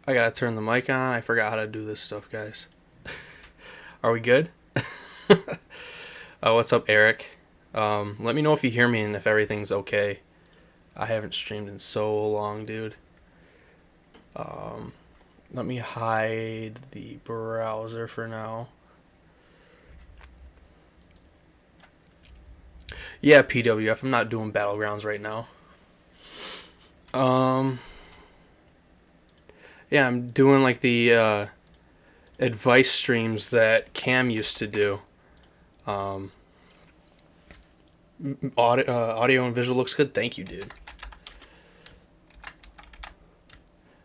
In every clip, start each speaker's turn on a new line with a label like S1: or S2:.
S1: I gotta turn the mic on. I forgot how to do this stuff, guys. Are we good? What's up, Eric? Let me know if you hear me and if everything's okay. I haven't streamed in so long, dude. Let me hide the browser for now. Yeah, PWF. I'm not doing battlegrounds right now. Yeah, I'm doing like the advice streams that Cam used to do. Audio and visual looks good. Thank you, dude.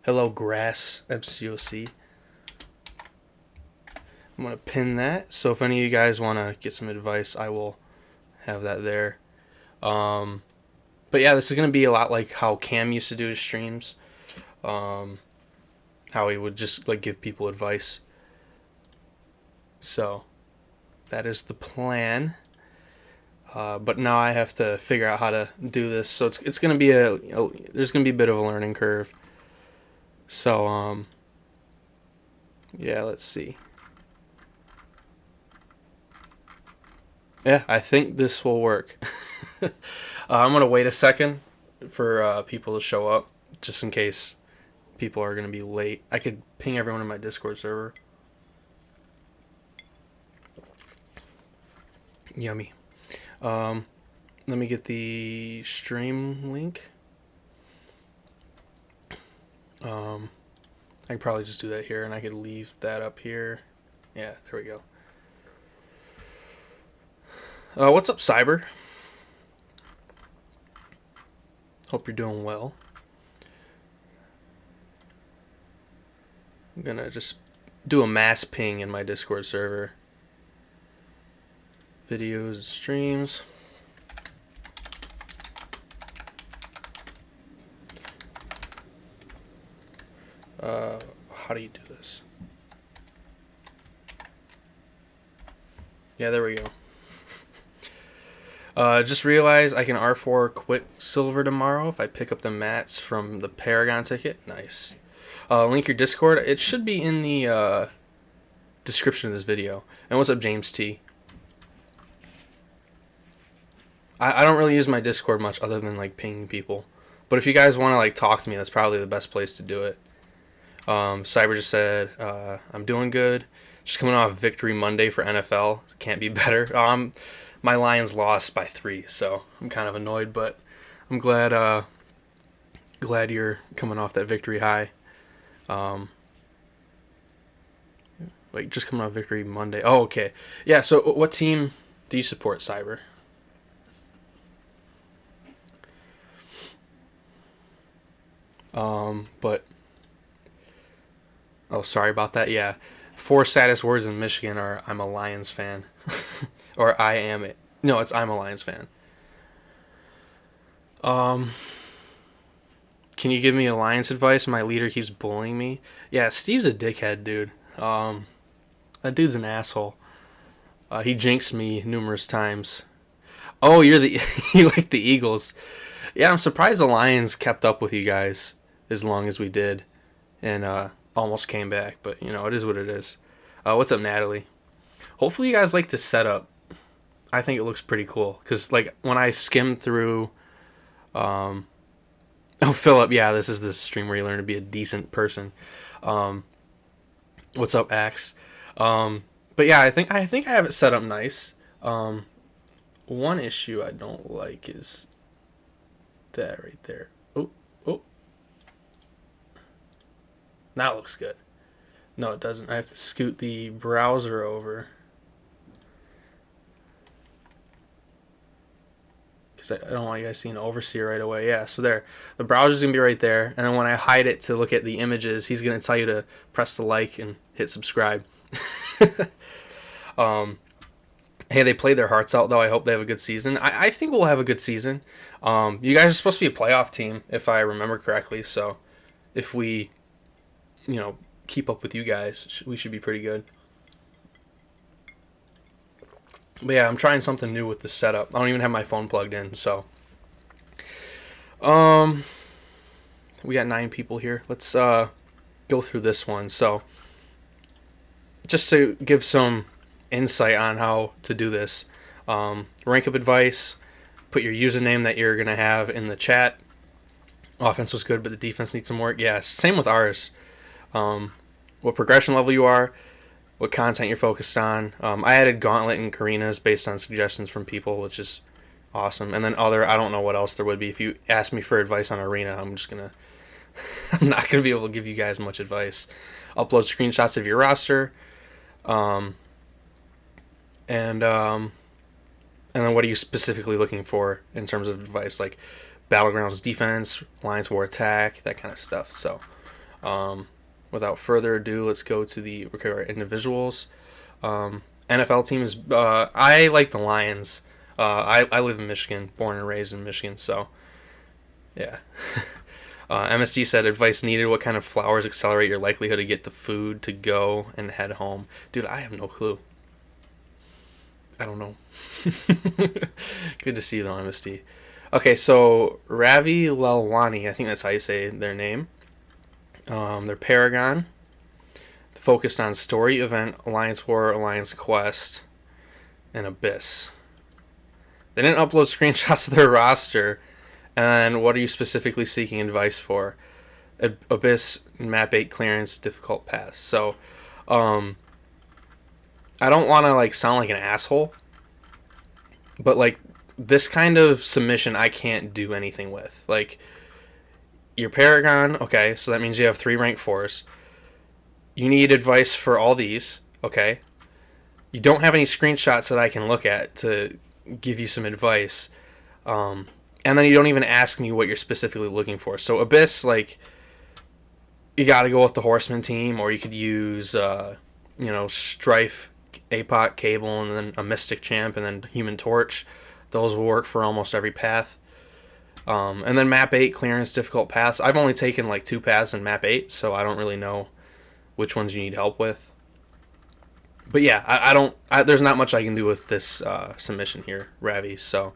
S1: Hello, Grass MCOC. I'm gonna pin that. So if any of you guys want to get some advice, I will have that there. But yeah, this is gonna be a lot like how Cam used to do his streams. How he would just like give people advice. So that is the plan. But now I have to figure out how to do this. So it's gonna be there's gonna be a bit of a learning curve. So yeah, let's see. Yeah, I think this will work. I'm gonna wait a second for people to show up, just in case people are gonna be late. I could ping everyone in my Discord server. Yummy. Let me get the stream link. I could probably just do that here, and I could leave that up here. Yeah, there we go. What's up, Cyber? Hope you're doing well. I'm gonna just do a mass ping in my Discord server. Videos and streams. How do you do this? Yeah, there we go. Just realized I can R4 Quicksilver tomorrow if I pick up the mats from the Paragon ticket. Nice. Link your Discord. It should be in the description of this video. And what's up, James T? I don't really use my Discord much other than like pinging people. But if you guys want to like talk to me, that's probably the best place to do it. Cyber just said, I'm doing good. Just coming off victory Monday for NFL. Can't be better. My Lions lost by 3, so I'm kind of annoyed, but I'm glad you're coming off that victory high. Wait, just coming off victory Monday. Oh, okay. Yeah, so what team do you support, Cyber? But oh, sorry about that. Yeah, 4 saddest words in Michigan are "I'm a Lions fan," or "I am it." No, it's "I'm a Lions fan." Can you give me Lions advice? My leader keeps bullying me. Yeah, Steve's a dickhead, dude. That dude's an asshole. He jinxed me numerous times. Oh, you like the Eagles. Yeah, I'm surprised the Lions kept up with you guys as long as we did, and almost came back. But you know, it is what it is. What's up, Natalie? Hopefully, you guys like this setup. I think it looks pretty cool because, like, when I skim through, oh, Philip, yeah, this is the stream where you learn to be a decent person. What's up, Axe? But yeah, I think I have it set up nice. One issue I don't like is that right there. Oh. Now it looks good. No, it doesn't. I have to scoot the browser over. Because I don't want you guys seeing Overseer right away. Yeah, so there. The browser's going to be right there. And then when I hide it to look at the images, he's going to tell you to press the like and hit subscribe. Hey, they played their hearts out, though. I hope they have a good season. I think we'll have a good season. You guys are supposed to be a playoff team, if I remember correctly. So if we, keep up with you guys, we should be pretty good. But yeah, I'm trying something new with the setup. I don't even have my phone plugged in, so. We got 9 people here. Let's go through this one. So just to give some insight on how to do this, rank up advice, put your username that you're going to have in the chat. Offense was good, but the defense needs some work. Yeah, same with ours. What progression level you are, what content you're focused on. I added Gauntlet and Karina's based on suggestions from people, which is awesome. And then I don't know what else there would be. If you ask me for advice on Arena, I'm not gonna be able to give you guys much advice. Upload screenshots of your roster, and then what are you specifically looking for in terms of advice, like battlegrounds defense, Alliance War attack, that kind of stuff. So without further ado, let's go to the individuals. NFL teams, I like the Lions. I live in Michigan, born and raised in Michigan, so yeah. MSD said, advice needed. What kind of flowers accelerate your likelihood to get the food to go and head home? Dude, I have no clue. I don't know. Good to see you though, MSD. Okay, so Ravi Lalwani, I think that's how you say their name. They're Paragon. Focused on story, event, Alliance War, Alliance Quest, and Abyss. They didn't upload screenshots of their roster. And what are you specifically seeking advice for? Abyss, map 8 clearance, difficult paths. So, I don't want to sound like an asshole, but this kind of submission I can't do anything with. Your Paragon, okay, so that means you have 3 rank 4s. You need advice for all these, okay. You don't have any screenshots that I can look at to give you some advice. And then you don't even ask me what you're specifically looking for. So Abyss, you got to go with the Horseman team, or you could use, Strife, APOC, Cable, and then a Mystic Champ, and then Human Torch. Those will work for almost every path. And then map 8, clearance, difficult paths. I've only taken 2 paths in map 8, so I don't really know which ones you need help with. But yeah, there's not much I can do with this submission here, Ravi. So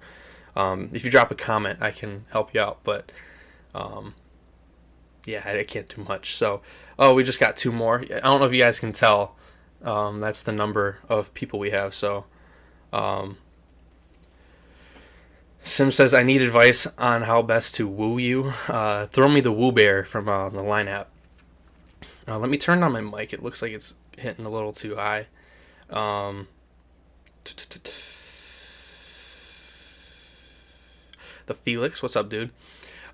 S1: if you drop a comment, I can help you out. But yeah, I can't do much. So, we just got 2 more. I don't know if you guys can tell. That's the number of people we have. So Sim says, I need advice on how best to woo you. Throw me the woo bear from the line app. Let me turn on my mic. It looks like it's hitting a little too high. The Felix, what's up, dude?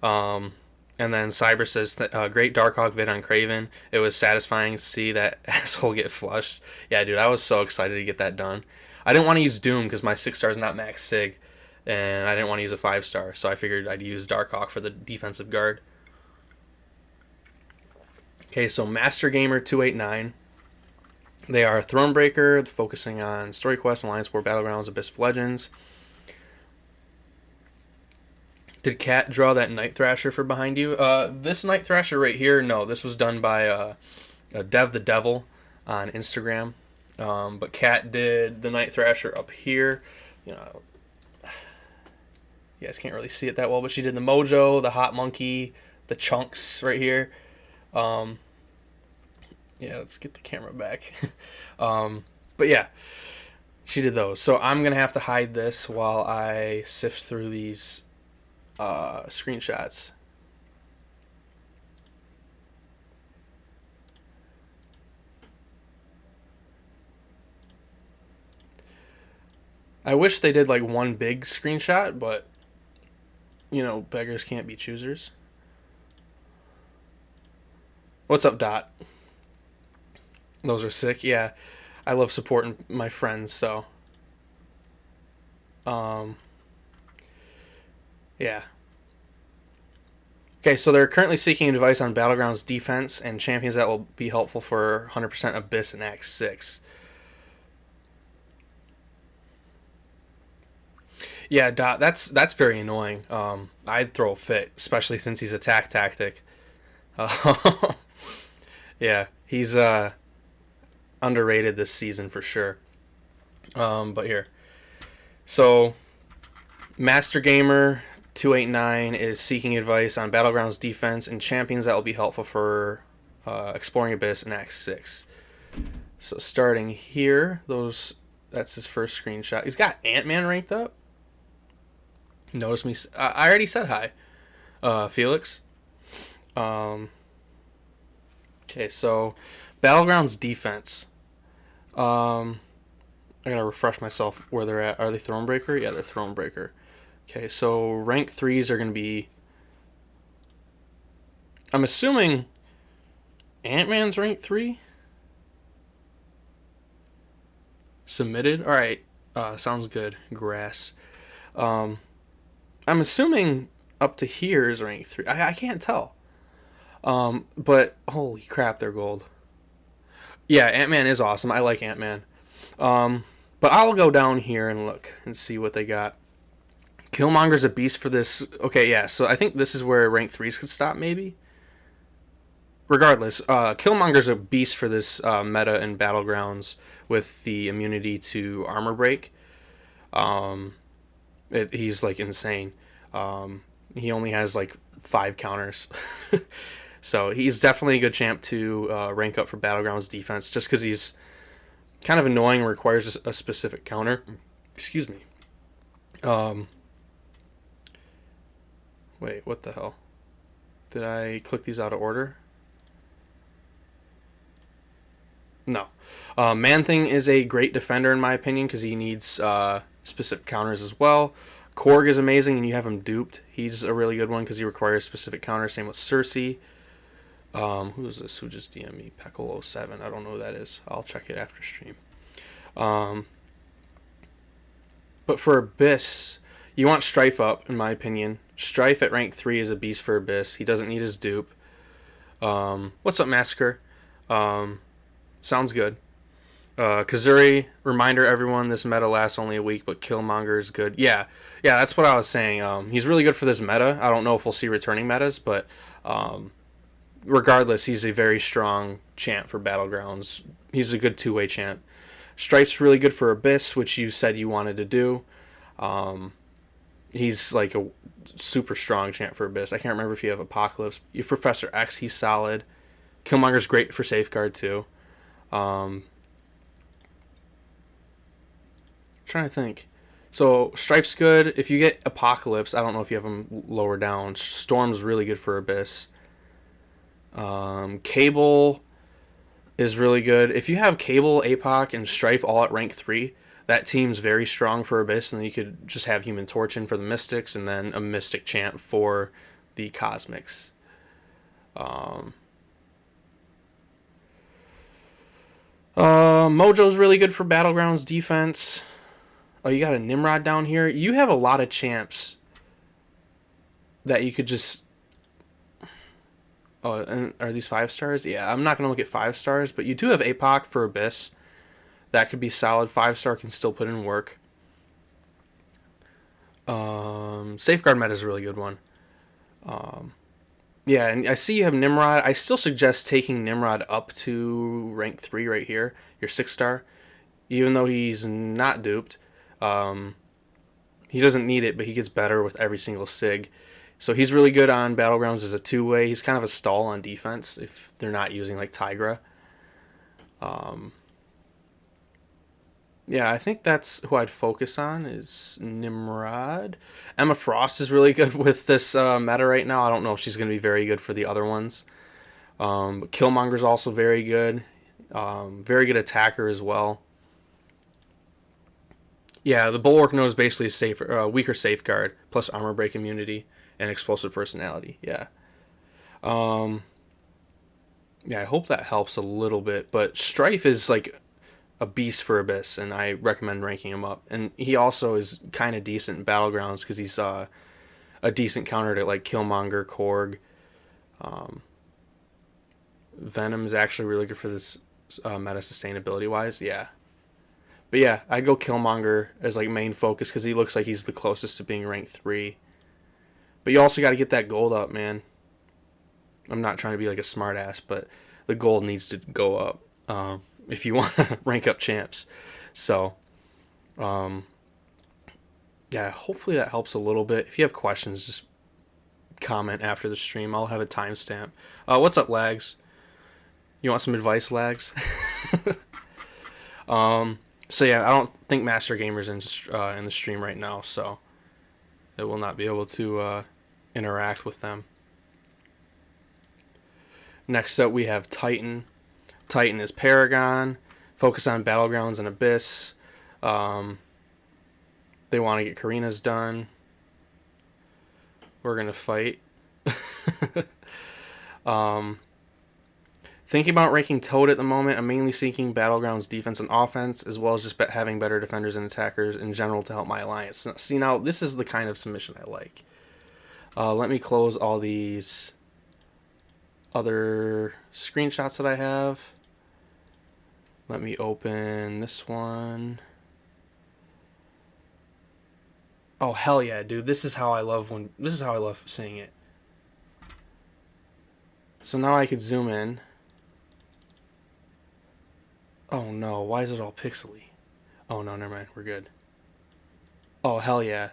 S1: And then Cyber says, great Darkhawk vid on Craven. It was satisfying to see that asshole get flushed. Yeah, dude, I was so excited to get that done. I didn't want to use Doom because my 6-star is not max sig, and I didn't want to use a 5-star, so I figured I'd use Darkhawk for the defensive guard. Okay, so Master Gamer 289. They are Thronebreaker, focusing on Story Quest, Alliance War, Battlegrounds, Abyss of Legends. Did Kat draw that Night Thrasher for behind you? This Night Thrasher right here, no, this was done by Dev the Devil on Instagram. But Kat did the Night Thrasher up here. You guys can't really see it that well, but she did the Mojo, the Hot Monkey, the Chunks right here. Yeah, let's get the camera back. But yeah, she did those. So I'm going to have to hide this while I sift through these screenshots. I wish they did one big screenshot, but beggars can't be choosers. What's up, Dot? Those are sick. Yeah, I love supporting my friends, so yeah. Okay, so they're currently seeking advice on Battlegrounds defense and champions that will be helpful for 100% Abyss and Act 6. Yeah, Dot, that's very annoying. I'd throw a fit, especially since he's attack tactic. Yeah, he's underrated this season for sure. But here. So, Master Gamer 289 is seeking advice on Battlegrounds defense and champions that will be helpful for Exploring Abyss, and Act 6. So starting here, that's his first screenshot. He's got Ant-Man ranked up. Notice me. I already said hi, Felix. Okay, so battlegrounds defense. I gotta refresh myself where they're at. Are they Thronebreaker? Yeah, they're Thronebreaker. Okay, so rank 3s are gonna be. I'm assuming Ant-Man's rank 3. Submitted. All right. Sounds good. Grass. I'm assuming up to here is rank 3. I can't tell. But holy crap, they're gold. Yeah, Ant-Man is awesome. I like Ant-Man. But I'll go down here and look and see what they got. Killmonger's a beast for this. Okay, yeah. So I think this is where rank 3s could stop, maybe. Regardless, Killmonger's a beast for this meta in battlegrounds with the immunity to armor break. He's like insane. He only has like 5 counters. So he's definitely a good champ to rank up for battlegrounds defense, just because he's kind of annoying and requires a specific counter. Excuse me. Wait, what the hell? Did I click these out of order? No. Man-Thing is a great defender in my opinion because he needs specific counters as well. Korg is amazing and you have him duped. He's a really good one because he requires specific counters. Same with Cersei. Who is this? Who just DM'd me? Peckle07. I don't know who that is. I'll check it after stream. But for Abyss, you want Strife up, in my opinion. Strife at rank 3 is a beast for Abyss. He doesn't need his dupe. What's up, Massacre? Sounds good. Kazuri, reminder everyone, this meta lasts only a week, but Killmonger is good. Yeah, that's what I was saying. He's really good for this meta. I don't know if we'll see returning metas, but regardless, he's a very strong champ for battlegrounds. He's a good two-way champ. Strife's really good for Abyss, which you said you wanted to do. He's like a super strong champ for Abyss. I can't remember if you have Apocalypse. You have Professor X, he's solid. Killmonger's great for Safeguard too. Trying to think. So Strife's good. If you get Apocalypse, I don't know if you have him lower down. Storm's really good for Abyss. Cable is really good. If you have Cable, APOC, and Strife all at rank 3, that team's very strong for Abyss, and then you could just have Human Torch in for the Mystics, and then a Mystic champ for the Cosmics. Mojo's really good for Battlegrounds defense. Oh, you got a Nimrod down here. You have a lot of champs that you could just... Oh, and are these 5 stars? Yeah, I'm not going to look at 5 stars, but you do have APOC for Abyss. That could be solid. 5-star can still put in work. Safeguard meta is a really good one. Yeah, and I see you have Nimrod. I still suggest taking Nimrod up to rank 3 right here, your 6-star. Even though he's not duped. He doesn't need it, but he gets better with every single SIG. So he's really good on Battlegrounds as a two-way. He's kind of a stall on defense if they're not using like Tigra. Yeah, I think that's who I'd focus on is Nimrod. Emma Frost is really good with this meta right now. I don't know if she's going to be very good for the other ones. But Killmonger's also very good. Very good attacker as well. Yeah, the Bulwark knows basically a safer, weaker Safeguard plus armor break immunity and explosive personality. Yeah. Yeah, I hope that helps a little bit. But Strife is like a beast for Abyss, and I recommend ranking him up. And he also is kind of decent in Battlegrounds because he's a decent counter to like Killmonger, Korg. Venom is actually really good for this meta sustainability wise. Yeah. But yeah, I'd go Killmonger as like main focus because he looks like he's the closest to being ranked 3. But you also got to get that gold up, man. I'm not trying to be like a smart ass, but the gold needs to go up if you want to rank up champs. So, yeah, hopefully that helps a little bit. If you have questions, just comment after the stream. I'll have a timestamp. What's up, Lags? You want some advice, Lags? So yeah, I don't think Master Gamer's in the stream right now, so it will not be able to interact with them. Next up, we have Titan. Titan is Paragon. Focus on battlegrounds and Abyss. They want to get Karina's done. We're gonna fight. Thinking about ranking Toad at the moment, I'm mainly seeking Battlegrounds defense and offense, as well as just having better defenders and attackers in general to help my alliance. See, now, this is the kind of submission I like. Let me close all these other screenshots that I have. Let me open this one. Oh, hell yeah, dude. This is how I love seeing it. So now I could zoom in. Oh no, why is it all pixely? Oh no, never mind, we're good. Oh, hell yeah.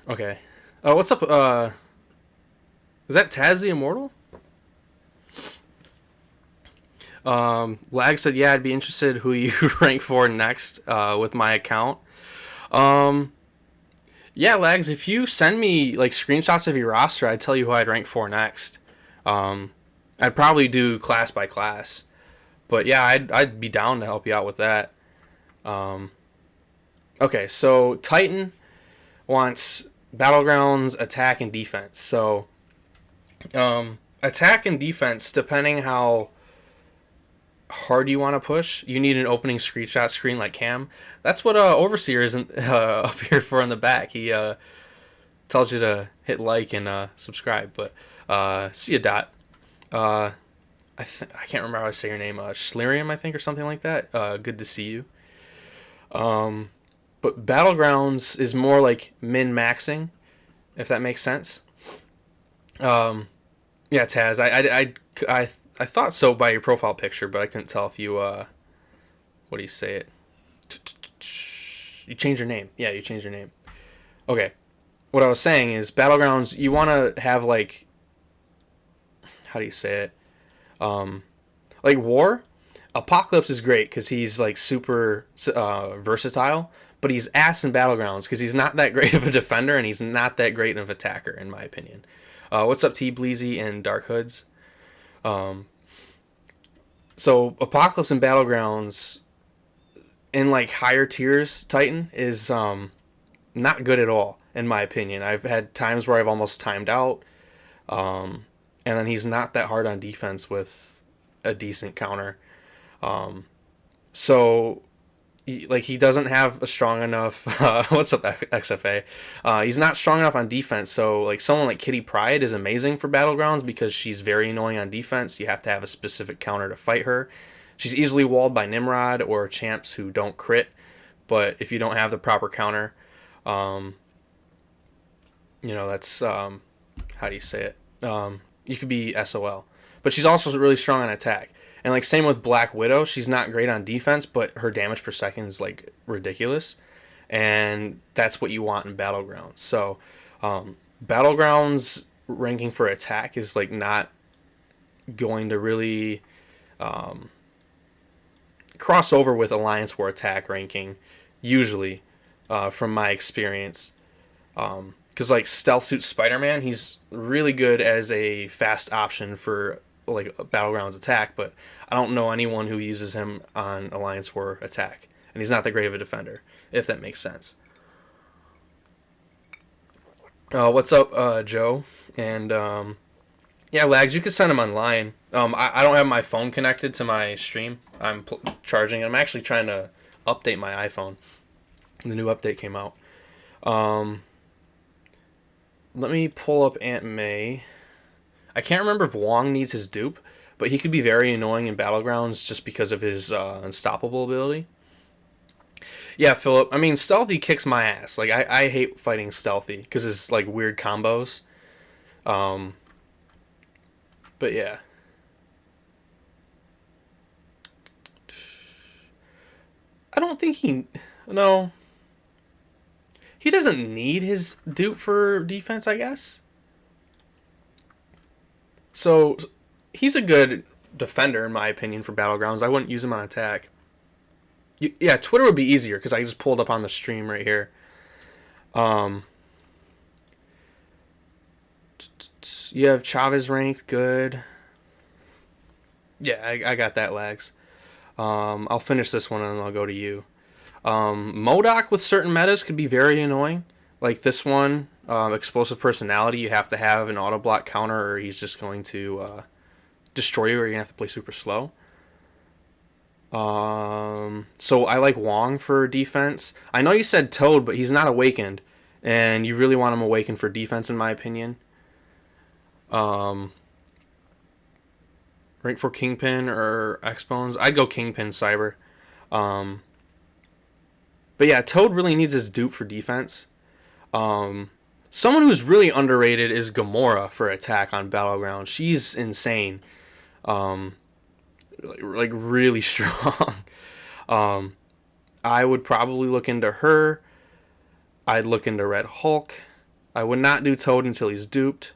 S1: Okay. Oh, what's up, is that Taz the Immortal? Lag said, yeah, I'd be interested who you rank for next, with my account. Yeah, Lags, if you send me, like, screenshots of your roster, I'd tell you who I'd rank for next. I'd probably do class by class, but yeah, I'd be down to help you out with that. Okay, so Titan wants battlegrounds, attack, and defense. So attack and defense, depending how hard you want to push, you need an opening screenshot screen like Cam. That's what Overseer is up here for in the back. He tells you to hit like and subscribe. But see ya, Dot. I can't remember how to say your name. Schlerium, I think, or something like that. Good to see you. But Battlegrounds is more like min-maxing, if that makes sense. Yeah, Taz, I thought so by your profile picture, but I couldn't tell if you, what do you say it? You changed your name. Yeah, you changed your name. Okay. What I was saying is, Battlegrounds, you want to have, like, how do you say it? Like War, Apocalypse is great because he's like super versatile, but he's ass in Battlegrounds because he's not that great of a defender and he's not that great of an attacker, in my opinion. What's up, T Bleezy and Dark Hoods? So Apocalypse and Battlegrounds in like higher tiers, Titan is not good at all, in my opinion. I've had times where I've almost timed out. And then he's not that hard on defense with a decent counter. So, he doesn't have a strong enough... what's up, XFA? He's not strong enough on defense, so like someone like Kitty Pryde is amazing for Battlegrounds because she's very annoying on defense. You have to have a specific counter to fight her. She's easily walled by Nimrod or champs who don't crit, but if you don't have the proper counter, that's... how do you say it? You could be SOL. But she's also really strong on attack. And like same with Black Widow, she's not great on defense, but her damage per second is like ridiculous. And that's what you want in Battlegrounds. So Battlegrounds ranking for attack is like not going to really cross over with Alliance War attack ranking, usually, from my experience. Because like Stealth Suit Spider-Man, he's really good as a fast option for like a Battlegrounds attack, but I don't know anyone who uses him on Alliance War attack, and he's not that great of a defender, if that makes sense. What's up, Joe? And yeah, Lags, you can send him online. I don't have my phone connected to my stream. I'm charging. I'm actually trying to update my iPhone. The new update came out. Let me pull up Aunt May. I can't remember if Wong needs his dupe, but he could be very annoying in Battlegrounds just because of his unstoppable ability. Yeah, Philip. I mean, Stealthy kicks my ass. Like, I hate fighting Stealthy because it's like weird combos. But yeah. I don't think he... No. He doesn't need his dupe for defense, I guess. So he's a good defender in my opinion for battlegrounds. I wouldn't use him on attack. Yeah, Twitter would be easier because I just pulled up on the stream right here. You have Chavez ranked, good. Yeah, I got that, Lags. I'll finish this one and then I'll go to you. MODOK with certain metas could be very annoying. Like this one, explosive personality, you have to have an auto block counter or he's just going to destroy you or you're going to have to play super slow. So I like Wong for defense. I know you said Toad, but he's not awakened. And you really want him awakened for defense in my opinion. Rank for Kingpin or X-Bones. I'd go Kingpin Cyber. But yeah, Toad really needs his dupe for defense. Someone who's really underrated is Gamora for attack on Battlegrounds. She's insane. Like really strong. I would probably look into her. I'd look into Red Hulk. I would not do Toad until he's duped.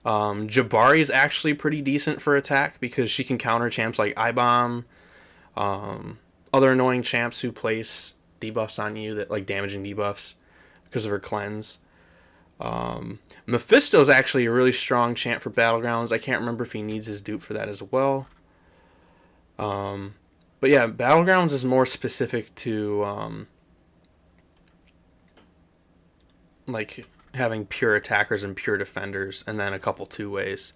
S1: Jabari is actually pretty decent for attack because she can counter champs like iBomb, other annoying champs who place debuffs on you that like damaging debuffs because of her cleanse. Mephisto is actually a really strong champ for Battlegrounds. I can't remember if he needs his dupe for that as well. But yeah, Battlegrounds is more specific to like having pure attackers and pure defenders, and then a couple two-ways.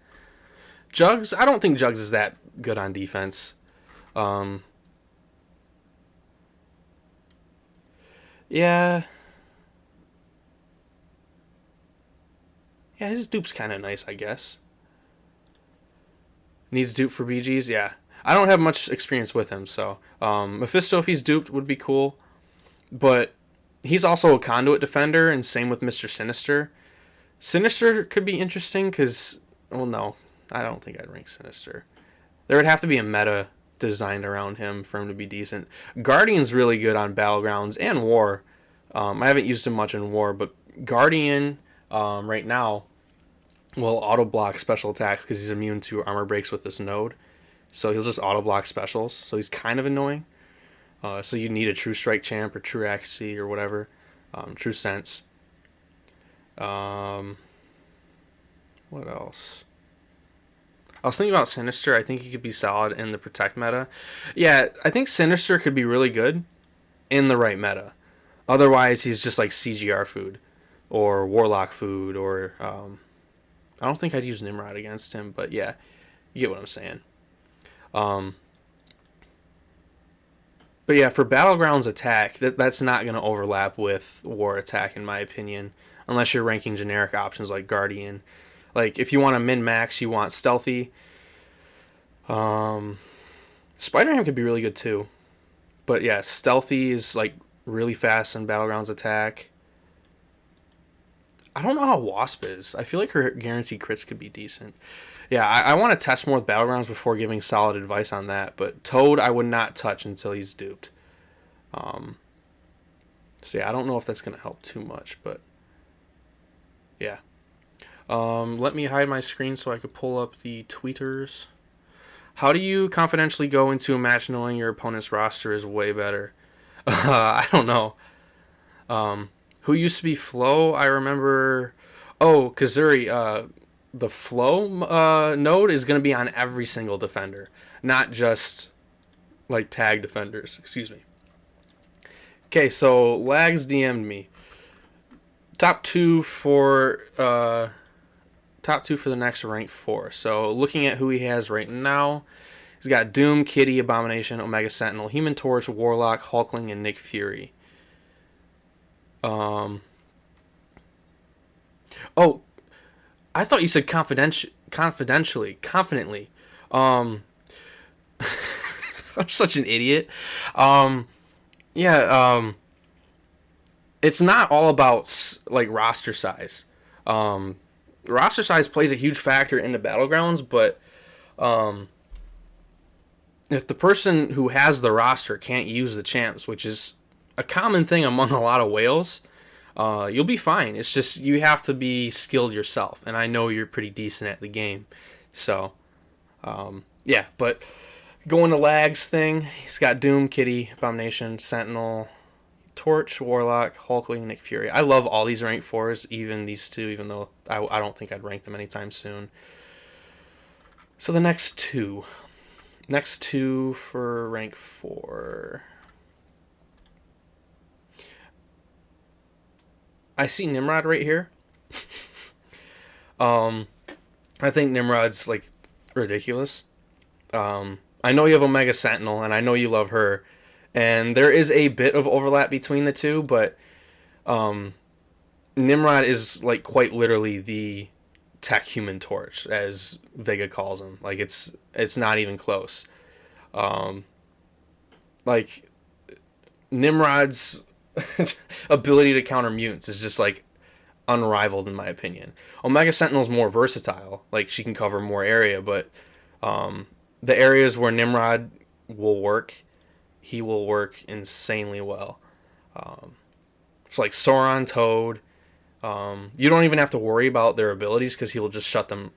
S1: Jugs, I don't think Jugs is that good on defense. Yeah, his dupe's kind of nice, I guess. Needs dupe for BGs, yeah. I don't have much experience with him, so Mephisto, if he's duped, would be cool. But he's also a conduit defender, and same with Mr. Sinister. Sinister could be interesting because, well, no, I don't think I'd rank Sinister. There would have to be a meta designed around him for him to be decent. Guardian's really good on Battlegrounds and War. I haven't used him much in War, but Guardian right now will auto block special attacks because he's immune to armor breaks with this node. So he'll just auto block specials. So he's kind of annoying. So you need a True Strike champ or True Accuracy or whatever. True Sense. What else? I was thinking about Sinister. I think he could be solid in the Protect meta. Yeah, I think Sinister could be really good in the right meta. Otherwise, he's just like CGR food or Warlock food or... I don't think I'd use Nimrod against him, but yeah, you get what I'm saying. But yeah, for Battlegrounds attack, that's not going to overlap with War attack, in my opinion, unless you're ranking generic options like Guardian. Like, if you want to min-max, you want Stealthy. Spider-Ham could be really good, too. But yeah, Stealthy is, like, really fast in Battlegrounds attack. I don't know how Wasp is. I feel like her guaranteed crits could be decent. Yeah, I want to test more with Battlegrounds before giving solid advice on that. But Toad, I would not touch until he's duped. So yeah, I don't know if that's going to help too much, but yeah. Let me hide my screen so I could pull up the tweeters. How do you confidentially go into a match knowing your opponent's roster is way better? I don't know. Who used to be Flo? I remember... Oh, Kazuri. The Flow node is going to be on every single defender. Not just, like, tag defenders. Excuse me. Okay, so Lags DM'd me. Top two for the next rank 4. So, looking at who he has right now, he's got Doom, Kitty, Abomination, Omega Sentinel, Human Torch, Warlock, Hulkling, and Nick Fury. Oh, I thought you said confidently. I'm such an idiot. It's not all about like roster size. Roster size plays a huge factor into Battlegrounds, but if the person who has the roster can't use the champs, which is a common thing among a lot of whales, you'll be fine. It's just you have to be skilled yourself, and I know you're pretty decent at the game. So, yeah, but going to Lags thing, he's got Doom, Kitty, Abomination, Sentinel, Torch, Warlock, Hulkling, Nick Fury. I love all these rank 4s, even these two, even though I don't think I'd rank them anytime soon. So the next two. Next two for rank 4. I see Nimrod right here. I think Nimrod's like ridiculous. I know you have Omega Sentinel, and I know you love her, and there is a bit of overlap between the two, but Nimrod is like quite literally the tech Human Torch, as Vega calls him. Like it's not even close. Like Nimrod's ability to counter mutants is just like unrivaled in my opinion. Omega Sentinel's more versatile. Like she can cover more area, but the areas where Nimrod will work, he will work insanely well. It's like Sauron, Toad. You don't even have to worry about their abilities because he will just shut them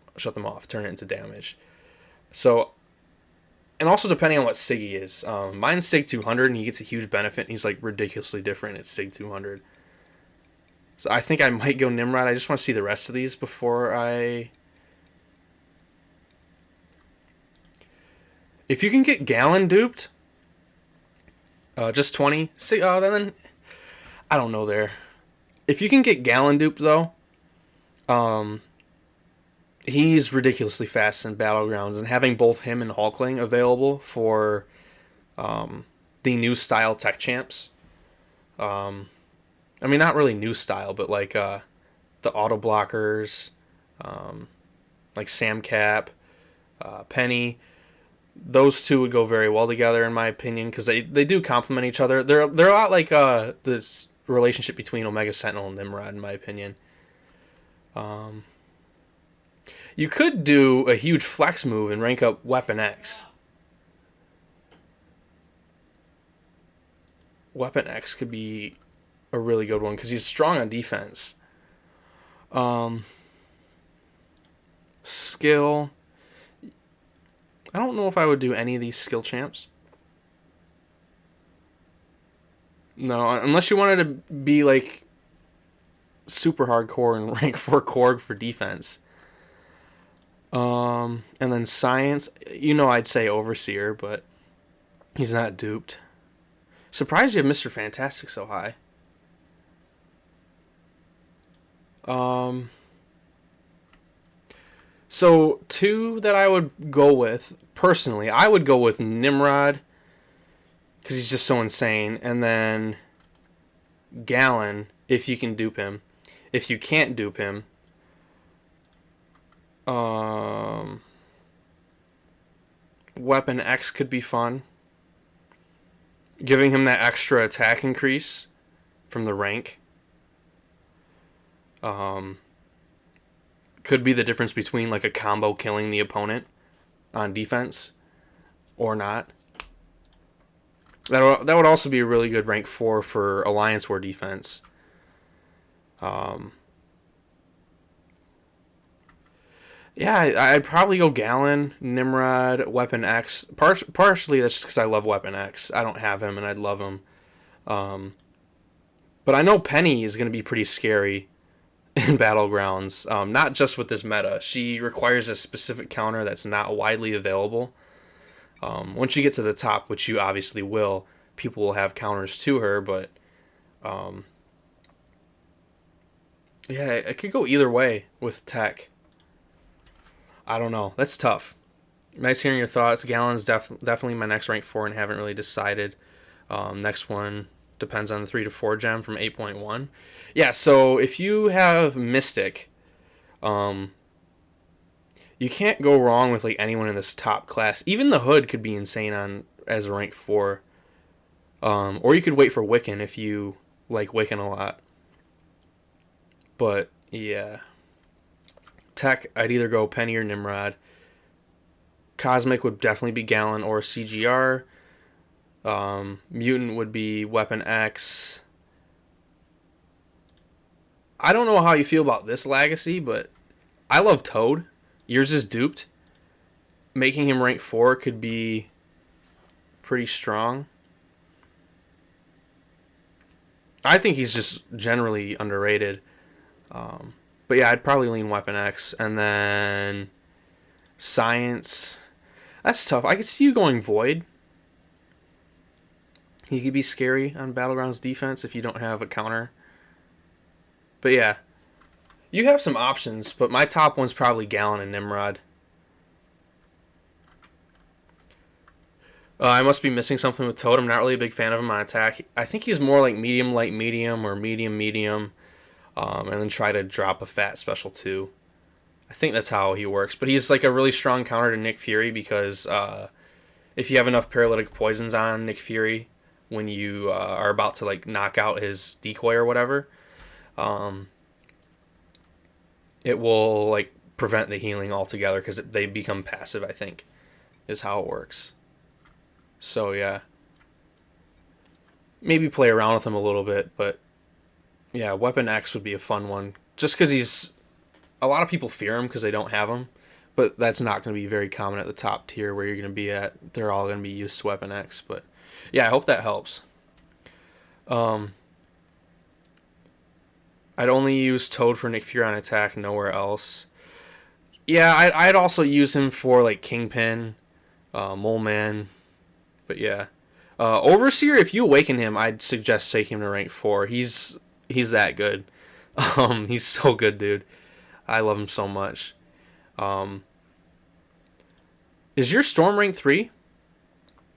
S1: off, turn it into damage. So, and also depending on what Sig he is. Mine's Sig 200 and he gets a huge benefit and he's like ridiculously different at Sig 200. So I think I might go Nimrod. I just want to see the rest of these before I... If you can get Gallon duped, just 20, then I don't know there. If you can get Gallon duped though, he's ridiculously fast in battlegrounds, and having both him and Hulkling available for the new style tech champs. I mean, not really new style, but like the auto blockers, like Sam Cap, Penny. Those two would go very well together, in my opinion, because they do complement each other. They're a lot like this relationship between Omega Sentinel and Nimrod, in my opinion. You could do a huge flex move and rank up Weapon X. Weapon X could be a really good one because he's strong on defense. Skill. I don't know if I would do any of these skill champs. No, unless you wanted to be like super hardcore and rank 4 Korg for defense. And then science, I'd say Overseer, but he's not duped. Surprised you have Mr. Fantastic so high. So two that I would go with, personally, I would go with Nimrod, because he's just so insane, and then Gallon, if you can dupe him. If you can't dupe him, Weapon X could be fun. Giving him that extra attack increase from the rank. Could be the difference between like a combo killing the opponent on defense or not. That would also be a really good rank 4 for Alliance War defense. Yeah, I'd probably go Gallon, Nimrod, Weapon X. Partially that's just because I love Weapon X. I don't have him, and I'd love him. But I know Penny is going to be pretty scary in battlegrounds. Not just with this meta. She requires a specific counter that's not widely available. Once you get to the top, which you obviously will, people will have counters to her, but yeah, it could go either way with tech. I don't know. That's tough. Nice hearing your thoughts. Gallon's definitely my next rank 4 and haven't really decided. Next one depends on the 3 to 4 gem from 8.1. Yeah, so if you have Mystic, you can't go wrong with like anyone in this top class. Even the Hood could be insane as a rank 4. Or you could wait for Wiccan if you like Wiccan a lot. But yeah. Tech, I'd either go Penny or Nimrod. Cosmic would definitely be Gallon or CGR. Mutant would be Weapon X. I don't know how you feel about this legacy, but I love Toad. Yours is duped. making him rank 4 could be pretty strong. I think he's just generally underrated. But yeah, I'd probably lean Weapon X. And then Science. That's tough. I could see you going Void. He could be scary on Battlegrounds defense if you don't have a counter. But yeah, you have some options, but my top one's probably Gallon and Nimrod. I must be missing something with Toad. I'm not really a big fan of him on attack. I think he's more like medium, light, medium, or medium, medium, and then try to drop a fat special too. I think that's how he works. But he's like a really strong counter to Nick Fury because if you have enough paralytic poisons on Nick Fury when you are about to like knock out his decoy or whatever, it will like prevent the healing altogether because they become passive. I think is how it works. So yeah, maybe play around with him a little bit, but yeah, Weapon X would be a fun one. Just because he's, a lot of people fear him because they don't have him, but that's not going to be very common at the top tier where you're going to be at. They're all going to be used to Weapon X, but yeah, I hope that helps. I'd only use Toad for Nick Fury on attack, nowhere else. Yeah, I'd also use him for like Kingpin, Mole Man. But yeah, Overseer. If you awaken him, I'd suggest taking him to rank 4. He's that good. He's so good, dude. I love him so much. Is your Storm rank 3?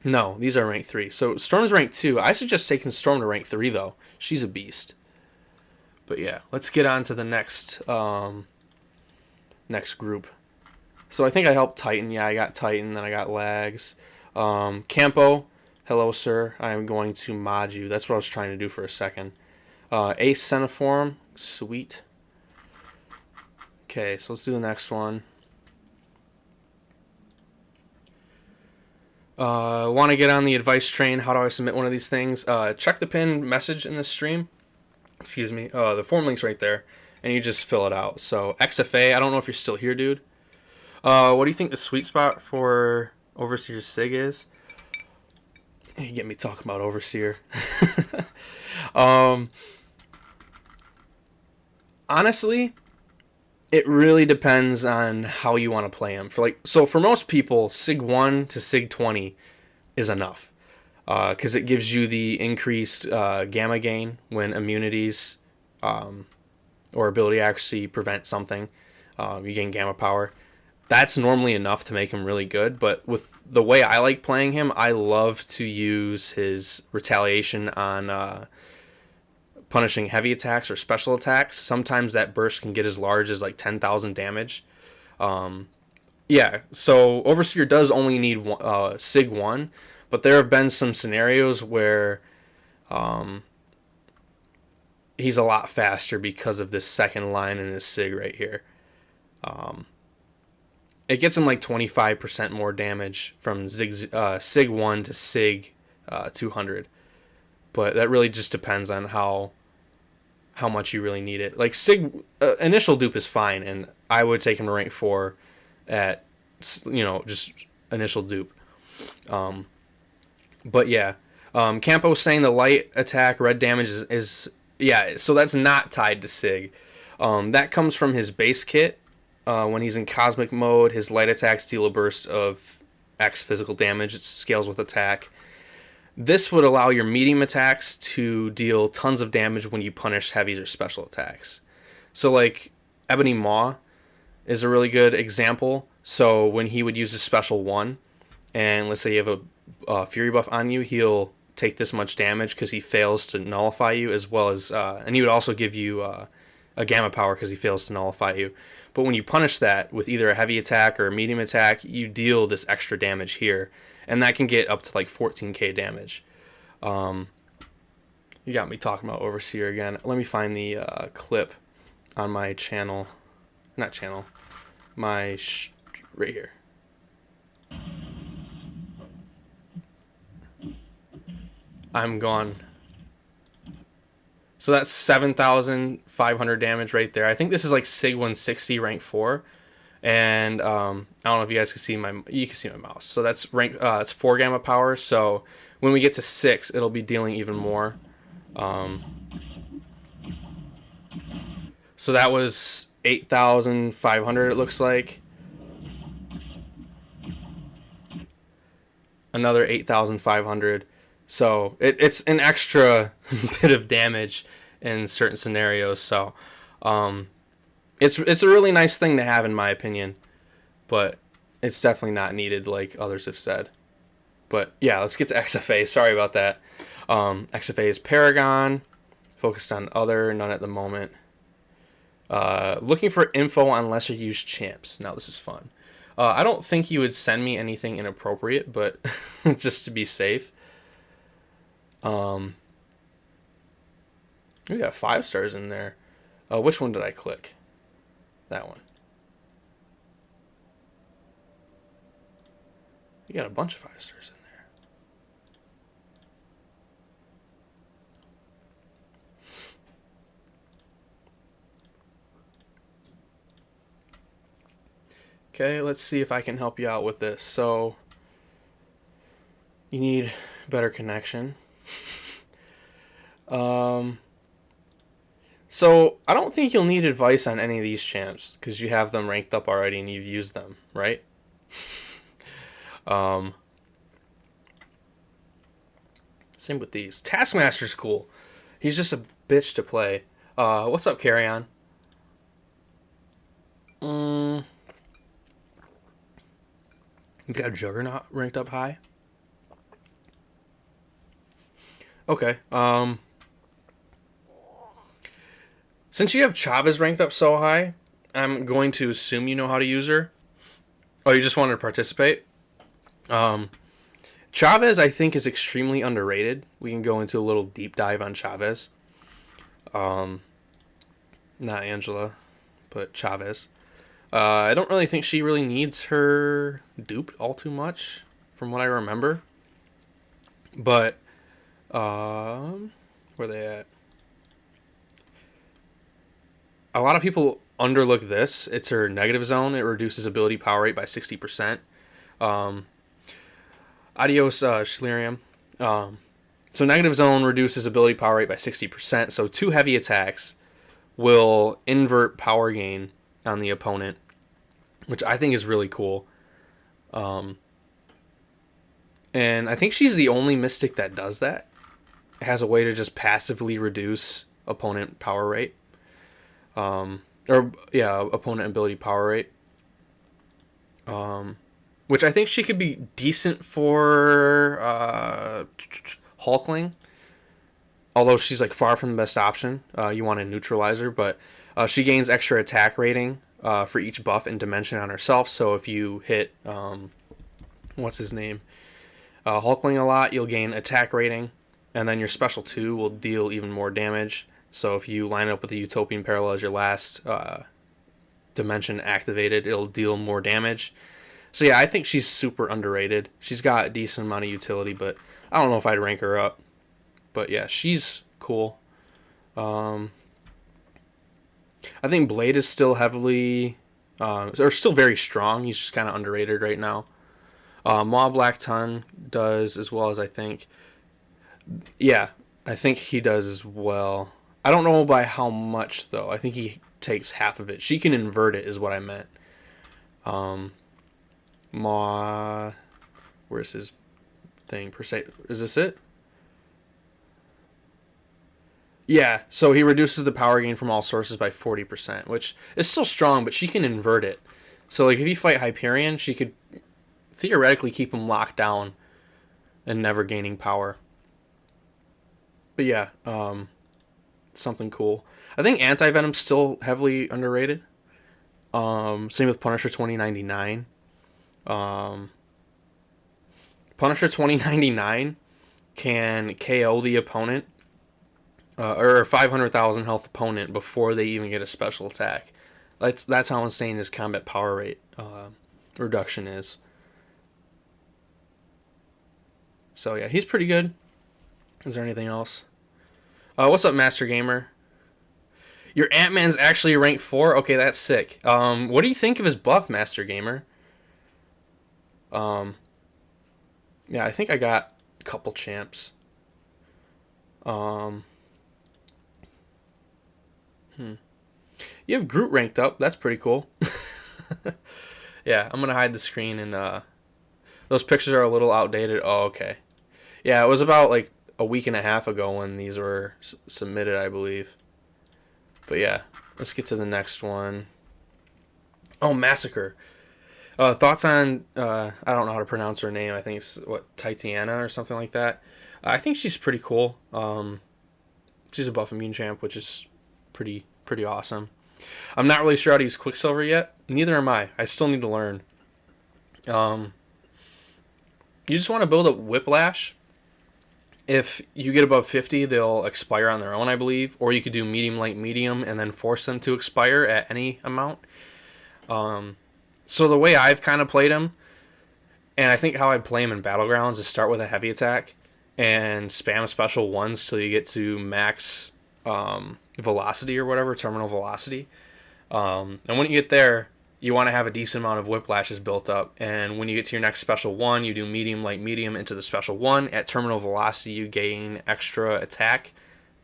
S1: No, these are rank 3. So Storm's rank 2. I suggest taking Storm to rank 3 though. She's a beast. But yeah, let's get on to the next next group. So I think I helped Titan. Yeah, I got Titan. Then I got Lags. Campo, hello sir, I am going to mod you. That's what I was trying to do for a second. Ace Centiform, sweet. Okay, so let's do the next one. Want to get on the advice train? How do I submit one of these things? Check the pinned message in this stream. Excuse me. The form link's right there, and you just fill it out. So Xfa, I don't know if you're still here, dude. What do you think the sweet spot for Overseer Sig is? You get me talking about Overseer. Honestly, it really depends on how you want to play him. For most people, Sig 1 to Sig 20 is enough. Because it gives you the increased gamma gain when immunities or ability actually prevent something. You gain gamma power. That's normally enough to make him really good, but with the way I like playing him, I love to use his retaliation on punishing heavy attacks or special attacks. Sometimes that burst can get as large as like 10,000 damage. Yeah, so Overseer does only need Sig 1, but there have been some scenarios where he's a lot faster because of this second line in his Sig right here. It gets him like 25% more damage from Sig 1 to Sig 200. But that really just depends on how much you really need it. Like Sig initial dupe is fine, and I would take him to rank 4 at just initial dupe. But yeah, Campo's saying the light attack red damage is yeah. So that's not tied to Sig. That comes from his base kit. When he's in cosmic mode, his light attacks deal a burst of X physical damage. It scales with attack. This would allow your medium attacks to deal tons of damage when you punish heavies or special attacks. So like Ebony Maw is a really good example. So when he would use a special 1, and let's say you have a Fury buff on you, he'll take this much damage because he fails to nullify you, as well as, and he would also give you a gamma power because he fails to nullify you. But when you punish that with either a heavy attack or a medium attack, you deal this extra damage here, and that can get up to like 14k damage. You got me talking about Overseer again. Let me find the clip on my channel. Not channel. Right here. I'm gone. So that's 7,500 damage right there. I think this is like Sig 160 rank 4. And I don't know if you guys can see you can see my mouse. So that's rank. It's 4 gamma power. So when we get to 6, it'll be dealing even more. So that was 8,500. It looks like another 8,500. So it's an extra bit of damage in certain scenarios. So it's a really nice thing to have, in my opinion, but it's definitely not needed like others have said. But yeah, let's get to XFA. Sorry about that. XFA is Paragon, focused on other, none at the moment. Looking for info on lesser used champs. Now this is fun. I don't think you would send me anything inappropriate, but just to be safe. We got 5 stars in there. Which one did I click? That one. You got a bunch of 5 stars in there. Okay, let's see if I can help you out with this. So, you need better connection. So, I don't think you'll need advice on any of these champs, because you have them ranked up already and you've used them, right? Same with these. Taskmaster's cool. He's just a bitch to play. What's up, Carry On? You've got Juggernaut ranked up high. Okay. Since you have Chavez ranked up so high, I'm going to assume you know how to use her. Oh, you just wanted to participate? Chavez, I think, is extremely underrated. We can go into a little deep dive on Chavez. Not Angela, but Chavez. I don't really think she really needs her dupe all too much, from what I remember. But, where are they at? A lot of people underlook this. It's her negative zone. It reduces ability power rate by 60%. Adios, Schlierium. So negative zone reduces ability power rate by 60%. So 2 heavy attacks will invert power gain on the opponent, which I think is really cool. And I think she's the only Mystic that does that. It has a way to just passively reduce opponent power rate. Opponent ability power rate. Which I think she could be decent for Hulkling. Although she's like far from the best option. You want to neutralize her, but she gains extra attack rating for each buff and dimension on herself. So if you hit what's his name? Hulkling a lot, you'll gain attack rating, and then your special 2 will deal even more damage. So if you line up with the Utopian Parallel as your last dimension activated, it'll deal more damage. So yeah, I think she's super underrated. She's got a decent amount of utility, but I don't know if I'd rank her up. But yeah, she's cool. I think Blade is still heavily, or still very strong. He's just kind of underrated right now. Maw Black Ton does as well as I think. Yeah, I think he does as well. I don't know by how much, though. I think he takes half of it. She can invert it, is what I meant. Maw... Where's his thing? Per se? Is this it? Yeah, so he reduces the power gain from all sources by 40%, which is still strong, but she can invert it. So, like, if you fight Hyperion, she could theoretically keep him locked down and never gaining power. But yeah, something cool. I think Anti-Venom's still heavily underrated. Same with Punisher 2099. Punisher 2099 can KO the opponent, or a 500,000 health opponent before they even get a special attack. That's how insane his combat power rate reduction is. So yeah, he's pretty good. Is there anything else? What's up, Master Gamer? Your Ant-Man's actually rank 4? Okay, that's sick. What do you think of his buff, Master Gamer? Yeah, I think I got a couple champs. Um, You have Groot ranked up. That's pretty cool. Yeah, I'm gonna hide the screen, and those pictures are a little outdated. Oh, okay. Yeah, it was about like a week and a half ago when these were submitted, I believe. But yeah, let's get to the next one. Oh, Massacre. Thoughts on, I don't know how to pronounce her name. I think it's, Titiana or something like that. I think she's pretty cool. She's a buff immune champ, which is pretty awesome. I'm not really sure how to use Quicksilver yet. Neither am I. I still need to learn. You just want to build up Whiplash. If you get above 50, they'll expire on their own, I believe. Or you could do medium, light, medium, and then force them to expire at any amount. So the way I've kind of played him, and I think how I'd play him in Battlegrounds, is start with a heavy attack and spam special ones till you get to max velocity or whatever, terminal velocity. And when you get there, you want to have a decent amount of whiplashes built up. And when you get to your next special one, you do medium, light, medium into the special one. At terminal velocity, you gain extra attack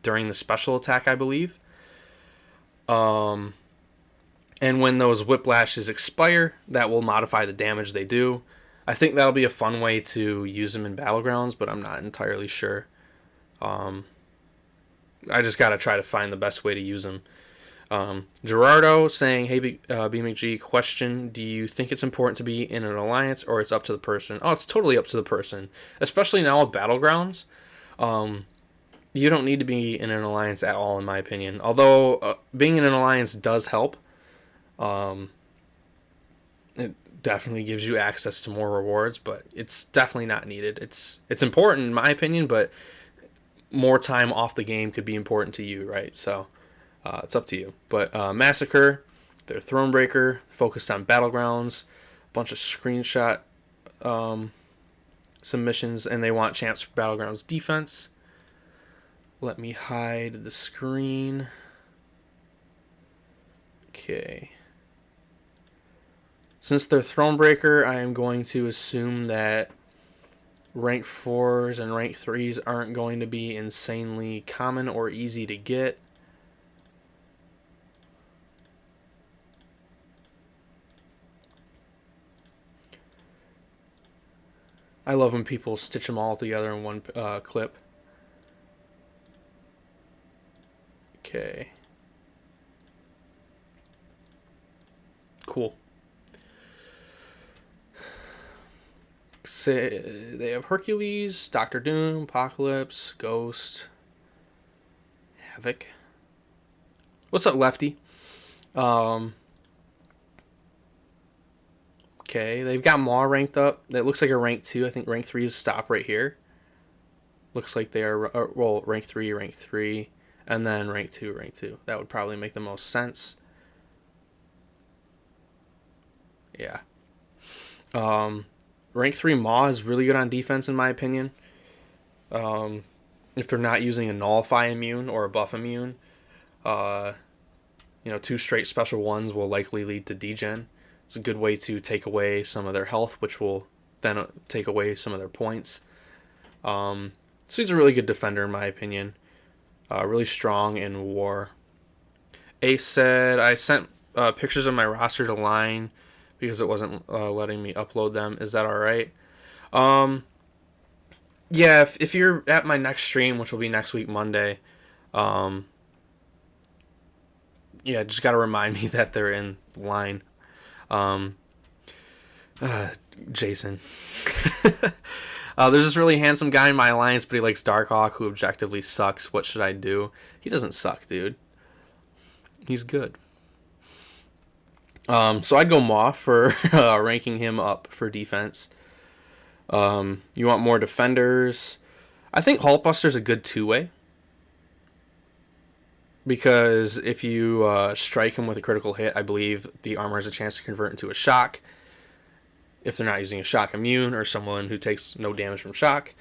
S1: during the special attack, I believe. And when those whiplashes expire, that will modify the damage they do. I think that'll be a fun way to use them in Battlegrounds, but I'm not entirely sure. I just got to try to find the best way to use them. Gerardo saying, hey, BMcG, question, do you think it's important to be in an alliance or it's up to the person? Oh, it's totally up to the person. Especially now with Battlegrounds. You don't need to be in an alliance at all, in my opinion. Although, being in an alliance does help. It definitely gives you access to more rewards, but it's definitely not needed. It's important, in my opinion, but more time off the game could be important to you, right? So, it's up to you. But Massacre, their Thronebreaker, focused on Battlegrounds, a bunch of screenshot submissions, and they want champs for Battlegrounds defense. Let me hide the screen. Okay. Since they're Thronebreaker, I am going to assume that rank 4s and rank 3s aren't going to be insanely common or easy to get. I love when people stitch them all together in one clip. Okay. Cool. Say they have Hercules, Doctor Doom, Apocalypse, Ghost, Havoc. What's up, Lefty? Okay, they've got Maw ranked up. That looks like a rank 2. I think rank 3 is stop right here. Looks like they are, well, rank 3, and then rank 2. That would probably make the most sense. Yeah. Rank 3 Maw is really good on defense, in my opinion. If they're not using a nullify immune or a buff immune, 2 straight special ones will likely lead to degen. It's a good way to take away some of their health, which will then take away some of their points. So he's a really good defender, in my opinion. Really strong in war. Ace said, I sent pictures of my roster to Line because it wasn't letting me upload them. Is that alright? Yeah, if you're at my next stream, which will be next week, Monday, just got to remind me that they're in Line. Jason. There's this really handsome guy in my alliance, but he likes Darkhawk, who objectively sucks. What should I do? He doesn't suck, dude. He's good. So I'd go Maw for ranking him up for defense. You want more defenders. I think Hulkbuster's a good 2-way. Because if you strike him with a critical hit, I believe the armor has a chance to convert into a shock. If they're not using a shock immune or someone who takes no damage from shock,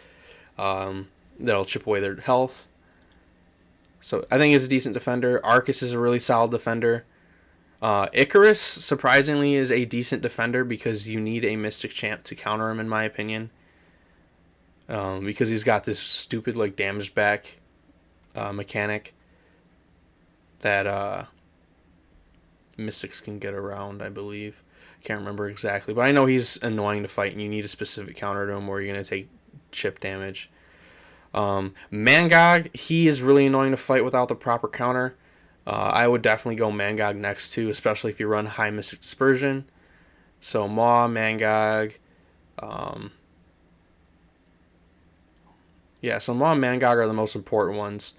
S1: that'll chip away their health. So I think he's a decent defender. Arcus is a really solid defender. Icarus, surprisingly, is a decent defender because you need a Mystic Champ to counter him, in my opinion. Because he's got this stupid, like, damage back mechanic that Mystics can get around, I believe. I can't remember exactly, but I know he's annoying to fight, and you need a specific counter to him where you're going to take chip damage. Mangog, he is really annoying to fight without the proper counter. I would definitely go Mangog next too, especially if you run high Mystic Dispersion. So Maw, Mangog. Yeah, so Maw and Mangog are the most important ones.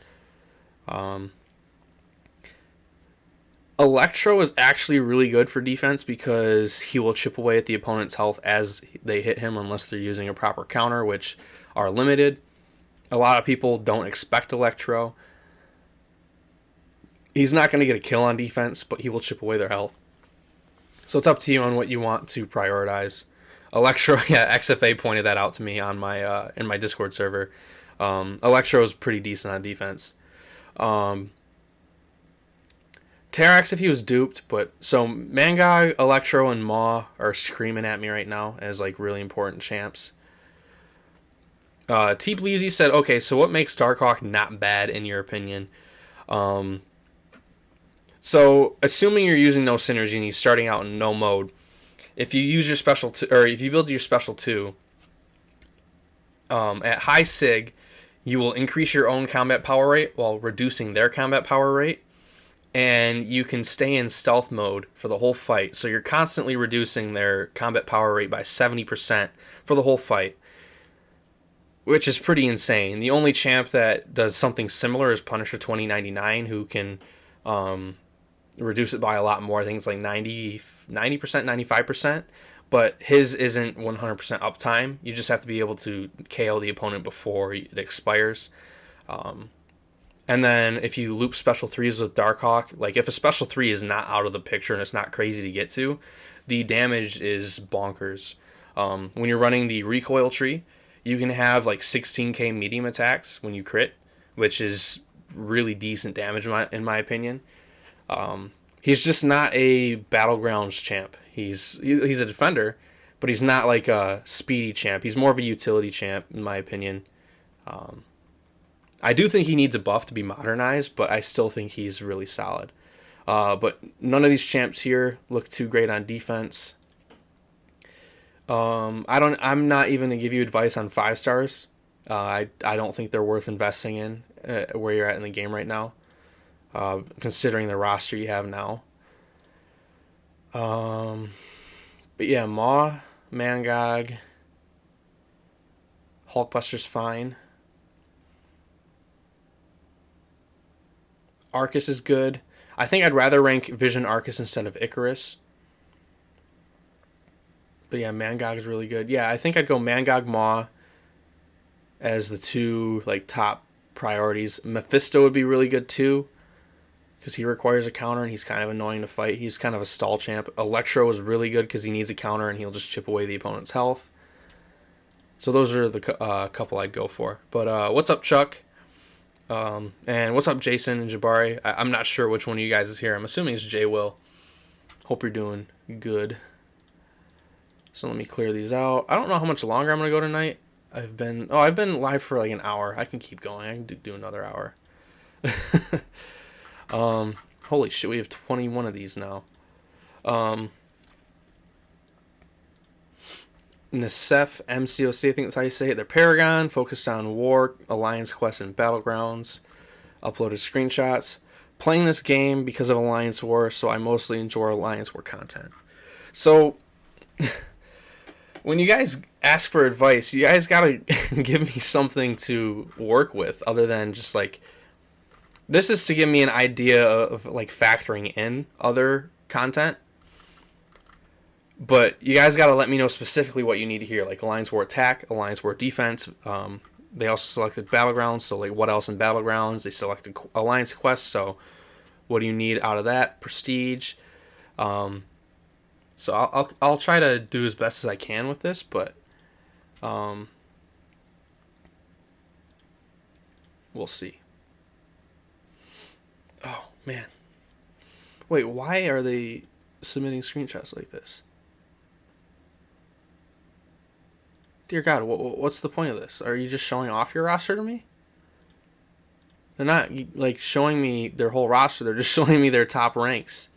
S1: Electro is actually really good for defense because he will chip away at the opponent's health as they hit him unless they're using a proper counter, which are limited. A lot of people don't expect Electro. He's not going to get a kill on defense, but he will chip away their health. So it's up to you on what you want to prioritize. Electro, yeah, Xfa pointed that out to me on my in my Discord server. Electro is pretty decent on defense. Terax if he was duped, but so Mangog, Electro, and Maw are screaming at me right now as like really important champs. T Bleezy said, okay, so what makes Darkhawk not bad in your opinion? So assuming you're using no synergy and he's starting out in no mode, if you use your special or if you build your special 2 at high sig, you will increase your own combat power rate while reducing their combat power rate, and you can stay in stealth mode for the whole fight. So you're constantly reducing their combat power rate by 70% for the whole fight, which is pretty insane. The only champ that does something similar is Punisher 2099, who can reduce it by a lot more. I think it's like 90%, 95%, but his isn't 100% uptime. You just have to be able to KO the opponent before it expires. And then if you loop special 3s with Darkhawk, like if a special 3 is not out of the picture and it's not crazy to get to, the damage is bonkers. When you're running the recoil tree, you can have like 16k medium attacks when you crit, which is really decent damage in my opinion. He's just not a battlegrounds champ. He's a defender, but he's not like a speedy champ. He's more of a utility champ in my opinion. I do think he needs a buff to be modernized, but I still think he's really solid. But none of these champs here look too great on defense. I'm not even gonna give you advice on 5 stars. I don't think they're worth investing in where you're at in the game right now, considering the roster you have now. But yeah, Maw, Mangog, Hulkbuster's fine. Arcus is good. I think I'd rather rank Vision Arcus instead of Icarus. But yeah, Mangog is really good. Yeah, I think I'd go Mangog, Maw as the 2 like top priorities. Mephisto would be really good too, because he requires a counter and he's kind of annoying to fight. He's kind of a stall champ. Electro is really good because he needs a counter and he'll just chip away the opponent's health. So those are the couple I'd go for. But what's up, Chuck? And what's up, Jason and Jabari? I'm not sure which one of you guys is here. I'm assuming it's J Will. Hope you're doing good. So let me clear these out. I don't know how much longer I'm gonna go tonight. I've been live for like an hour. I can keep going. I can do another hour. Holy shit, we have 21 of these now. Nasef, MCOC, I think that's how you say it. They're Paragon, focused on War, Alliance Quest, and Battlegrounds. Uploaded screenshots. Playing this game because of Alliance War, so I mostly enjoy Alliance War content. So, when you guys ask for advice, you guys gotta give me something to work with other than just like... This is to give me an idea of like factoring in other content. But you guys got to let me know specifically what you need to hear, like Alliance War Attack, Alliance War Defense. They also selected Battlegrounds, so like what else in Battlegrounds? They selected Alliance Quest, so what do you need out of that? Prestige. So I'll try to do as best as I can with this, but we'll see. Man. Wait, why are they submitting screenshots like this? Dear God, what's the point of this? Are you just showing off your roster to me? They're not, like, showing me their whole roster. They're just showing me their top ranks.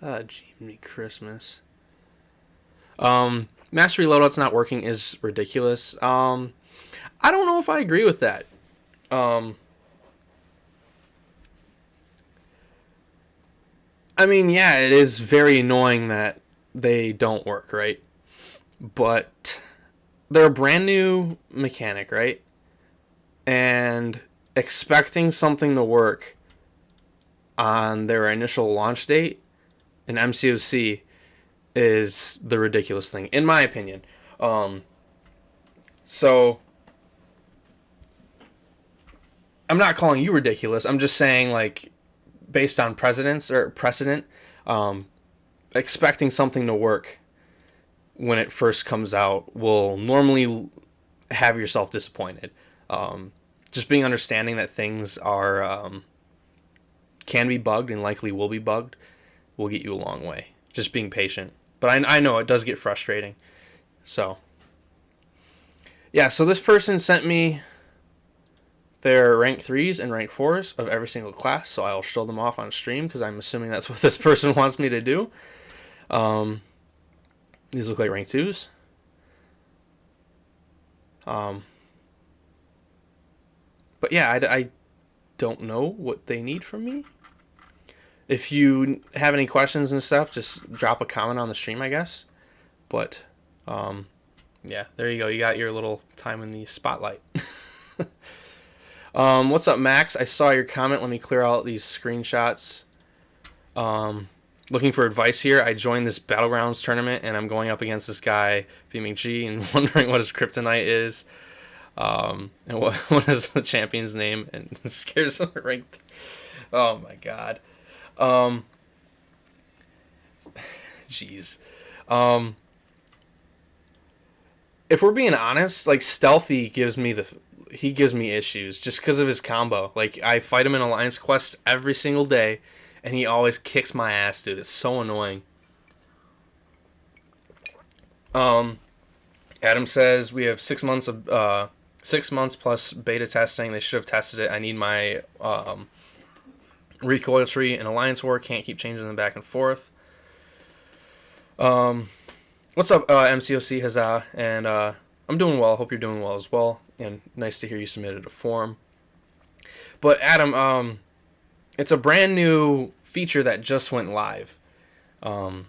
S1: Ah, Jiminy Christmas. Mastery loadout's not working is ridiculous. I don't know if I agree with that. I mean, yeah, it is very annoying that they don't work, right? But they're a brand new mechanic, right? And expecting something to work on their initial launch date in MCOC is the ridiculous thing, in my opinion. So I'm not calling you ridiculous. I'm just saying, like, based on precedent, expecting something to work when it first comes out will normally have yourself disappointed. Just being understanding that things are can be bugged and likely will be bugged will get you a long way. Just being patient. But I know it does get frustrating. So, yeah, so this person sent me their rank 3s and rank 4s of every single class, so I'll show them off on stream because I'm assuming that's what this person wants me to do. These look like rank 2s. But yeah, I don't know what they need from me. If you have any questions and stuff, just drop a comment on the stream, I guess. But, yeah, there you go. You got your little time in the spotlight. What's up, Max? I saw your comment. Let me clear out these screenshots. Looking for advice here. I joined this battlegrounds tournament, and I'm going up against this guy, BMG, and wondering what his kryptonite is. And what is the champion's name? And it scares him ranked. Oh my God. Jeez. If we're being honest, like, Stealthy gives me issues just because of his combo. Like, I fight him in Alliance Quest every single day, and he always kicks my ass, dude. It's so annoying. Adam says we have 6 months of 6 months plus beta testing. They should have tested it. I need my recoil tree and Alliance War. Can't keep changing them back and forth. What's up, MCOC Huzzah? And I'm doing well. Hope you're doing well as well. And nice to hear you submitted a form. But Adam, it's a brand new feature that just went live. I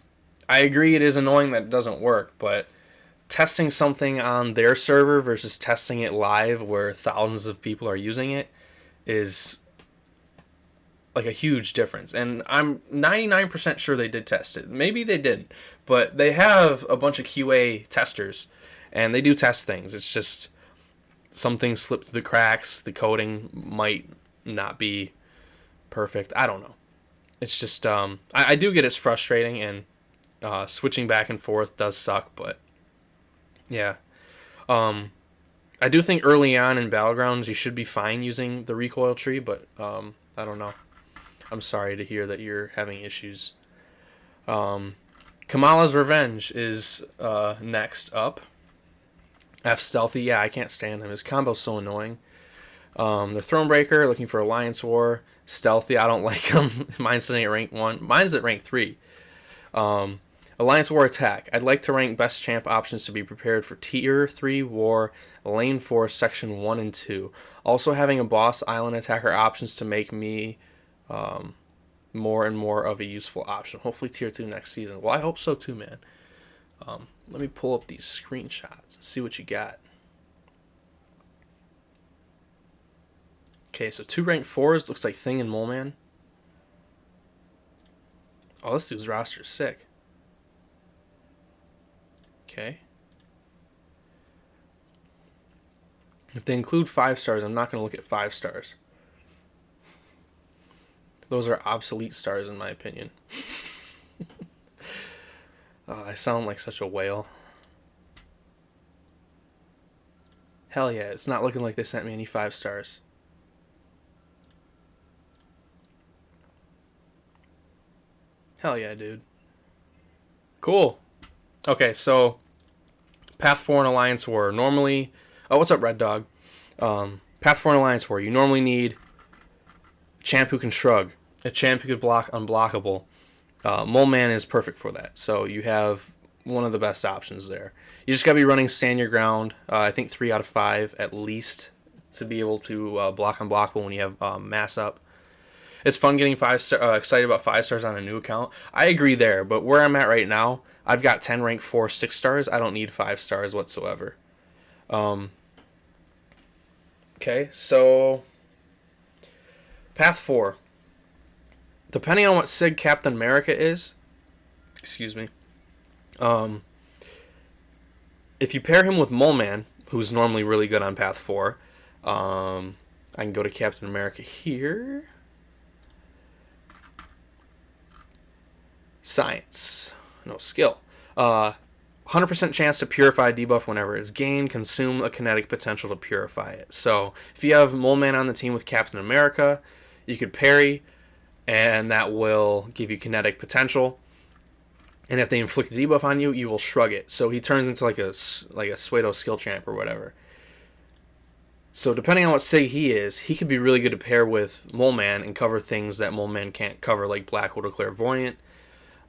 S1: agree it is annoying that it doesn't work, but testing something on their server versus testing it live where thousands of people are using it is like a huge difference. And I'm 99% sure they did test it. Maybe they didn't, but they have a bunch of QA testers and they do test things. It's just some things slip through the cracks. The coding might not be perfect. I don't know. It's just I do get it's frustrating, and switching back and forth does suck, but yeah. I do think early on in Battlegrounds you should be fine using the recoil tree, but I don't know. I'm sorry to hear that you're having issues. Kamala's Revenge is next up. F Stealthy, yeah, I can't stand him. His combo's so annoying. The Thronebreaker, looking for Alliance War. Stealthy, I don't like him. Mine's sitting at rank 1. Mine's at rank 3. Alliance War Attack. I'd like to rank best champ options to be prepared for Tier 3 War, Lane 4, Section 1 and 2. Also having a boss island attacker options to make me more and more of a useful option. Hopefully Tier 2 next season. Well, I hope so too, man. Let me pull up these screenshots and see what you got. Okay, so 2 rank 4s. Looks like Thing and Moleman. Oh, this dude's roster's sick. Okay. If they include 5 stars, I'm not going to look at 5 stars. Those are obsolete stars in my opinion. Oh, I sound like such a whale. Hell yeah, it's not looking like they sent me any 5 stars. Hell yeah, dude. Cool. Okay, so Path 4 and Alliance War. Normally... Oh, what's up, Red Dog? Path 4 and Alliance War. You normally need champ who can shrug. A champ who could block unblockable. Mole Man is perfect for that. So you have one of the best options there. You just got to be running Stand Your Ground. I think 3 out of 5 at least to be able to block unblockable when you have mass up. It's fun getting excited about 5 stars on a new account. I agree there, but where I'm at right now, I've got 10 rank 4 6 stars. I don't need 5 stars whatsoever. Okay, so Path 4. Depending on what SIG Captain America is, excuse me, if you pair him with Mole Man, who's normally really good on Path 4, I can go to Captain America here. Science. No skill. 100% chance to purify debuff whenever it's gained. Consume a kinetic potential to purify it. So, if you have Mole Man on the team with Captain America, you could parry, and that will give you kinetic potential. And if they inflict a debuff on you, you will shrug it. So he turns into like a Pseudo skill champ or whatever. So depending on what SIG he is, he could be really good to pair with Mole Man and cover things that Mole Man can't cover, like Black Widow Clairvoyant.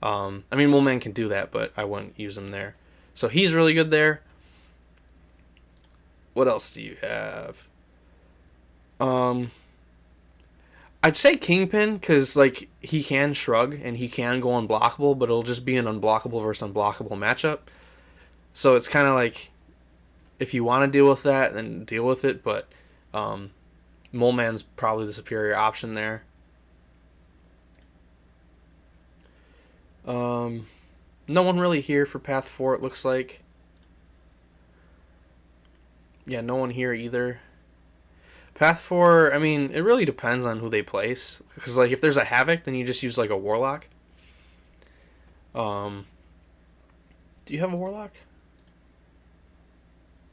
S1: I mean, Mole Man can do that, but I wouldn't use him there. So he's really good there. What else do you have? I'd say Kingpin, because like he can shrug and he can go unblockable, but it'll just be an unblockable versus unblockable matchup. So it's kind of like, if you want to deal with that, then deal with it. But Mole Man's probably the superior option there. No one really here for Path 4, it looks like. Yeah, no one here either. Path 4, I mean, it really depends on who they place. Because, like, if there's a Havoc, then you just use, like, a Warlock. Do you have a Warlock?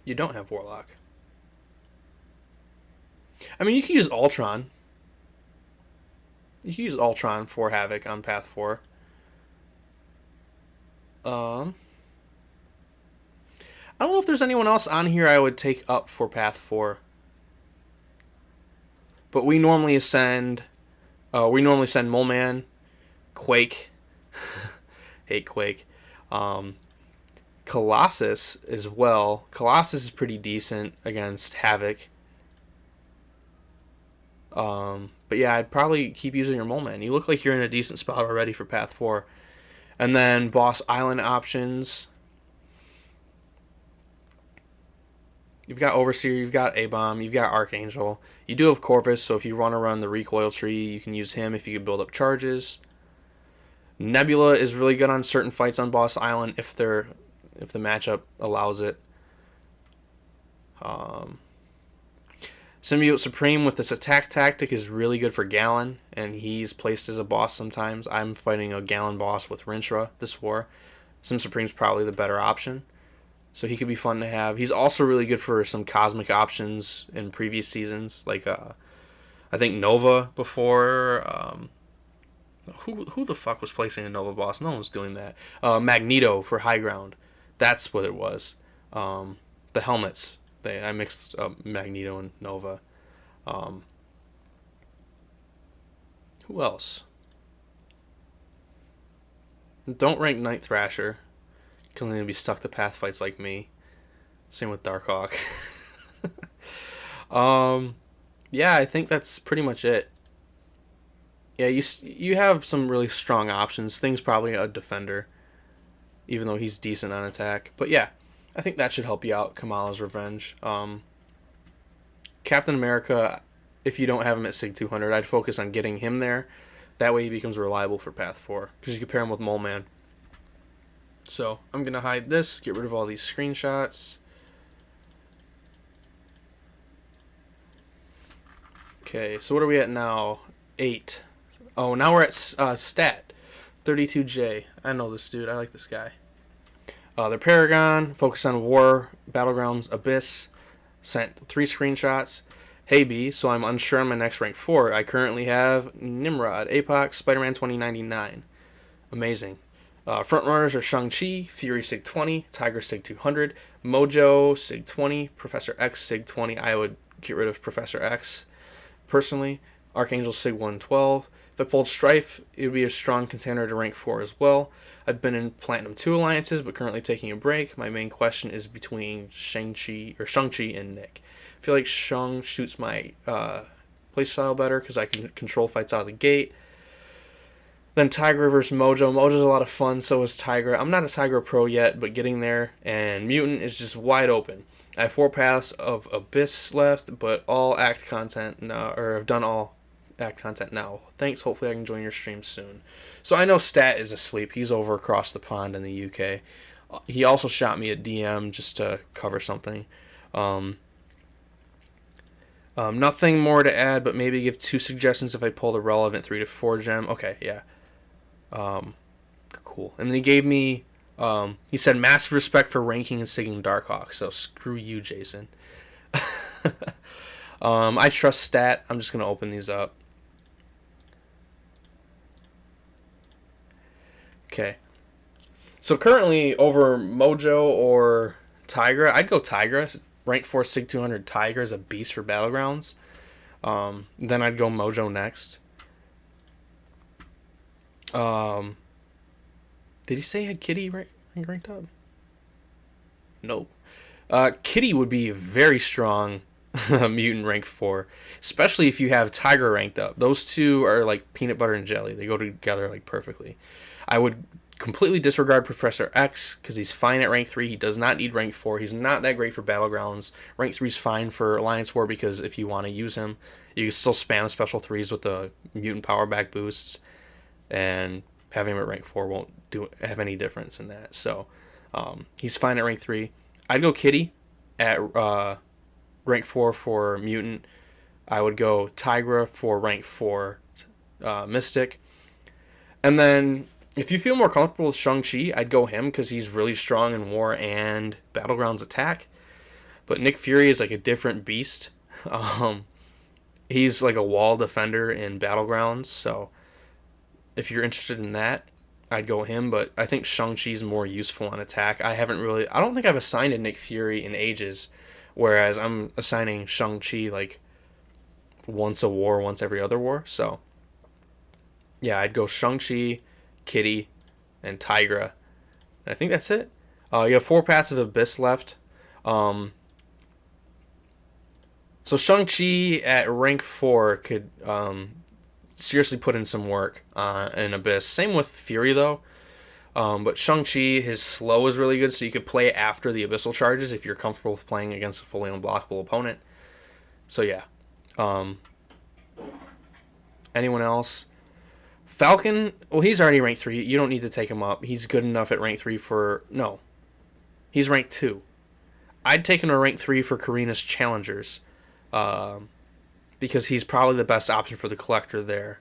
S1: You don't have Warlock. I mean, you can use Ultron. You can use Ultron for Havoc on Path 4. I don't know if there's anyone else on here I would take up for Path 4. But we normally send Mole Man, Quake, hate Quake, Colossus as well. Colossus is pretty decent against Havoc. But yeah, I'd probably keep using your Mole Man. You look like you're in a decent spot already for Path 4. And then Boss Island options. You've got Overseer, you've got A-Bomb, you've got Archangel. You do have Corvus, so if you want to run the recoil tree, you can use him if you can build up charges. Nebula is really good on certain fights on Boss Island if the matchup allows it. Symbiote Supreme with this attack tactic is really good for Gallon, and he's placed as a boss sometimes. I'm fighting a Gallon boss with Rintrah this war. Sim Supreme's probably the better option. So he could be fun to have. He's also really good for some cosmic options in previous seasons, like I think Nova before. Who the fuck was placing a Nova boss? No one was doing that. Magneto for high ground. That's what it was. The helmets. I mixed up Magneto and Nova. Who else? Don't rank Night Thrasher. You're going to be stuck to path fights like me. Same with Darkhawk. Yeah, I think that's pretty much it. Yeah, you have some really strong options. Thing's probably a defender, even though he's decent on attack. But yeah, I think that should help you out, Kamala's Revenge. Captain America, if you don't have him at Sig 200, I'd focus on getting him there. That way he becomes reliable for Path 4, because you can pair him with Mole Man. So, I'm going to hide this, get rid of all these screenshots. Okay, so what are we at now? 8. Oh, now we're at stat. 32J. I know this dude. I like this guy. They're Paragon, focus on War, Battlegrounds, Abyss. Sent 3 screenshots. Hey B, so I'm unsure on my next rank 4. I currently have Nimrod, Apox, Spider-Man 2099. Amazing. Front runners are Shang-Chi, Fury Sig 20, Tiger Sig 200, Mojo Sig 20, Professor X Sig 20. I would get rid of Professor X personally. Archangel Sig 112. If I pulled Strife, it would be a strong contender to rank 4 as well. I've been in Platinum 2 alliances, but currently taking a break. My main question is between Shang-Chi and Nick. I feel like Shang shoots my playstyle better because I can control fights out of the gate. Then Tigra versus Mojo. Mojo's a lot of fun, so is Tigra. I'm not a Tigra pro yet, but getting there. And Mutant is just wide open. I have 4 paths of Abyss left, but all act content now, or I've done all act content now. Thanks. Hopefully I can join your stream soon. So I know Stat is asleep. He's over across the pond in the UK. He also shot me a DM just to cover something. Nothing more to add, but maybe give 2 suggestions if I pull the relevant 3 to 4 gem. Okay, yeah. Cool. And then he gave me, he said massive respect for ranking and sigging Darkhawk. So screw you, Jason. I trust Stat. I'm just going to open these up. Okay. So currently over Mojo or Tigra, I'd go Tigra. Rank 4 Sig 200 Tiger is a beast for battlegrounds. Then I'd go Mojo next. Did he say he had Kitty ranked up? No. Kitty would be very strong mutant rank 4, especially if you have Tiger ranked up. Those two are like peanut butter and jelly. They go together like perfectly. I would completely disregard Professor X because he's fine at rank 3. He does not need rank 4. He's not that great for battlegrounds. Rank 3 is fine for Alliance War because if you want to use him, you can still spam special 3s with the mutant power back boosts, and having him at rank 4 won't have any difference in that. So he's fine at rank 3. I'd go Kitty at rank 4 for mutant. I would go Tigra for rank 4 mystic. And then if you feel more comfortable with Shang-Chi, I'd go him because he's really strong in war and battlegrounds attack. But Nick Fury is like a different beast. He's like a wall defender in battlegrounds, so if you're interested in that, I'd go him. But I think Shang-Chi's more useful on attack. I don't think I've assigned a Nick Fury in ages, whereas I'm assigning Shang-Chi like once a war, once every other war. So yeah, I'd go Shang-Chi, Kitty, and Tigra. And I think that's it. You have 4 paths of Abyss left. So Shang-Chi at rank 4 could seriously put in some work in Abyss. Same with Fury, though. But Shang-Chi, his slow is really good, so you could play after the Abyssal charges if you're comfortable with playing against a fully unblockable opponent. So yeah. Anyone else? Falcon, well, he's already rank 3. You don't need to take him up. He's good enough at rank 3 for... No. He's rank 2. I'd take him to rank 3 for Karina's Challengers. Because he's probably the best option for the Collector there.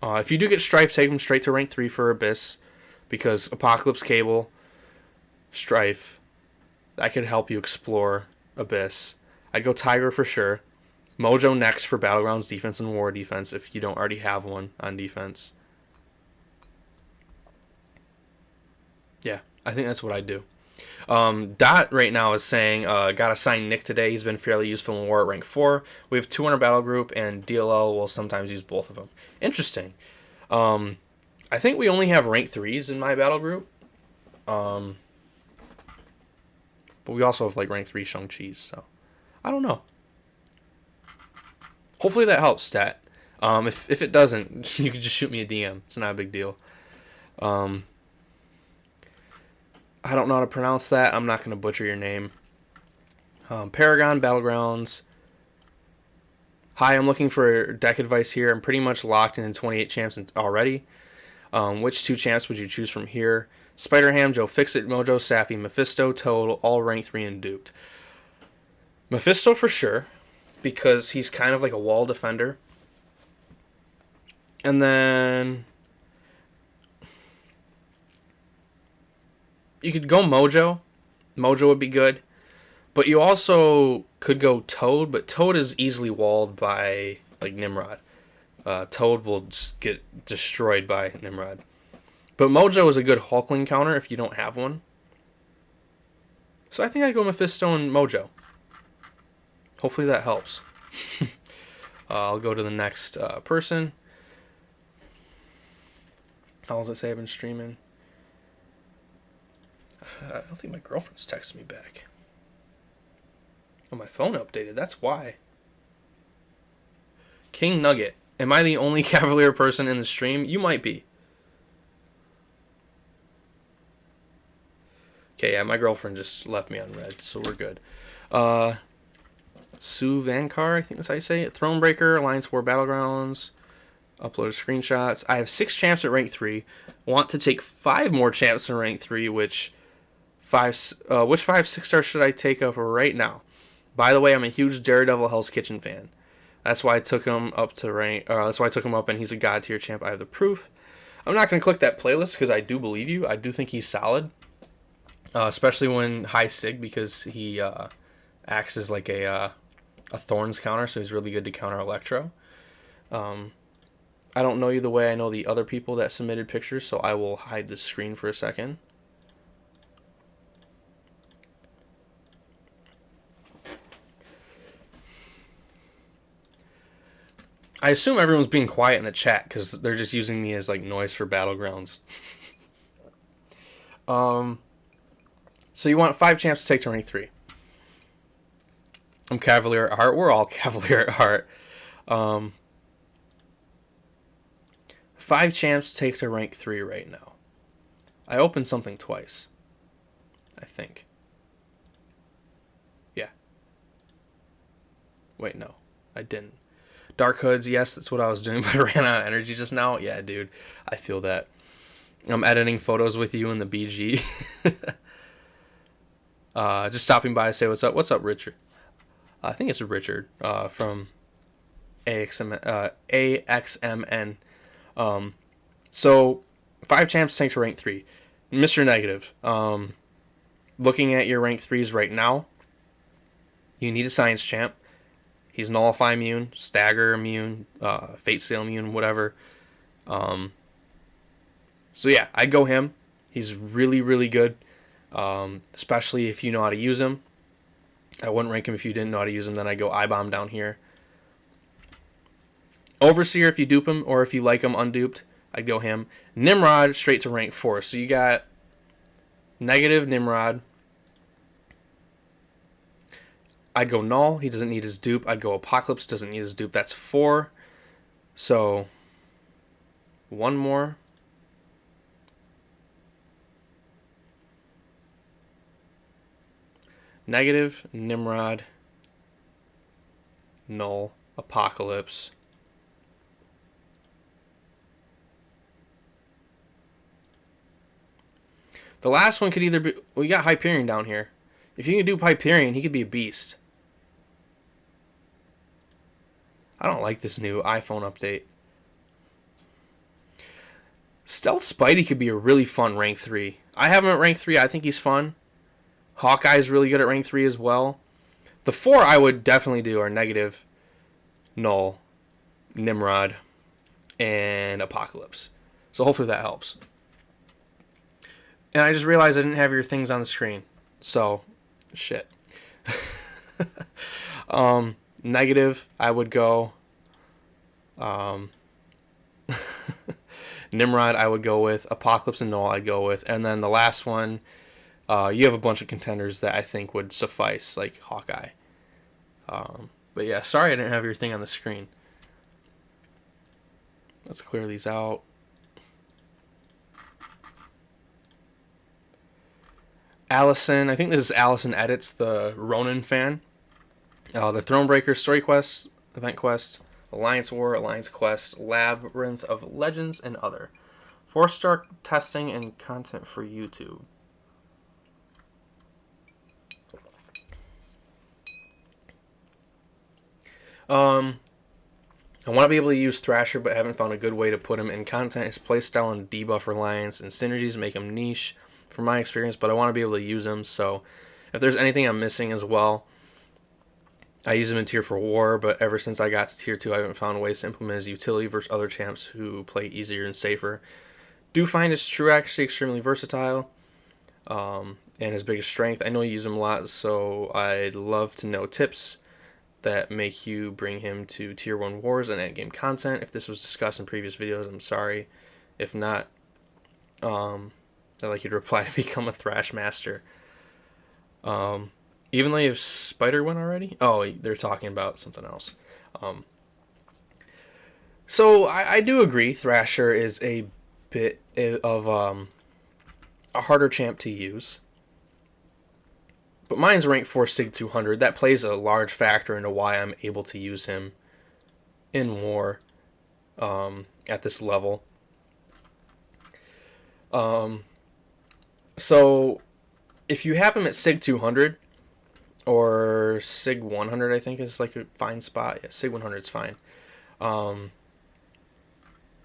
S1: If you do get Strife, take him straight to rank 3 for Abyss. Because Apocalypse Cable, Strife, that could help you explore Abyss. I'd go Tiger for sure. Mojo next for Battlegrounds defense and War defense if you don't already have one on defense. Yeah, I think that's what I'd do. Dot right now is saying, got assigned Nick today. He's been fairly useful in War at rank 4. We have 200 battle group, and DLL will sometimes use both of them. Interesting. I think we only have rank 3s in my battle group. But we also have like rank 3 Shang-Chi's, so I don't know. Hopefully that helps, Stat. If it doesn't, you can just shoot me a DM. It's not a big deal. I don't know how to pronounce that. I'm not going to butcher your name. Paragon, Battlegrounds. Hi, I'm looking for deck advice here. I'm pretty much locked in 28 champs already. Which 2 champs would you choose from here? Spider-Ham, Joe Fixit, Mojo, Safi, Mephisto, Toad, all rank 3 and duped. Mephisto for sure, because he's kind of like a wall defender. And then you could go Mojo. Mojo would be good. But you also could go Toad, but Toad is easily walled by like Nimrod. Toad will just get destroyed by Nimrod. But Mojo is a good Hulkling counter if you don't have one. So I think I'd go Mephisto and Mojo. Hopefully that helps. I'll go to the next person. How does it say I've been streaming? I don't think my girlfriend's texted me back. Oh, my phone updated. That's why. King Nugget. Am I the only Cavalier person in the stream? You might be. Okay, yeah, my girlfriend just left me on red, so we're good. Sue Vankar, I think that's how you say it. Thronebreaker, Alliance War Battlegrounds. Upload screenshots. I have 6 champs at rank 3. Want to take 5 more champs in rank 3, which 5 6-star should I take up right now? By the way, I'm a huge Daredevil Hell's Kitchen fan. That's why I took him up to rank. That's why I took him up, and he's a god tier champ. I have the proof. I'm not going to click that playlist because I do believe you. I do think he's solid, especially when high sig, because he acts as like a Thorns counter, so he's really good to counter Electro. I don't know you the way I know the other people that submitted pictures, so I will hide the screen for a second. I assume everyone's being quiet in the chat because they're just using me as like noise for battlegrounds. So you want 5 champs to take to rank 3. I'm Cavalier at heart. We're all Cavalier at heart. 5 champs to take to rank 3 right now. I opened something twice, I think. Yeah. Wait, no, I didn't. Dark Hoods, yes, that's what I was doing, but I ran out of energy just now. Yeah, dude, I feel that. I'm editing photos with you in the BG. Just stopping by to say what's up. What's up, Richard? I think it's Richard from AXMN. So 5 champs tank to rank 3. Mr. Negative. Looking at your rank 3s right now, you need a Science champ. He's Nullify immune, Stagger immune, Fate Seal immune, whatever. So yeah, I'd go him. He's really, really good, especially if you know how to use him. I wouldn't rank him if you didn't know how to use him. Then I'd go I-Bomb down here. Overseer if you dupe him, or if you like him unduped, I'd go him. Nimrod straight to rank 4. So you got Negative Nimrod. I'd go Null. He doesn't need his dupe. I'd go Apocalypse. Doesn't need his dupe. That's 4. So 1 more. Negative, Nimrod, Null, Apocalypse. The last one could either be... We got Hyperion down here. If you can do Hyperion, he could be a beast. I don't like this new iPhone update. Stealth Spidey could be a really fun rank 3. I have him at rank 3. I think he's fun. Hawkeye's really good at rank 3 as well. The 4 I would definitely do are Negative, Null, Nimrod, and Apocalypse. So hopefully that helps. And I just realized I didn't have your things on the screen. So, shit. Negative, I would go... Nimrod, I would go with. Apocalypse and Null, I'd go with. And then the last one... you have a bunch of contenders that I think would suffice, like Hawkeye. But yeah, sorry I didn't have your thing on the screen. Let's clear these out. Allison, I think this is Allison Edits, the Ronin fan. The Thronebreaker, Story Quest, Event Quest, Alliance War, Alliance Quest, Labyrinth of Legends, and other. 4-star testing and content for YouTube. I want to be able to use Thrasher, but haven't found a good way to put him in content. His playstyle and debuff reliance and synergies make him niche from my experience, but I want to be able to use him, so if there's anything I'm missing as well, I use him in tier for war, but ever since I got to tier 2, I haven't found ways to implement his utility versus other champs who play easier and safer. Do find his true accuracy extremely versatile, and his biggest strength. I know you use him a lot, so I'd love to know tips that make you bring him to tier 1 wars and endgame content. If this was discussed in previous videos, I'm sorry. If not, I'd like you to reply to become a Thrash Master. Even though you have Spider one already? Oh, they're talking about something else. So I do agree Thrasher is a bit of a harder champ to use. But mine's rank 4 Sig 200. That plays a large factor into why I'm able to use him in war at this level. So if you have him at Sig 200 or Sig 100, I think is like a fine spot. Yeah, Sig 100 is fine.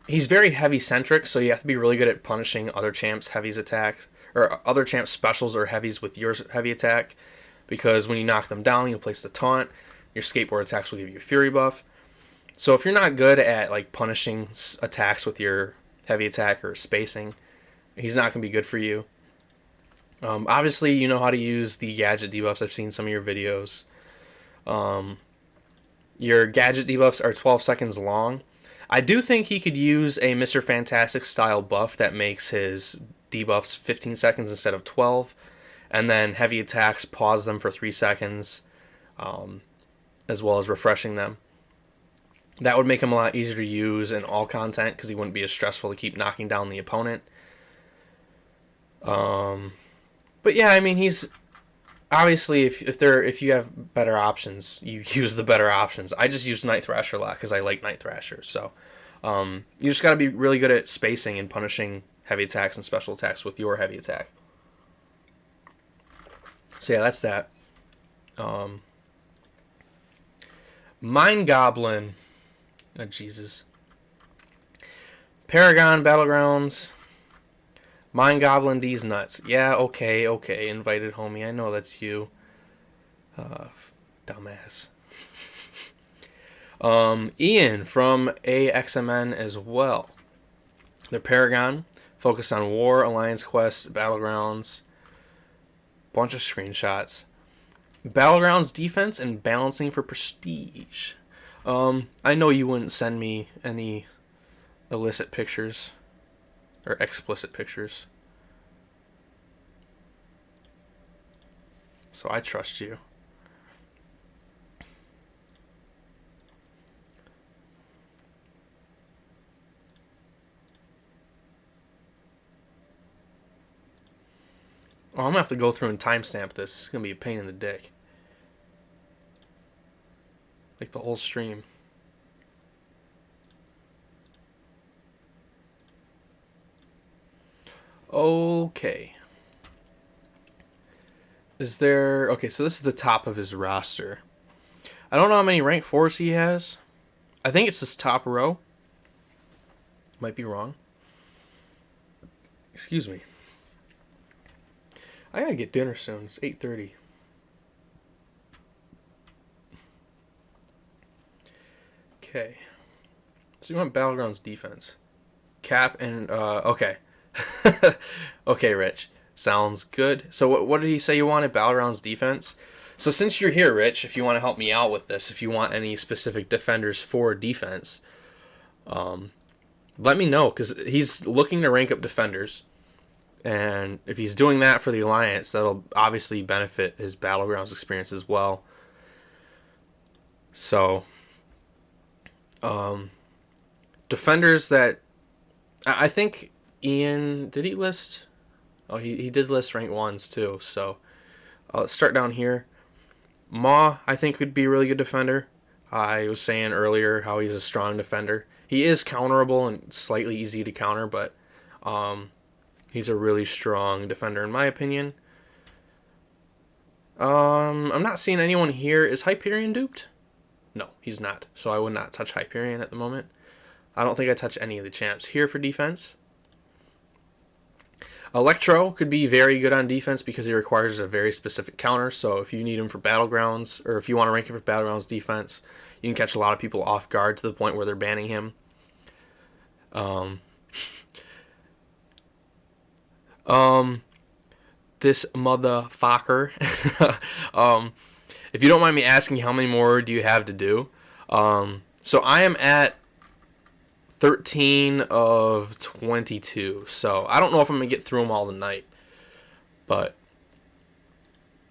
S1: He's very heavy centric, so you have to be really good at punishing other champs' heavies attacks, or other champs' specials or heavies with your heavy attack, because when you knock them down, you'll place the taunt. Your skateboard attacks will give you a fury buff. So if you're not good at like punishing attacks with your heavy attack or spacing, he's not going to be good for you. Obviously, you know how to use the gadget debuffs. I've seen some of your videos. Your gadget debuffs are 12 seconds long. I do think he could use a Mr. Fantastic style buff that makes his debuffs 15 seconds instead of 12. And then heavy attacks, pause them for 3 seconds, as well as refreshing them. That would make him a lot easier to use in all content because he wouldn't be as stressful to keep knocking down the opponent. But yeah, I mean, he's obviously if you have better options, you use the better options. I just use Night Thrasher a lot because I like Night Thrasher. So you just got to be really good at spacing and punishing heavy attacks and special attacks with your heavy attack. So yeah, that's that. Mind Goblin. Oh, Jesus. Paragon Battlegrounds. Mind Goblin D's nuts. Yeah, okay. Invited homie. I know that's you. Dumbass. Ian from AXMN as well. They're Paragon. Focus on War, Alliance Quest, Battlegrounds. Bunch of screenshots. Battlegrounds defense and balancing for prestige. I know you wouldn't send me any illicit pictures. Or explicit pictures. So I trust you. Oh, I'm going to have to go through and timestamp this. It's going to be a pain in the dick. Like the whole stream. Okay. Is there... Okay, so this is the top of his roster. I don't know how many rank 4s he has. I think it's this top row. Might be wrong. Excuse me. I gotta get dinner soon. It's 8:30. Okay. So you want Battlegrounds defense. Cap and... okay. Okay, Rich. Sounds good. So what did he say you wanted? Battlegrounds defense? So since you're here, Rich, if you want to help me out with this, if you want any specific defenders for defense, let me know, because he's looking to rank up defenders. And if he's doing that for the Alliance, that'll obviously benefit his Battlegrounds experience as well. So, defenders that... I think Ian... Did he list... Oh, he did list rank 1s too, so... let's start down here. Maw, I think, could be a really good defender. I was saying earlier how he's a strong defender. He is counterable and slightly easy to counter, but... he's a really strong defender in my opinion. I'm not seeing anyone here. Is Hyperion duped? No, he's not. So I would not touch Hyperion at the moment. I don't think I touch any of the champs here for defense. Electro could be very good on defense because he requires a very specific counter. So if you need him for battlegrounds, or if you want to rank him for battlegrounds defense, you can catch a lot of people off guard to the point where they're banning him. Um, this motherfucker. If you don't mind me asking, how many more do you have to do? So I am at 13 of 22. So I don't know if I'm going to get through them all tonight. But,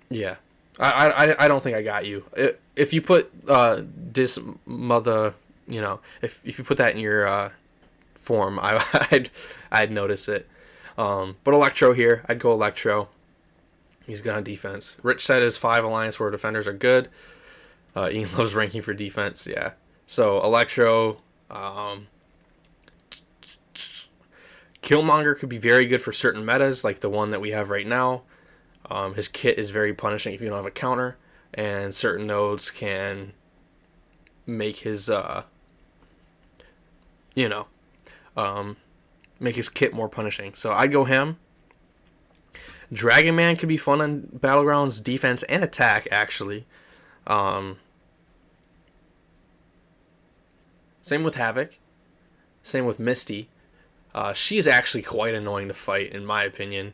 S1: yeah. I don't think I got you. If you put this mother, you know, if you put that in your form, I'd notice it. But Electro here, I'd go Electro. He's good on defense. Rich said his 5 Alliance War defenders are good. Ian loves ranking for defense, yeah. So Electro, Killmonger could be very good for certain metas, like the one that we have right now. His kit is very punishing if you don't have a counter, and certain nodes can make his, make his kit more punishing. So I'd go him. Dragon Man could be fun on Battlegrounds defense and attack, actually. Same with Havoc. Same with Misty. She's actually quite annoying to fight, in my opinion.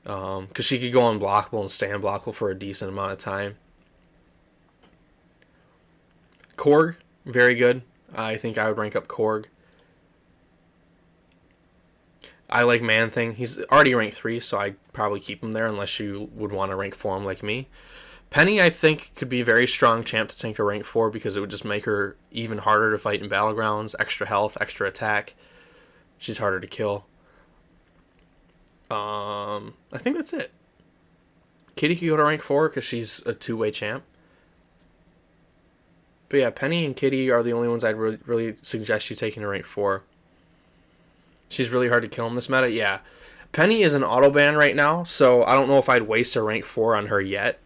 S1: Because she could go unblockable and stay unblockable for a decent amount of time. Korg, very good. I think I would rank up Korg. I like Man-Thing. He's already ranked 3, so I'd probably keep him there unless you would want to rank 4 him like me. Penny, I think, could be a very strong champ to tank to rank 4 because it would just make her even harder to fight in Battlegrounds. Extra health, extra attack. She's harder to kill. I think that's it. Kitty could go to rank 4 because she's a 2-way champ. But yeah, Penny and Kitty are the only ones I'd really suggest you taking to rank 4. She's really hard to kill in this meta. Yeah. Penny is an auto ban right now, so I don't know if I'd waste a rank 4 on her yet.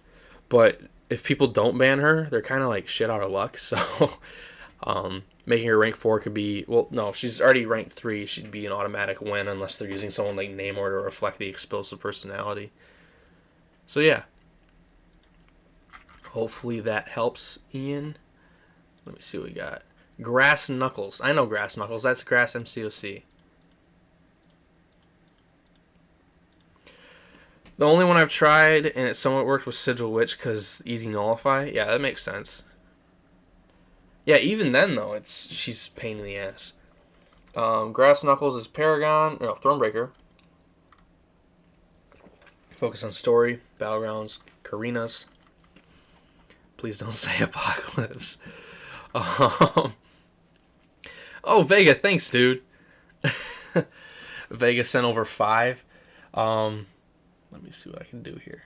S1: But if people don't ban her, they're kind of like shit out of luck. So making her rank 4 could be... Well, no, she's already ranked 3. She'd be an automatic win unless they're using someone like Namor to reflect the explosive personality. So yeah. Hopefully that helps, Ian. Let me see what we got. Grass Knuckles. I know Grass Knuckles. That's Grass MCOC. The only one I've tried, and it somewhat worked, was Sigil Witch, because easy nullify. Yeah, that makes sense. Yeah, even then, though, she's a pain in the ass. Grass Knuckles is Paragon, no, Thronebreaker. Focus on story, Battlegrounds, Karinas. Please don't say Apocalypse. Oh, Vega, thanks, dude. Vega sent over 5. Let me see what I can do here.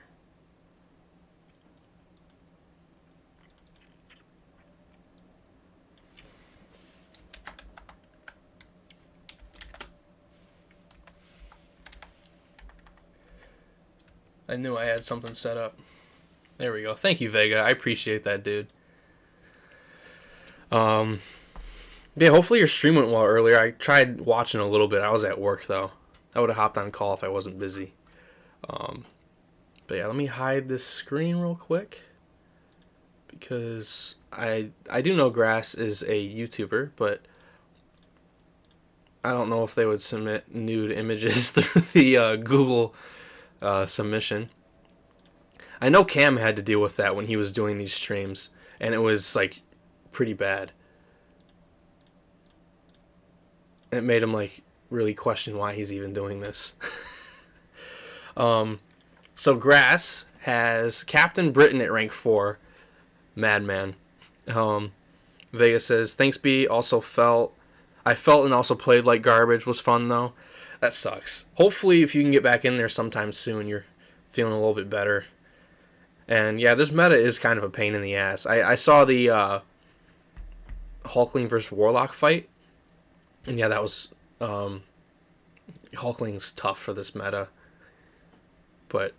S1: I knew I had something set up. There we go. Thank you, Vega. I appreciate that, dude. Yeah, hopefully your stream went well earlier. I tried watching a little bit. I was at work, though. I would have hopped on call if I wasn't busy. But yeah, let me hide this screen real quick. Because I do know Grass is a YouTuber, but I don't know if they would submit nude images through the Google submission. I know Cam had to deal with that when he was doing these streams, and it was like pretty bad. It made him like really question why he's even doing this. So Grass has Captain Britain at rank 4, Madman. Vega says, thanks B, I felt and also played like garbage, was fun though. That sucks. Hopefully if you can get back in there sometime soon, you're feeling a little bit better. And yeah, this meta is kind of a pain in the ass. I saw the Hulkling versus Warlock fight, and yeah, that was Hulkling's tough for this meta. But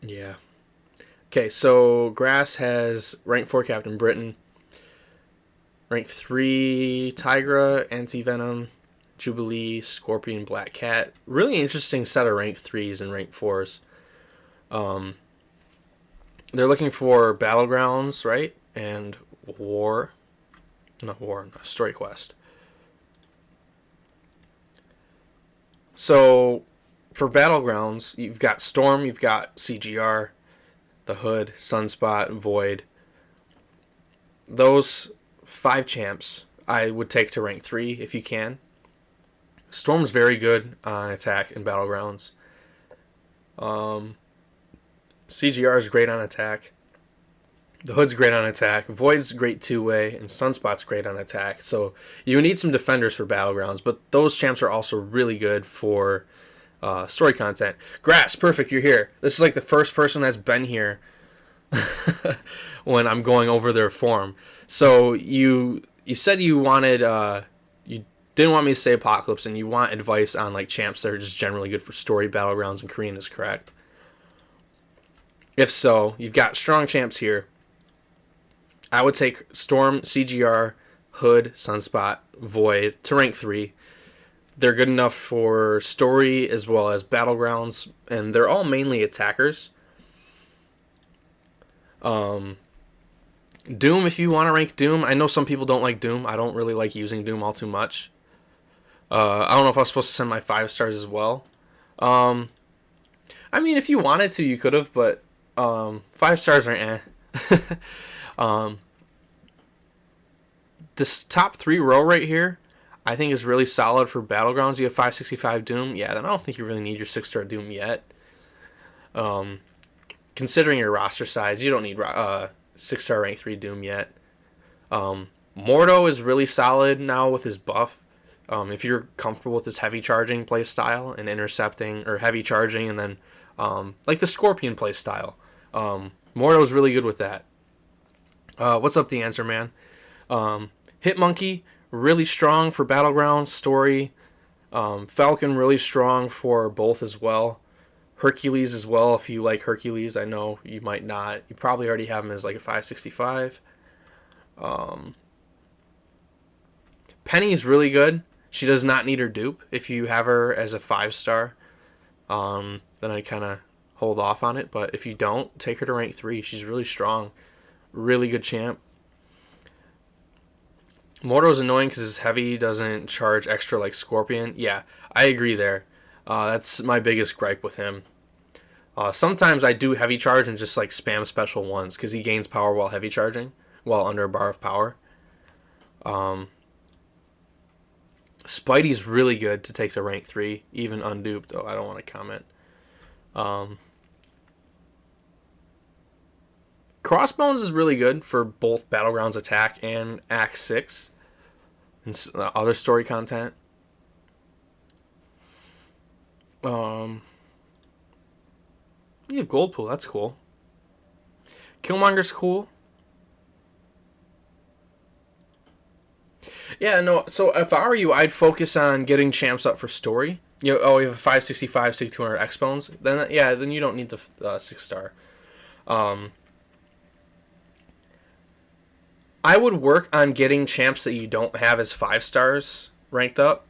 S1: yeah. Okay, so Grass has rank 4 Captain Britain, rank 3 Tigra, Anti-Venom, Jubilee, Scorpion, Black Cat. Really interesting set of rank 3s and rank 4s. They're looking for battlegrounds, right? And story quest. So for battlegrounds, you've got Storm, you've got CGR, the Hood, Sunspot, Void. Those 5 champs I would take to rank 3 if you can. Storm's very good on attack in battlegrounds. CGR is great on attack. The Hood's great on attack. Void's great 2-way, and Sunspot's great on attack. So you need some defenders for battlegrounds, but those champs are also really good for story content. Grass, perfect, you're here. This is like the first person that's been here when I'm going over their form. So you said you wanted you didn't want me to say Apocalypse, and you want advice on like champs that are just generally good for story, battlegrounds, and Korean is correct. If so, you've got strong champs here. I would take Storm, CGR, Hood, Sunspot, Void to rank 3. They're good enough for story as well as battlegrounds, and they're all mainly attackers. Doom, if you want to rank Doom. I know some people don't like Doom. I don't really like using Doom all too much. I don't know if I was supposed to send my 5 stars as well. I mean, if you wanted to, you could have, but 5 stars are eh. This top 3 row right here, I think is really solid for battlegrounds. You have 565 Doom. Yeah, then I don't think you really need your 6-star Doom yet. Considering your roster size, you don't need 6-star rank 3 Doom yet. Mordo is really solid now with his buff. If you're comfortable with his heavy charging play style and intercepting, or heavy charging and then like the Scorpion play style, Mordo is really good with that. What's up, The Answer Man? Hitmonkey, really strong for battlegrounds, story. Falcon, really strong for both as well. Hercules as well, if you like Hercules. I know you might not. You probably already have him as like a 565. Penny's really good. She does not need her dupe. If you have her as a 5-star, then I kind of hold off on it. But if you don't, take her to rank 3. She's really strong. Really good champ. Mordo's annoying because his heavy doesn't charge extra like Scorpion. Yeah, I agree there. That's my biggest gripe with him. Sometimes I do heavy charge and just like spam special ones because he gains power while heavy charging, while under a bar of power. Spidey's really good to take to rank 3, even unduped, though I don't want to comment. Crossbones is really good for both Battlegrounds attack and Act 6 and other story content. You have Goldpool, that's cool. Killmonger's cool. Yeah, no, so if I were you, I'd focus on getting champs up for story. You have a 565, 6200 X-Bones. Then you don't need the 6-star. I would work on getting champs that you don't have as 5 stars ranked up.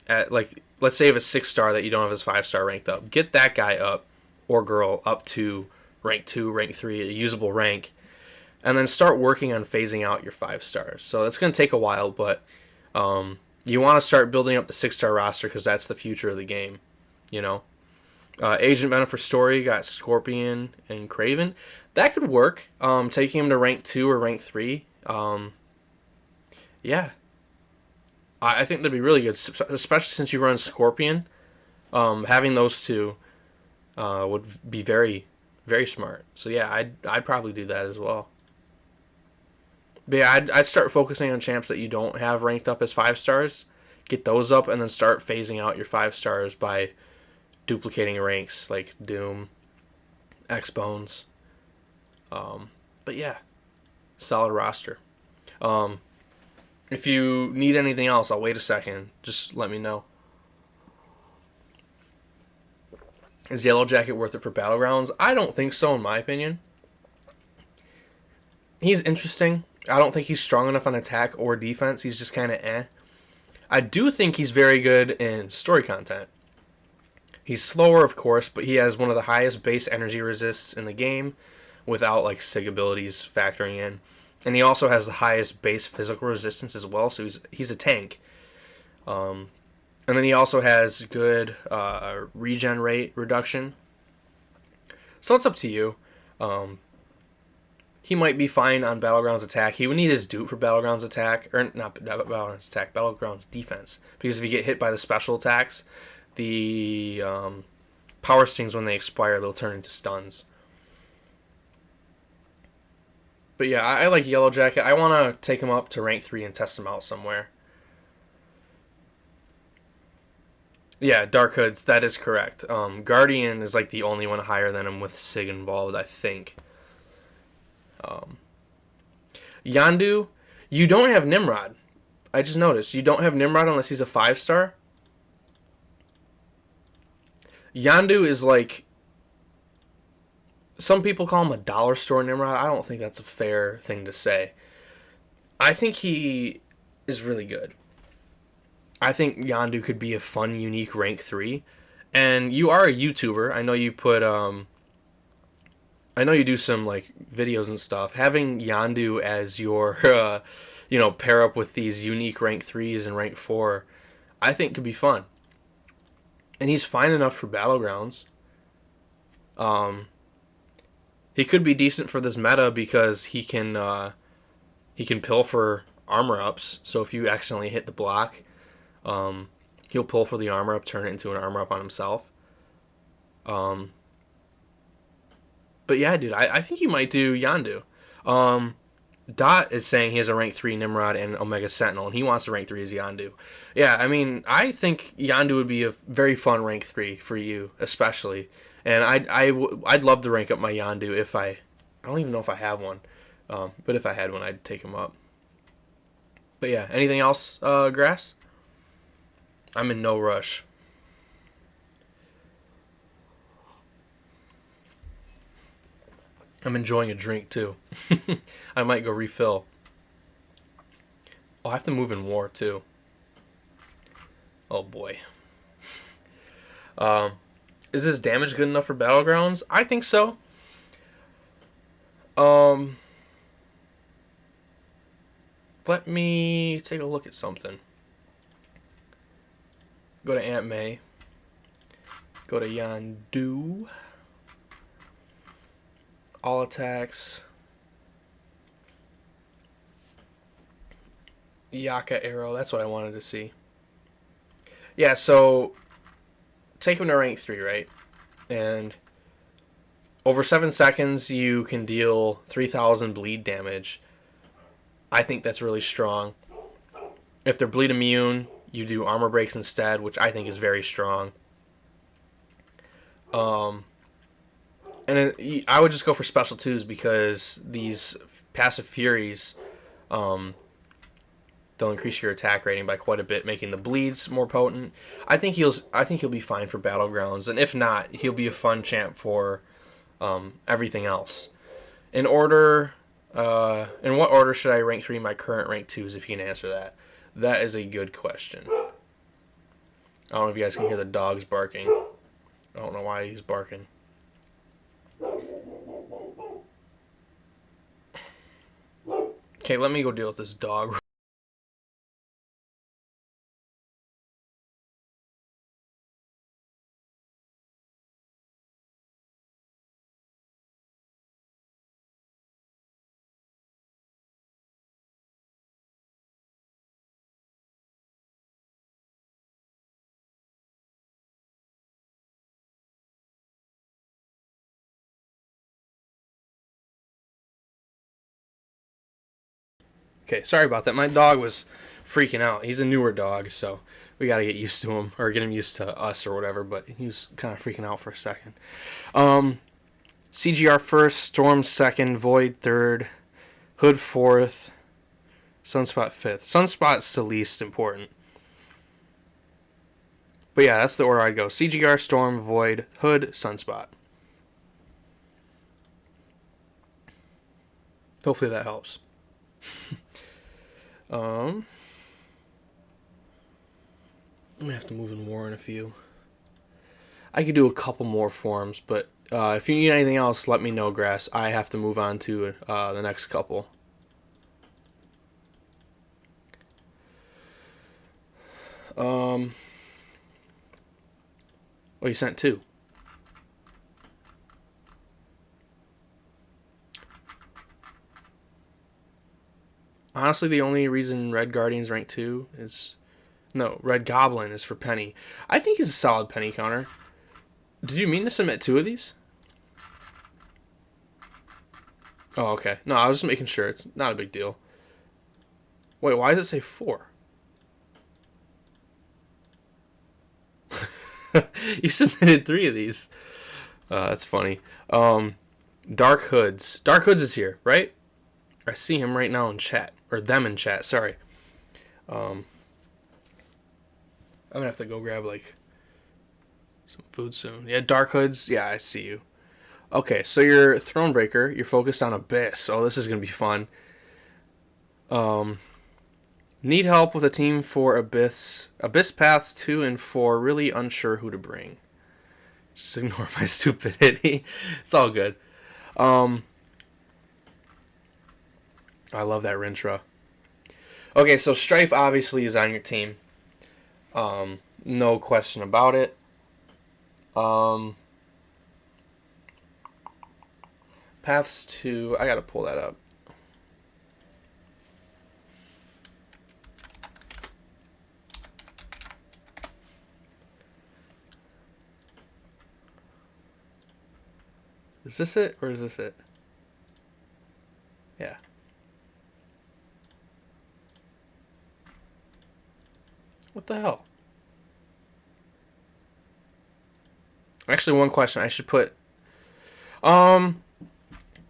S1: At like, let's say you have a 6-star that you don't have as 5-star ranked up. Get that guy up, or girl, up to rank 2, rank 3, a usable rank. And then start working on phasing out your 5 stars. So that's going to take a while, but you want to start building up the 6-star roster because that's the future of the game, you know. Agent Venom for story, got Scorpion and Kraven. That could work, taking him to rank 2 or rank 3. Yeah. I think that'd be really good, especially since you run Scorpion. Having those two would be very, very smart. So yeah, I'd probably do that as well. But yeah, I'd start focusing on champs that you don't have ranked up as 5 stars. Get those up, and then start phasing out your 5 stars by duplicating ranks like Doom, X-Bones. But yeah, solid roster. If you need anything else, I'll wait a second. Just let me know. Is Yellow Jacket worth it for Battlegrounds? I don't think so, in my opinion. He's interesting. I don't think he's strong enough on attack or defense. He's just kind of eh. I do think he's very good in story content. He's slower, of course, but he has one of the highest base energy resists in the game without like sig abilities factoring in. And he also has the highest base physical resistance as well, so he's a tank. And then he also has good regen rate reduction. So it's up to you. He might be fine on Battlegrounds attack. He would need his Dupe for Battlegrounds attack. Or not Battlegrounds attack, Battlegrounds defense. Because if you get hit by the special attacks, the power stings, when they expire, they'll turn into stuns. But yeah, I like Yellow Jacket. I want to take him up to rank 3 and test him out somewhere. Yeah, Dark Hoods, that is correct. Guardian is like the only one higher than him with Sig involved, I think. Yondu, you don't have Nimrod. I just noticed. You don't have Nimrod unless he's a 5-star. Yondu is like... Some people call him a dollar store Nimrod. I don't think that's a fair thing to say. I think he is really good. I think Yondu could be a fun, unique rank 3. And you are a YouTuber. I know you put... I know you do some like videos and stuff. Having Yondu as your, pair up with these unique rank 3s and rank 4, I think could be fun. And he's fine enough for Battlegrounds. He could be decent for this meta because he can pill for armor ups. So if you accidentally hit the block, he'll pull for the armor up, turn it into an armor up on himself. But yeah, dude, I think you might do Yondu. Dot is saying he has a rank 3 Nimrod and Omega Sentinel, and he wants to rank 3 as Yondu. Yeah, I mean, I think Yondu would be a very fun rank 3 for you, especially. And I'd love to rank up my Yondu if I don't even know if I have one. But if I had one, I'd take him up. But yeah, anything else, Grass? I'm in no rush. I'm enjoying a drink too. I might go refill. Oh, I have to move in war too. Oh boy. Is this damage good enough for Battlegrounds? I think so. Let me take a look at something. Go to Aunt May. Go to Yondu. All attacks. Yaka arrow. That's what I wanted to see. Yeah, so take him to rank 3, right? And over 7 seconds, you can deal 3,000 bleed damage. I think that's really strong. If they're bleed immune, you do armor breaks instead, which I think is very strong. And I would just go for special 2s because these passive furies, they'll increase your attack rating by quite a bit, making the bleeds more potent. I think he'll be fine for Battlegrounds, and if not, he'll be a fun champ for everything else. In what order should I rank 3 my current rank 2s? If you can answer that, that is a good question. I don't know if you guys can hear the dogs barking. I don't know why he's barking. Okay, let me go deal with this dog. Okay, sorry about that. My dog was freaking out. He's a newer dog, so we got to get used to him, or get him used to us or whatever, but he was kind of freaking out for a second. CGR first, Storm second, Void third, Hood fourth, Sunspot fifth. Sunspot's the least important. But yeah, that's the order I'd go. CGR, Storm, Void, Hood, Sunspot. Hopefully that helps. I'm gonna have to move in war in a few. I could do a couple more forms, but if you need anything else, let me know, Grass. I have to move on to the next couple. Oh, you sent 2. Honestly, the only reason Red Guardian's rank 2 is... No, Red Goblin is for Penny. I think he's a solid Penny counter. Did you mean to submit 2 of these? Oh, okay. No, I was just making sure. It's not a big deal. Wait, why does it say 4? You submitted 3 of these. That's funny. Dark Hoods. Dark Hoods is here, right? I see him right now in chat. Or them in chat, sorry. I'm gonna have to go grab, like, some food soon. Yeah, Dark Hoods. Yeah, I see you. Okay, so you're Thronebreaker. You're focused on Abyss. Oh, this is gonna be fun. Need help with a team for Abyss. Abyss paths 2 and 4. Really unsure who to bring. Just ignore my stupidity. It's all good. I love that Rintra. Okay, so Strife obviously is on your team. No question about it. Paths 2. I gotta pull that up. Is this it, or is this it? Yeah. What the hell? Actually, one question I should put.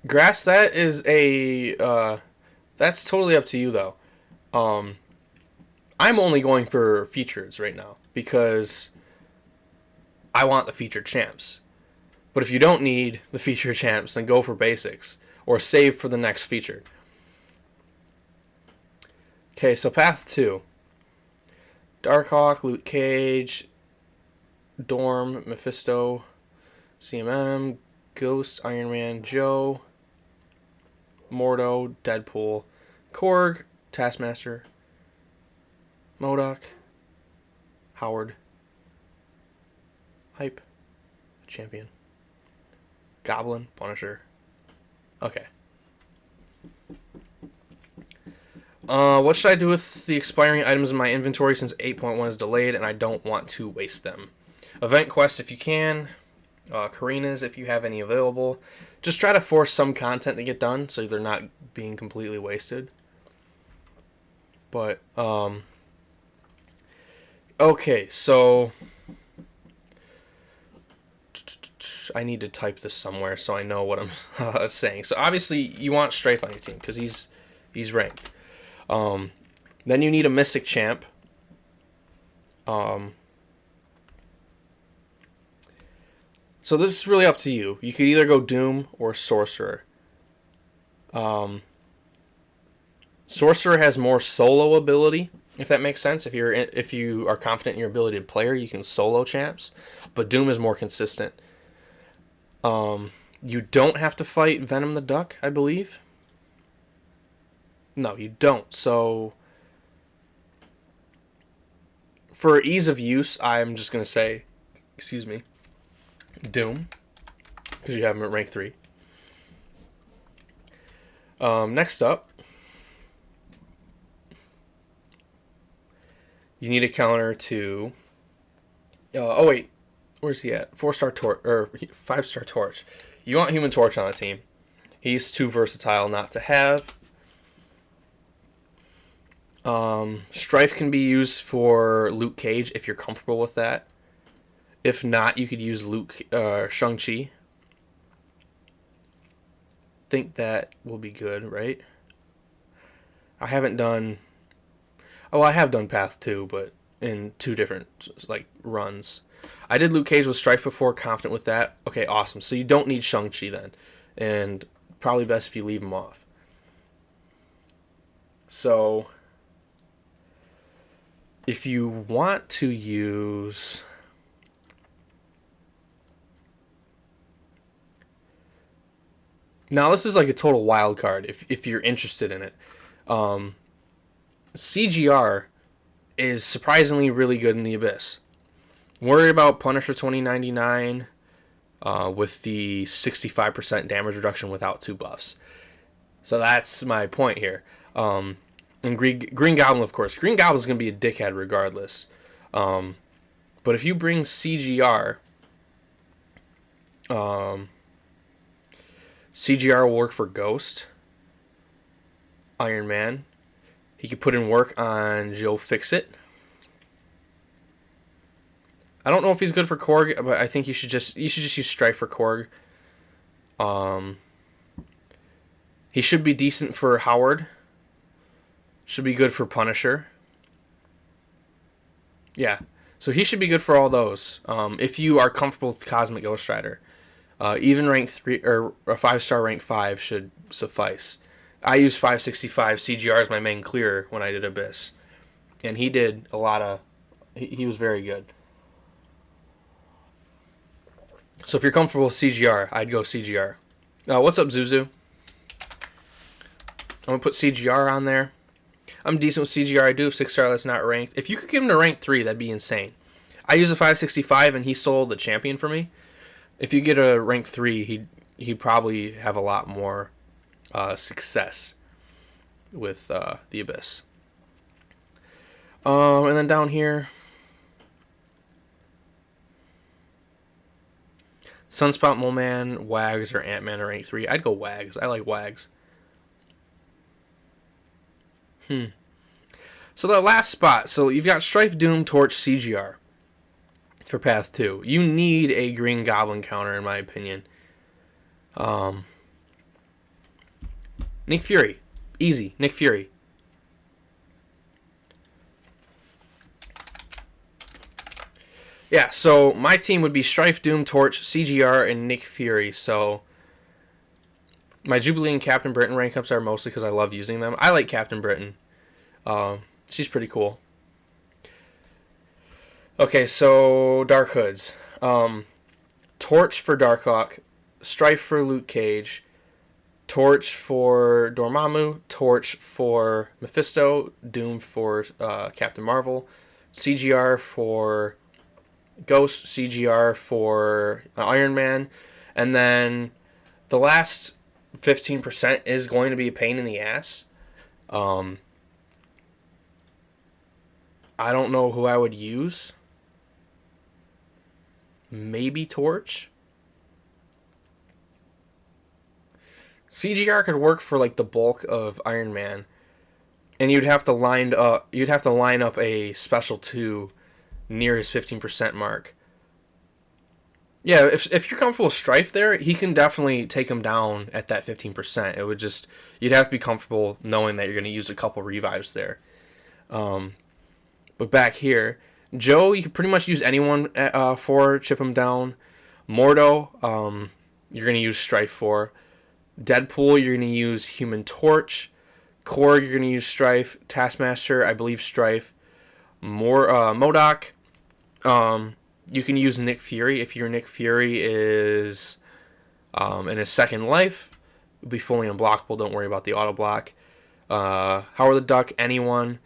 S1: Grass, that is a, that's totally up to you, though. I'm only going for features right now, because I want the featured champs. But if you don't need the featured champs, then go for basics, or save for the next featured. Okay, so path 2. Darkhawk, Luke Cage, Dorm, Mephisto, CMM, Ghost, Iron Man, Joe, Mordo, Deadpool, Korg, Taskmaster, MODOK, Howard, Hype, Champion, Goblin, Punisher. Okay. What should I do with the expiring items in my inventory since 8.1 is delayed and I don't want to waste them? Event quest if you can. Karina's if you have any available. Just try to force some content to get done so they're not being completely wasted. But, okay, so I need to type this somewhere so I know what I'm saying. So obviously you want Strife on your team because he's ranked. Then you need a Mystic champ. So this is really up to you. You could either go Doom or Sorcerer. Sorcerer has more solo ability, if that makes sense. If you are confident in your ability to player, you can solo champs. But Doom is more consistent. You don't have to fight Venom the Duck, I believe. No, you don't. So for ease of use, I'm just going to say, excuse me, Doom, because you have him at rank 3. Next up, you need a counter to... oh, wait. Where's he at? 4-star Torch, or 5-star Torch. You want Human Torch on the team. He's too versatile not to have. Strife can be used for Luke Cage if you're comfortable with that. If not, you could use Shang-Chi. Think that will be good, right? I haven't done... Oh, I have done Path 2, but in 2 different, like, runs. I did Luke Cage with Strife before, confident with that. Okay, awesome. So you don't need Shang-Chi then. And probably best if you leave him off. So if you want to use... Now, this is like a total wild card if you're interested in it. CGR is surprisingly really good in the Abyss. Worry about Punisher 2099 with the 65% damage reduction without 2 buffs. So that's my point here. And Green Goblin, of course. Green Goblin is going to be a dickhead regardless. But if you bring CGR... CGR will work for Ghost, Iron Man. He could put in work on Joe Fixit. I don't know if he's good for Korg, but I think you should just use Strife for Korg. He should be decent for Howard. Should be good for Punisher. Yeah, so he should be good for all those. If you are comfortable with Cosmic Ghost Rider. Even rank 3 or a 5-star rank 5 should suffice. I use 565 CGR as my main clear when I did Abyss, and he did a lot of. He was very good. So if you're comfortable with CGR, I'd go CGR. What's up, Zuzu? I'm gonna put CGR on there. I'm decent with CGR. I do have 6-star that's not ranked. If you could give him to rank 3, that'd be insane. I use a 565, and he sold the champion for me. If you get a rank 3, he'd probably have a lot more success with the Abyss. And then down here, Sunspout, Mole Man, Wags, or Ant-Man are rank 3. I'd go Wags. I like Wags. So the last spot. So you've got Strife, Doom, Torch, CGR. For Path 2. You need a Green Goblin counter, in my opinion. Nick Fury. Easy. Nick Fury. Yeah, so my team would be Strife, Doom, Torch, CGR, and Nick Fury. So my Jubilee and Captain Britain rank ups are mostly because I love using them. I like Captain Britain. She's pretty cool. Okay, so Dark Hoods. Torch for Darkhawk, Strife for Luke Cage, Torch for Dormammu, Torch for Mephisto, Doom for Captain Marvel, CGR for Ghost, CGR for Iron Man, and then the last 15% is going to be a pain in the ass. I don't know who I would use. Maybe Torch. CGR could work for like the bulk of Iron Man, and you'd have to line up a special 2 near his 15% mark. Yeah, if you're comfortable with Strife there, he can definitely take him down at that 15%. It would just, you'd have to be comfortable knowing that you're going to use a couple revives there. But back here, Joe, you can pretty much use anyone for chip him down. Mordo, you're going to use Strife for. Deadpool, you're going to use Human Torch. Korg, you're going to use Strife. Taskmaster, I believe Strife. MODOK, you can use Nick Fury. If your Nick Fury is in his second life, it'll be fully unblockable. Don't worry about the auto block. Howard the Duck, anyone.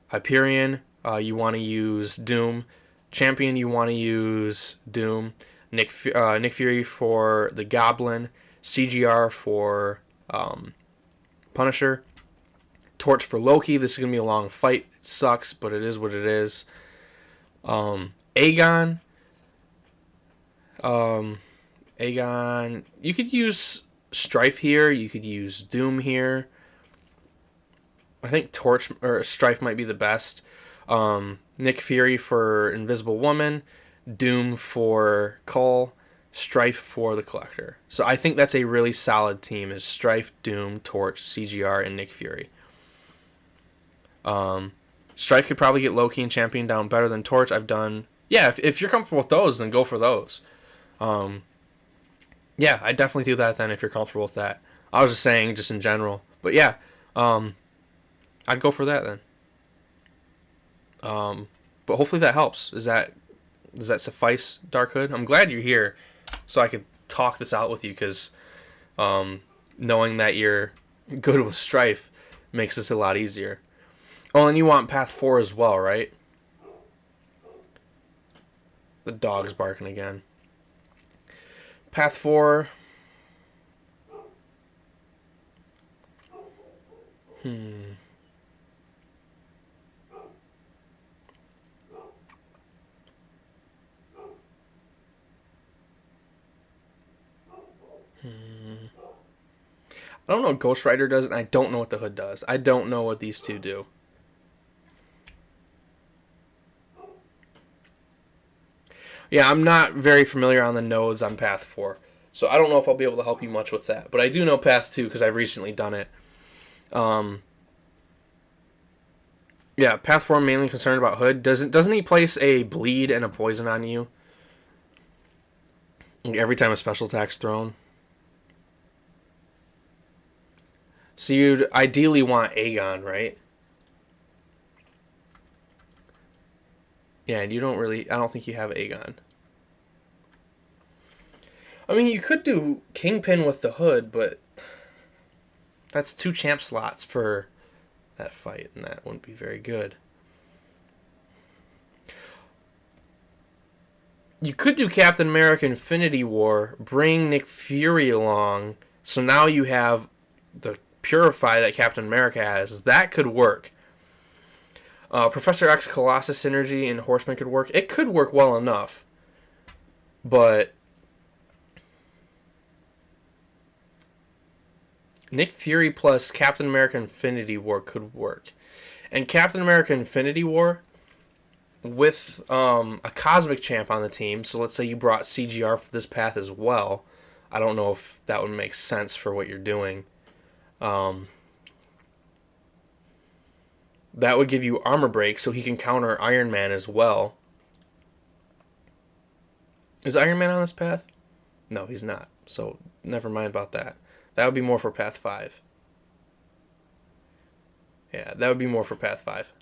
S1: Hyperion, you want to use Doom. Champion, you want to use Doom. Nick Fury for the Goblin. CGR for Punisher. Torch for Loki. This is going to be a long fight. It sucks, but it is what it is. Aegon. Aegon. You could use Strife here. You could use Doom here. I think Torch or Strife might be the best. Nick Fury for Invisible Woman. Doom for Cull. Strife for the Collector. So I think that's a really solid team. Is Strife, Doom, Torch, CGR, and Nick Fury. Strife could probably get Loki and Champion down better than Torch. Yeah, if you're comfortable with those, then go for those. Yeah, I'd definitely do that then if you're comfortable with that. I was just saying, just in general. But yeah, I'd go for that then. But hopefully that helps. Does that suffice, Dark Hood? I'm glad you're here, so I could talk this out with you, because knowing that you're good with Strife makes this a lot easier. Oh, and you want Path 4 as well, right? The dog's barking again. Path 4. I don't know what Ghost Rider does, and I don't know what the Hood does. I don't know what these two do. Yeah, I'm not very familiar on the nodes on Path 4, so I don't know if I'll be able to help you much with that. But I do know Path 2 because I've recently done it. Yeah, Path 4, I'm mainly concerned about Hood. Doesn't he place a bleed and a poison on you? Like every time a special attack's thrown? So you'd ideally want Aegon, right? Yeah, and you don't really... I don't think you have Aegon. I mean, you could do Kingpin with the Hood, but... that's 2 champ slots for that fight, and that wouldn't be very good. You could do Captain America Infinity War, bring Nick Fury along, so now you have the Purify that Captain America has. That could work. Professor X Colossus synergy and Horseman could work. It could work well enough. But Nick Fury plus Captain America Infinity War could work. And Captain America Infinity War with a Cosmic Champ on the team, so let's say you brought CGR for this path as well. I don't know if that would make sense for what you're doing. That would give you armor break, so he can counter Iron Man as well. Is Iron Man on this path? No, he's not. So never mind about that. That would be more for Path 5. Yeah, that would be more for Path 5.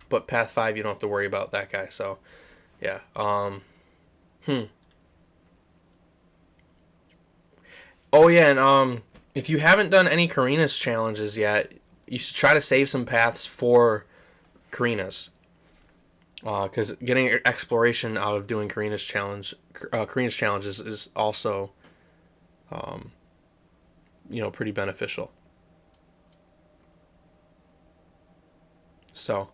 S1: But Path 5, you don't have to worry about that guy, so... yeah. Oh, yeah, and if you haven't done any Karina's challenges yet, you should try to save some paths for Karina's. Because getting exploration out of doing Karina's challenges is also, pretty beneficial. So,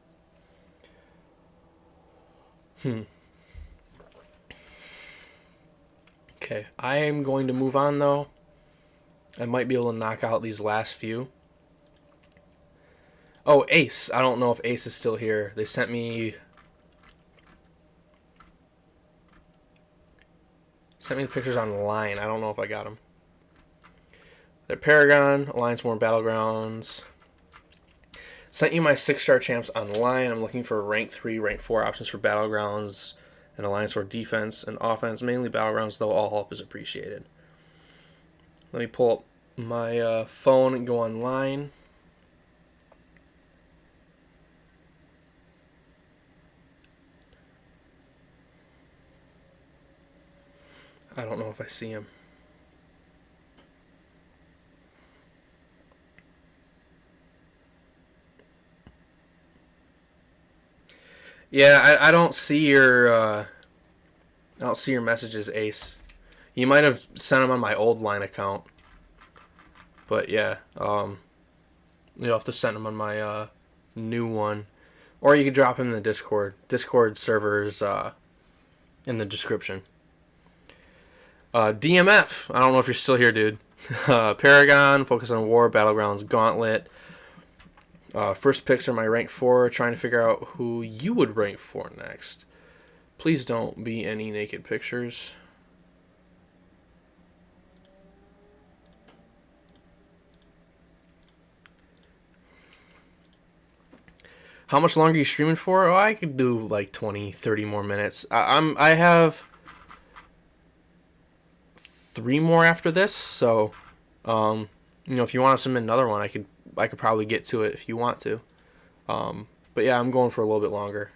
S1: okay, I am going to move on though. I might be able to knock out these last few. Oh, Ace. I don't know if Ace is still here. They sent me the pictures online. I don't know if I got them. They're Paragon, Alliance War, Battlegrounds. Sent you my 6-star champs online. I'm looking for rank 3, rank 4 options for Battlegrounds and Alliance War defense and offense. Mainly Battlegrounds, though all help is appreciated. Let me pull up my phone and go online. I don't know if I see him. Yeah, I don't see your messages, Ace. You might have sent them on my old line account. But yeah, you'll have to send them on my new one. Or you can drop them in the Discord. Discord servers in the description. DMF. I don't know if you're still here, dude. Paragon, Focus on War, Battlegrounds, Gauntlet. First picks are my rank 4. Trying to figure out who you would rank 4 next. Please don't be any naked pictures. How much longer are you streaming for? Oh, I could do like 20, 30 more minutes. I have 3 more after this, so if you want to submit another one, I could probably get to it if you want to. But yeah, I'm going for a little bit longer.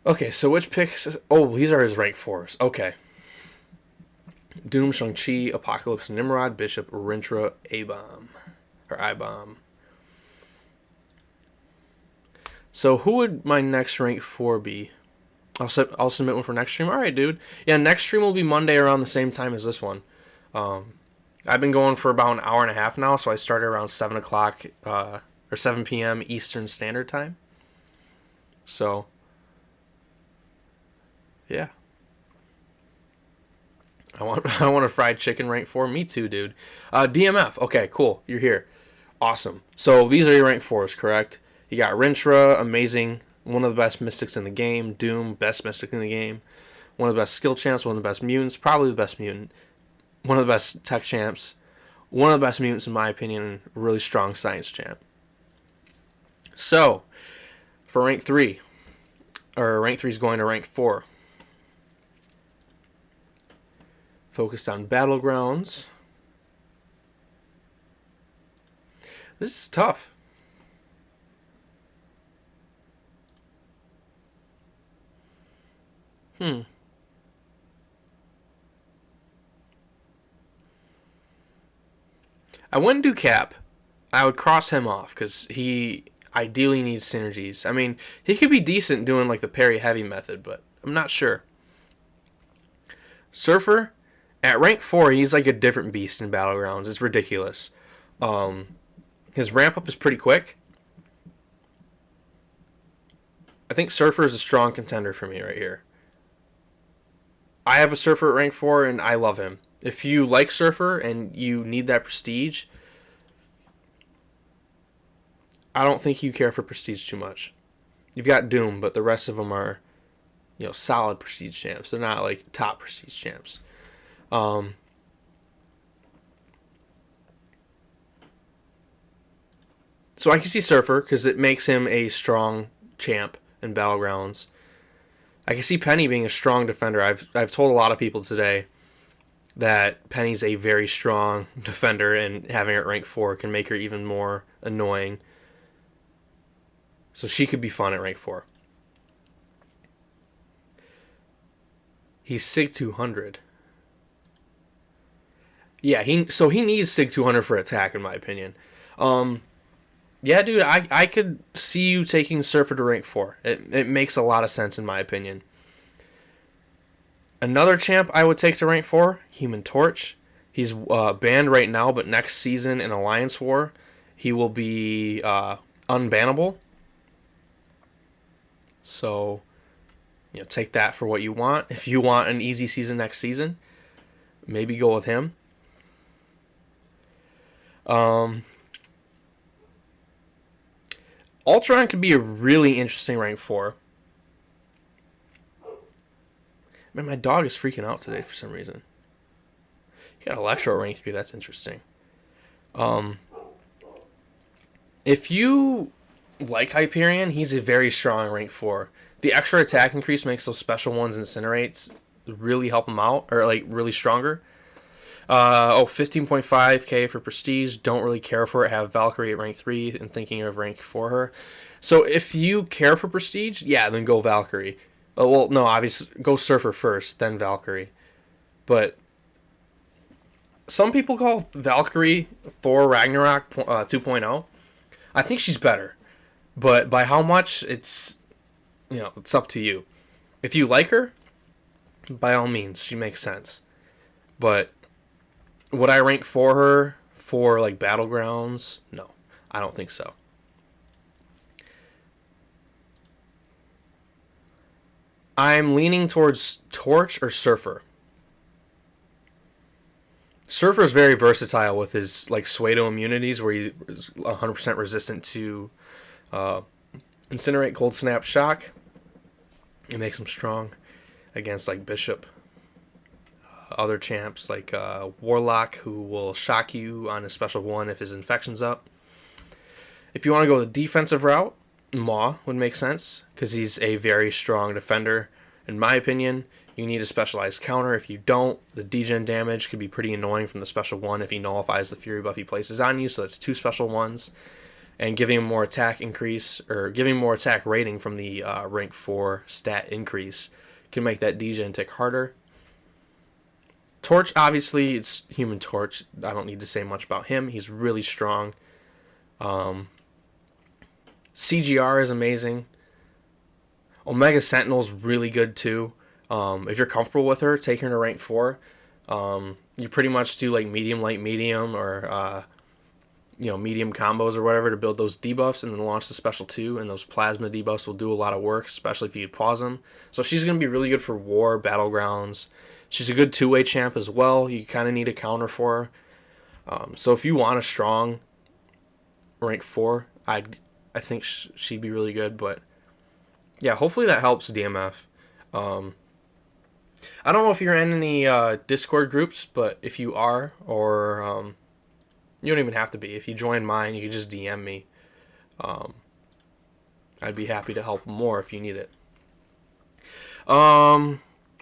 S1: Okay, so which picks? Oh, these are his rank 4s. Okay. Doom, Shang-Chi, Apocalypse, Nimrod, Bishop, Rintra, A-Bomb. Or I-Bomb. So who would my next rank 4 be? I'll submit one for next stream. Alright, dude. Yeah, next stream will be Monday around the same time as this one. I've been going for about an hour and a half now, so I started around 7 o'clock, or 7 p.m. Eastern Standard Time. So, yeah. I want a fried chicken rank 4. Me too, dude. DMF. Okay, cool. You're here. Awesome. So, these are your rank 4s, correct? You got Rintra, amazing. One of the best mystics in the game. Doom, best mystic in the game. One of the best skill champs. One of the best mutants. Probably the best mutant. One of the best tech champs. One of the best mutants, in my opinion. Really strong science champ. So, for rank 3. Or rank 3 is going to rank 4. Focused on battlegrounds. This is tough. I wouldn't do Cap. I would cross him off because he ideally needs synergies. I mean, he could be decent doing like the parry heavy method, but I'm not sure. Surfer, at rank 4, he's like a different beast in battlegrounds. It's ridiculous. His ramp up is pretty quick. I think Surfer is a strong contender for me right here. I have a Surfer at rank 4 and I love him. If you like Surfer and you need that prestige, I don't think you care for prestige too much. You've got Doom, but the rest of them are, solid prestige champs. They're not like top prestige champs. So I can see Surfer because it makes him a strong champ in battlegrounds. I can see Penny being a strong defender. I've told a lot of people today that Penny's a very strong defender, and having her at rank 4 can make her even more annoying. So she could be fun at rank 4. He's Sig 200. Yeah, he needs Sig 200 for attack, in my opinion. Yeah, dude, I could see you taking Surfer to rank 4. It makes a lot of sense, in my opinion. Another champ I would take to rank 4, Human Torch. He's banned right now, but next season in Alliance War, he will be unbannable. So, take that for what you want. If you want an easy season next season, maybe go with him. Ultron could be a really interesting rank 4. Man, my dog is freaking out today for some reason. He got Electro at rank 3. That's interesting. If you like Hyperion, he's a very strong rank 4. The extra attack increase makes those special ones incinerates really help him out, or like really stronger. 15.5k for prestige. Don't really care for it. Have Valkyrie at rank 3 and thinking of rank 4 her. So if you care for prestige, yeah, then go Valkyrie. Well, no, obviously go Surfer first, then Valkyrie. But some people call Valkyrie Thor Ragnarok 2.0. I think she's better, but by how much, it's up to you. If you like her, by all means, she makes sense. But would I rank for her for like battlegrounds? No, I don't think so. I'm leaning towards Torch or Surfer. Surfer is very versatile with his like Suedo immunities, where he is 100% resistant to Incinerate, Cold Snap, Shock. It makes him strong against like Bishop. Other champs like Warlock, who will shock you on a special one if his infection's up. If you want to go the defensive route, Maw would make sense because he's a very strong defender. In my opinion, you need a specialized counter. If you don't, the degen damage could be pretty annoying from the special one if he nullifies the Fury buff he places on you. So that's 2 special ones. and giving him more attack increase, or giving more attack rating from the rank 4 stat increase can make that degen tick harder. Torch, obviously, it's Human Torch. I don't need to say much about him. He's really strong. CGR is amazing. Omega Sentinel's really good too. If you're comfortable with her, take her to rank 4. You pretty much do like medium, light, medium, or medium combos or whatever to build those debuffs, and then launch the special 2, and those plasma debuffs will do a lot of work, especially if you pause them. So she's going to be really good for war, battlegrounds. She's a good two-way champ as well. You kind of need a counter for her. So if you want a strong rank 4, I think she'd be really good. But yeah, hopefully that helps, DMF. I don't know if you're in any Discord groups, but if you are, or you don't even have to be. If you join mine, you can just DM me. I'd be happy to help more if you need it.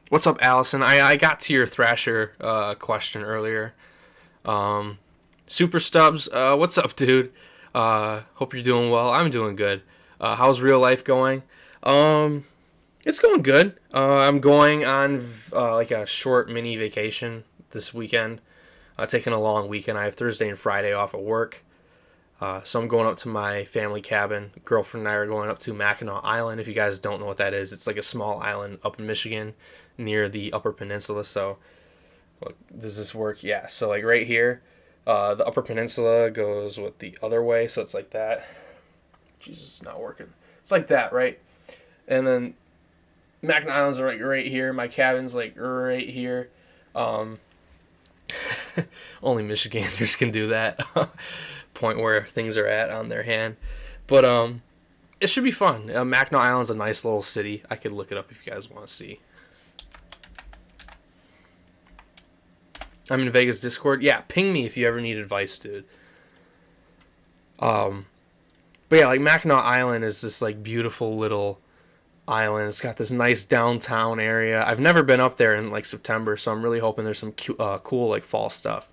S1: What's up, Allison? I got to your Thrasher question earlier. Super Stubbs, what's up, dude? Hope you're doing well. I'm doing good. How's real life going? It's going good. I'm going on like a short mini vacation this weekend. Taking a long weekend. I have Thursday and Friday off at work. So I'm going up to my family cabin. Girlfriend and I are going up to Mackinac Island. If you guys don't know what that is, it's like a small island up in Michigan near the Upper Peninsula. So, look, does this work? Yeah. So like right here, the Upper Peninsula goes with the other way. So it's like that. Jesus, it's not working. It's like that, right? And then Mackinac Island's like right here. My cabin's like right here. Only Michiganders can do that. Point where things are at on their hand. But it should be fun. Mackinac Island's a nice little city. I could look it up if you guys want to see. I'm in Vegas Discord. Yeah, ping me if you ever need advice, dude. But yeah, like Mackinac Island is this like beautiful little island. It's got this nice downtown area. I've never been up there in like September, so I'm really hoping there's some cool like fall stuff.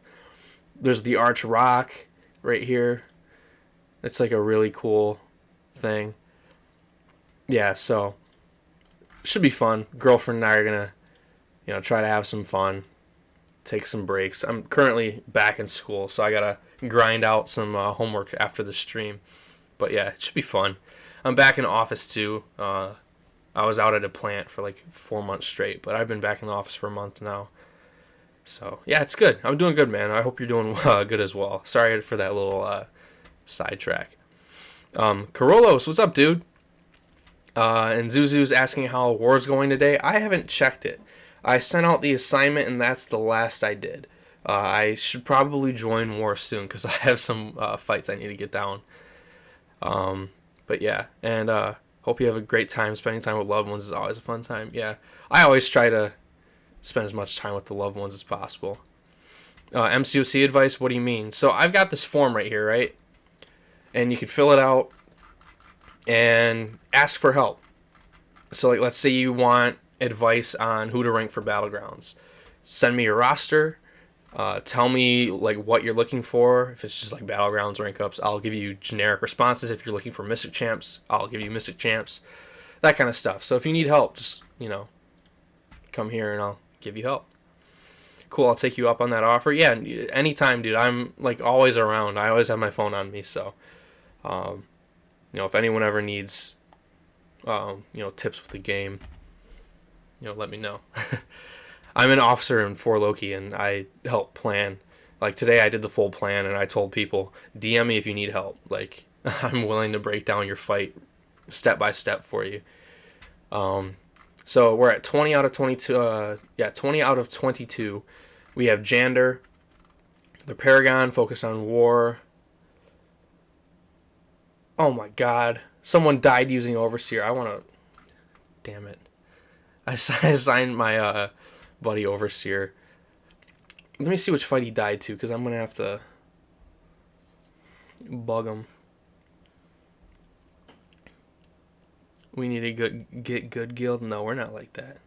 S1: There's the Arch Rock right here. It's like a really cool thing. Yeah, so should be fun. Girlfriend and I are gonna, try to have some fun, take some breaks. I'm currently back in school, so I gotta grind out some homework after the stream. But yeah, it should be fun. I'm back in office too. I was out at a plant for like 4 months straight, but I've been back in the office for a month now. So, yeah, it's good. I'm doing good, man. I hope you're doing good as well. Sorry for that little sidetrack. Corolos, what's up, dude? And Zuzu's asking how war's going today. I haven't checked it. I sent out the assignment, and that's the last I did. I should probably join war soon, because I have some fights I need to get down. But yeah, and hope you have a great time. Spending time with loved ones is always a fun time. Yeah, I always try to spend as much time with the loved ones as possible. MCOC advice, what do you mean? So I've got this form right here, right? And you can fill it out and ask for help. So like, let's say you want advice on who to rank for battlegrounds. Send me your roster. Tell me like what you're looking for. If it's just like battlegrounds rank ups, I'll give you generic responses. If you're looking for Mystic champs, I'll give you Mystic champs. That kind of stuff. So if you need help, just come here and I'll give you help. Cool, I'll take you up on that offer. Yeah, anytime, dude. I'm like always around. I always have my phone on me. So, if anyone ever needs, tips with the game, let me know. I'm an officer in 4 Loki, and I help plan. Like today, I did the full plan, and I told people, DM me if you need help. Like I'm willing to break down your fight step by step for you. So we're at 20 out of 22. 20 out of 22. We have Jander, the Paragon, focus on war. Oh my God! Someone died using Overseer. I want to. Damn it! I signed my buddy Overseer. Let me see which fight he died to, because I'm gonna have to bug him. We need to get good guild. No, we're not like that.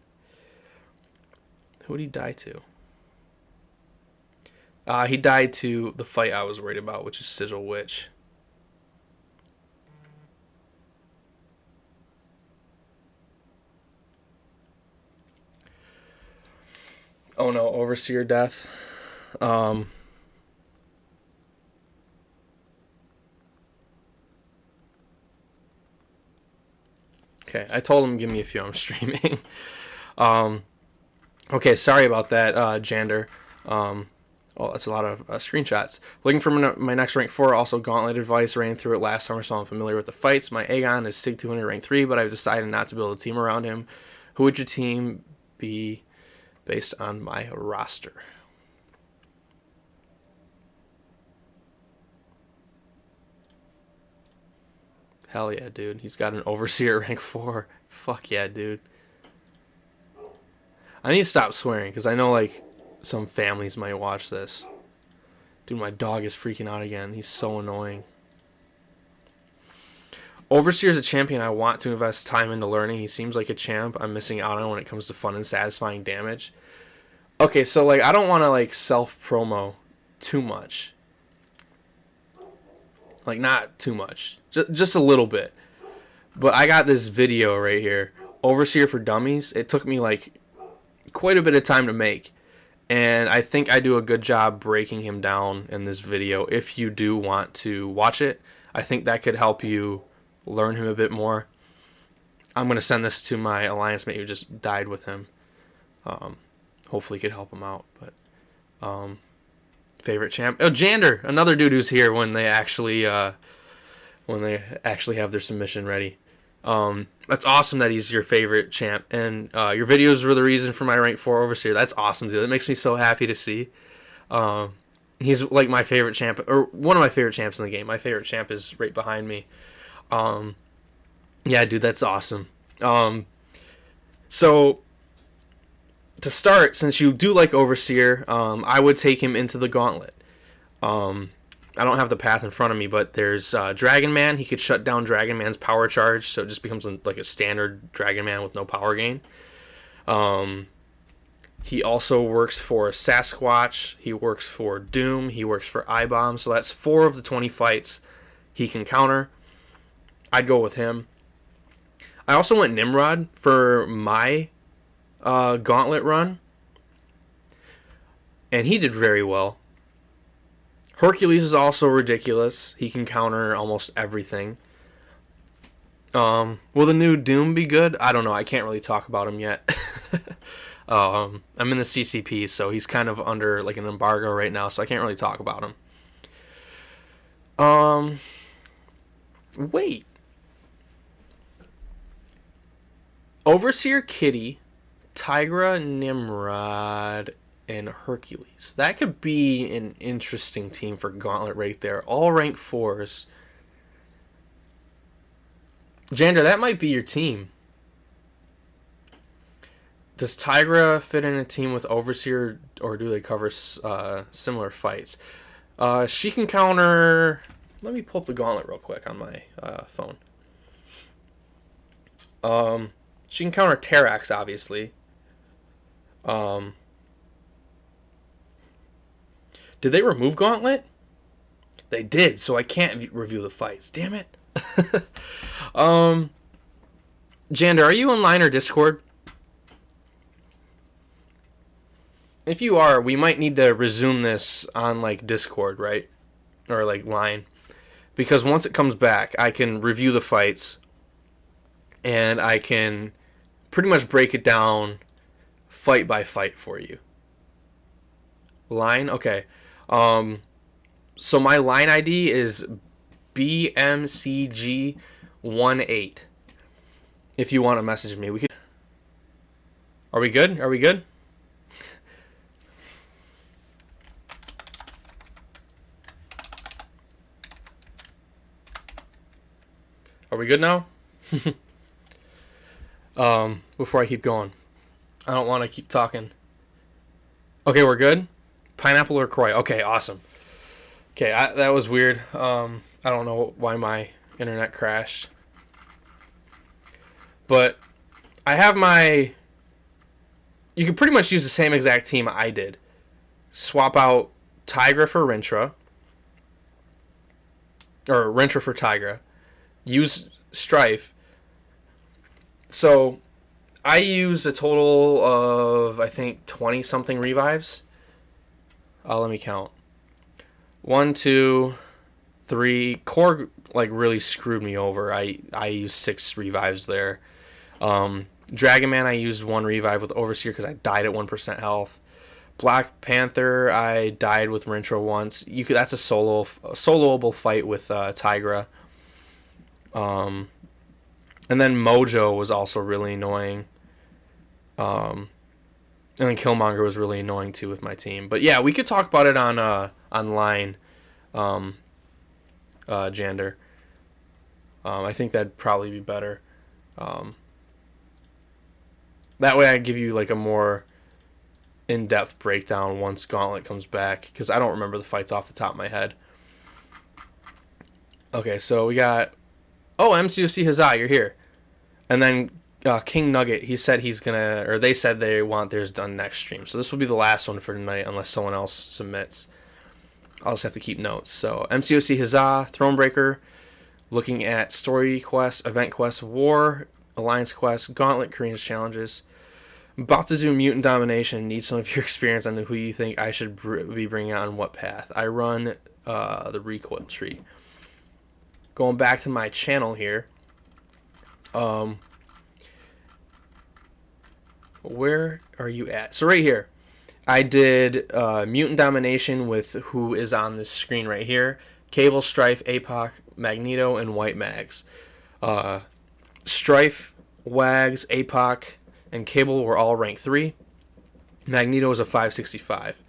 S1: Who did he die to? He died to the fight I was worried about, which is Sigil Witch. Oh no, Overseer death. Okay, I told him give me a few. I'm streaming. Okay, sorry about that, Jander. Oh, that's a lot of screenshots. Looking for my next rank 4, also Gauntlet advice. Ran through it last summer, so I'm familiar with the fights. My Aegon is Sig 200 rank 3, but I've decided not to build a team around him. Who would your team be based on my roster? Hell yeah, dude. He's got an Overseer rank 4. Fuck yeah, dude. I need to stop swearing, because I know, like, some families might watch this. Dude, my dog is freaking out again. He's so annoying. Overseer is a champion I want to invest time into learning. He seems like a champ I'm missing out on when it comes to fun and satisfying damage. Okay, so, like, I don't want to, like, self-promo too much. Like, not too much. Just a little bit. But I got this video right here. Overseer for Dummies. It took me, like, quite a bit of time to make. And I think I do a good job breaking him down in this video. If you do want to watch it, I think that could help you learn him a bit more. I'm going to send this to my alliance mate who just died with him. Hopefully it could help him out. But favorite champ? Oh, Jander, another dude who's here when they actually have their submission ready. That's awesome that he's your favorite champ, and your videos were the reason for my rank 4 Overseer. That's awesome, dude. That makes me so happy to see. He's like my favorite champ, or one of my favorite champs in the game. My favorite champ is right behind me. Yeah, dude, that's awesome. So to start, since you do like Overseer, I would take him into the Gauntlet. I don't have the path in front of me, but there's Dragon Man. He could shut down Dragon Man's power charge, so it just becomes like a standard Dragon Man with no power gain. He also works for Sasquatch. He works for Doom. He works for I-Bomb. So that's 4 of the 20 fights he can counter. I'd go with him. I also went Nimrod for my Gauntlet run, and he did very well. Hercules is also ridiculous. He can counter almost everything. Will the new Doom be good? I don't know. I can't really talk about him yet. I'm in the CCP, so he's kind of under like an embargo right now, so I can't really talk about him. Wait. Overseer Kitty, Tigra, Nimrod, and Hercules. That could be an interesting team for Gauntlet right there. All rank 4s. Jander, that might be your team. Does Tigra fit in a team with Overseer, or do they cover similar fights? She can counter... Let me pull up the Gauntlet real quick on my phone. She can counter Terax, obviously. Did they remove Gauntlet? They did, so I can't review the fights. Damn it. Jander, are you online or Discord? If you are, we might need to resume this on like Discord, right? Or like Line. Because once it comes back, I can review the fights and I can pretty much break it down fight by fight for you. Line? Okay. So my line ID is BMCG18. If you want to message me, we could. Are we good? Are we good? Are we good now? Before I keep going, I don't want to keep talking. Okay, we're good. Pineapple or Croy? Okay, awesome. Okay, that was weird. I don't know why my internet crashed. But I have my... You can pretty much use the same exact team I did. Swap out Tigra for Rintra. Or Rintra for Tigra. Use Strife. So I used a total of, I think, 20 something revives. Let me count. 1, 2, 3. Core like really screwed me over. I used 6 revives there. Dragon Man, I used 1 revive with Overseer because I died at 1% health. Black Panther, I died with Rintra once. That's a soloable fight with Tigra. And then Mojo was also really annoying. And then Killmonger was really annoying too with my team. But yeah, we could talk about it on online, Jander. I think that'd probably be better. That way I give you like a more in-depth breakdown once Gauntlet comes back, because I don't remember the fights off the top of my head. Okay, so we got... Oh, MCOC Huzzah, you're here. And then King Nugget, he said he's gonna... Or they said they want theirs done next stream. So this will be the last one for tonight unless someone else submits. I'll just have to keep notes. So MCOC Huzzah, Thronebreaker, looking at Story Quest, Event Quest, War, Alliance Quest, Gauntlet, Korean's Challenges. I'm about to do Mutant Domination. Need some of your experience on who you think I should be bringing out on what path. I run the recoil tree. Going back to my channel here. Where are you at? So right here. I did Mutant Domination with who is on this screen right here. Cable, Strife, APOC, Magneto, and White Mags. Strife, Wags, APOC, and Cable were all rank 3. Magneto was a 565.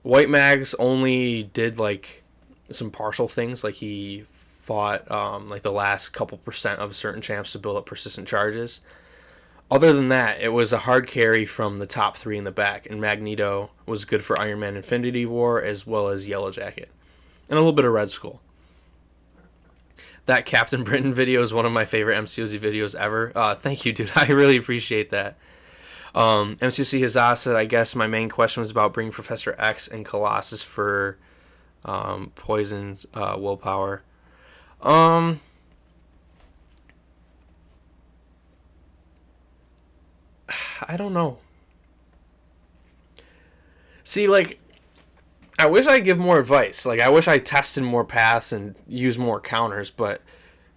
S1: White Mags only did like some partial things, like he fought like the last couple percent of certain champs to build up persistent charges. Other than that, it was a hard carry from the top 3 in the back, and Magneto was good for Iron Man Infinity War as well as Yellow Jacket. And a little bit of Red Skull. That Captain Britain video is one of my favorite MCOC videos ever. Thank you, dude. I really appreciate that. MCOC Huzzah said, I guess my main question was about bringing Professor X and Colossus for Poison's willpower. I don't know. See, like, I wish I'd give more advice. Like, I wish I tested more paths and used more counters, but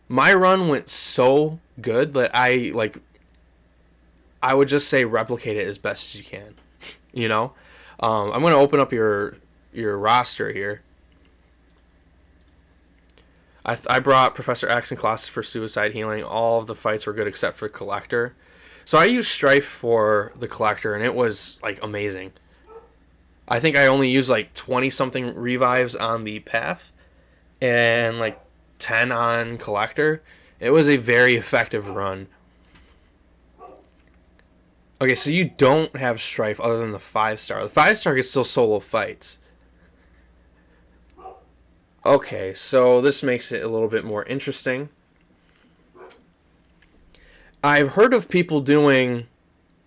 S1: my run went so good that I would just say replicate it as best as you can. You know? I'm going to open up your roster here. I brought Professor X and Colossus for suicide healing. All of the fights were good except for Collector. So I used Strife for the Collector, and it was, like, amazing. I think I only used, like, 20-something revives on the path and, like, 10 on Collector. It was a very effective run. Okay, so you don't have Strife other than the 5-star. The 5-star gets still solo fights. Okay, so this makes it a little bit more interesting. I've heard of people doing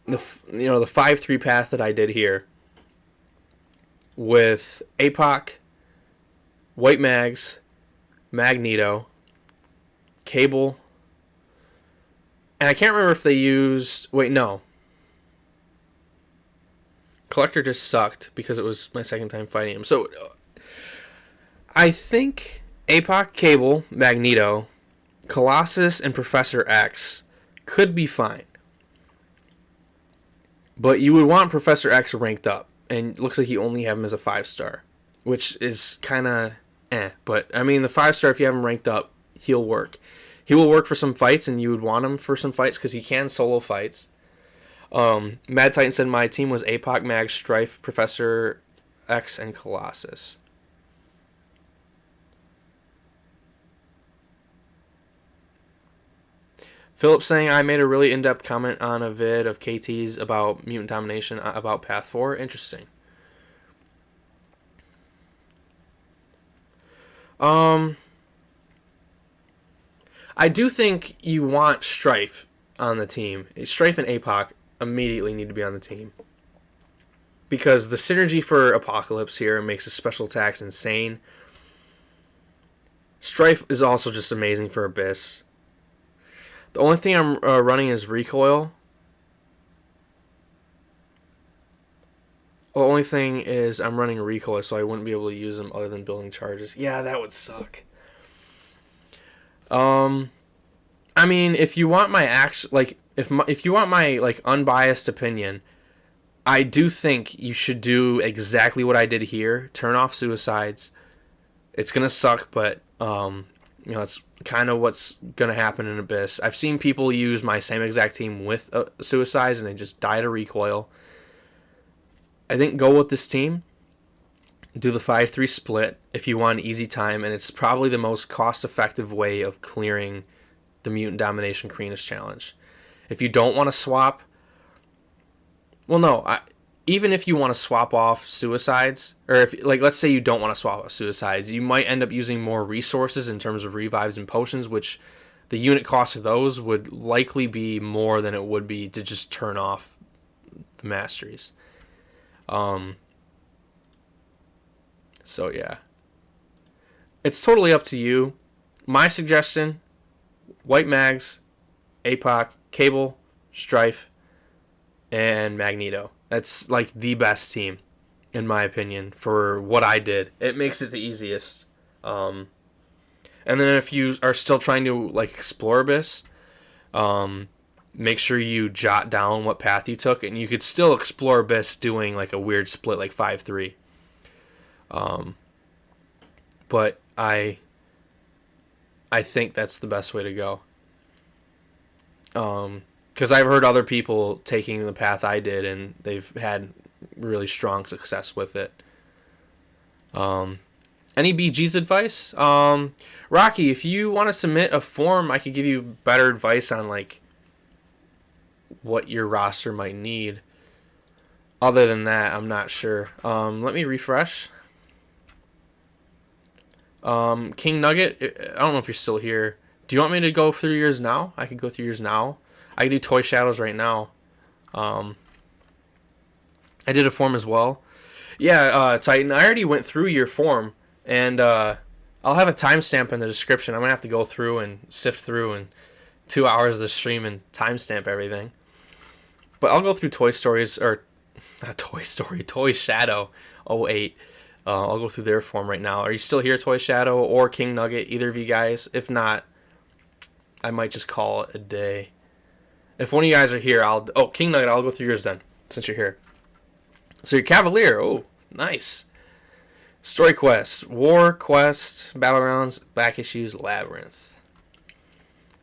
S1: the 5-3 path that I did here with APOC, White Mags, Magneto, Cable, and I can't remember if they used... Wait, no. Collector just sucked because it was my second time fighting him. So I think APOC, Cable, Magneto, Colossus, and Professor X could be fine. But you would want Professor X ranked up. And it looks like you only have him as a 5-star. Which is kind of But, I mean, the 5-star, if you have him ranked up, he'll work. He will work for some fights, and you would want him for some fights because he can solo fights. Mad Titan said my team was APOC, Mag, Strife, Professor X, and Colossus. Philip saying I made a really in-depth comment on a vid of KT's about Mutant Domination about Path 4. Interesting. I do think you want Strife on the team. Strife and APOC immediately need to be on the team. Because the synergy for Apocalypse here makes his special attacks insane. Strife is also just amazing for Abyss. The only thing I'm running is Recoil. Well, the only thing is I'm running a recoil, so I wouldn't be able to use them other than building charges. Yeah, that would suck. I mean, if you want my if you want my like unbiased opinion, I do think you should do exactly what I did here. Turn off suicides. It's gonna suck, but it's kind of what's gonna happen in Abyss. I've seen people use my same exact team with suicides, and they just die to recoil. I think go with this team. Do the 5-3 split if you want an easy time, and it's probably the most cost-effective way of clearing the Mutant Domination Kreenus challenge. If you don't want to swap, well, no, even if you want to swap off suicides, or if let's say you don't want to swap off suicides, you might end up using more resources in terms of revives and potions, which the unit cost of those would likely be more than it would be to just turn off the masteries. So yeah, it's totally up to you. My suggestion: White Mags, APOC, Cable, Strife, and Magneto. That's like the best team, in my opinion, for what I did. It makes it the easiest. And then if you are still trying to like explore Abyss, make sure you jot down what path you took, and you could still explore Abyss doing like a weird split like 5-3. But I think that's the best way to go. Because I've heard other people taking the path I did, and they've had really strong success with it. Any BG's advice? Rocky, if you want to submit a form, I could give you better advice on like what your roster might need. Other than that, I'm not sure. Let me refresh. King Nugget, I don't know if you're still here. Do you want me to go through yours now? I could go through yours now. I could do Toy Shadows right now. I did a form as well. Yeah, Titan, I already went through your form, and I'll have a timestamp in the description. I'm going to have to go through and sift through in 2 hours of the stream and timestamp everything. But I'll go through Toy Shadow 08. I'll go through their form right now. Are you still here, Toy Shadow or King Nugget? Either of you guys? If not, I might just call it a day. If one of you guys are here, King Nugget, I'll go through yours then, since you're here. So your Cavalier, oh, nice. Story Quest, War Quest, Battlegrounds, Back Issues, Labyrinth.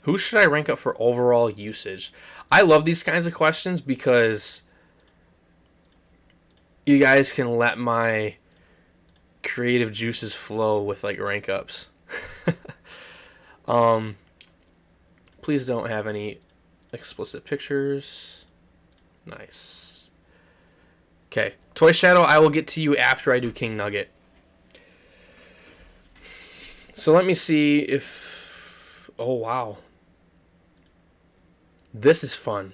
S1: Who should I rank up for overall usage? I love these kinds of questions because you guys can let my creative juices flow with like rank ups. Please don't have any explicit pictures. Nice. Okay, Toy Shadow, I will get to you after I do King Nugget. So let me see if... Oh, wow. This is fun.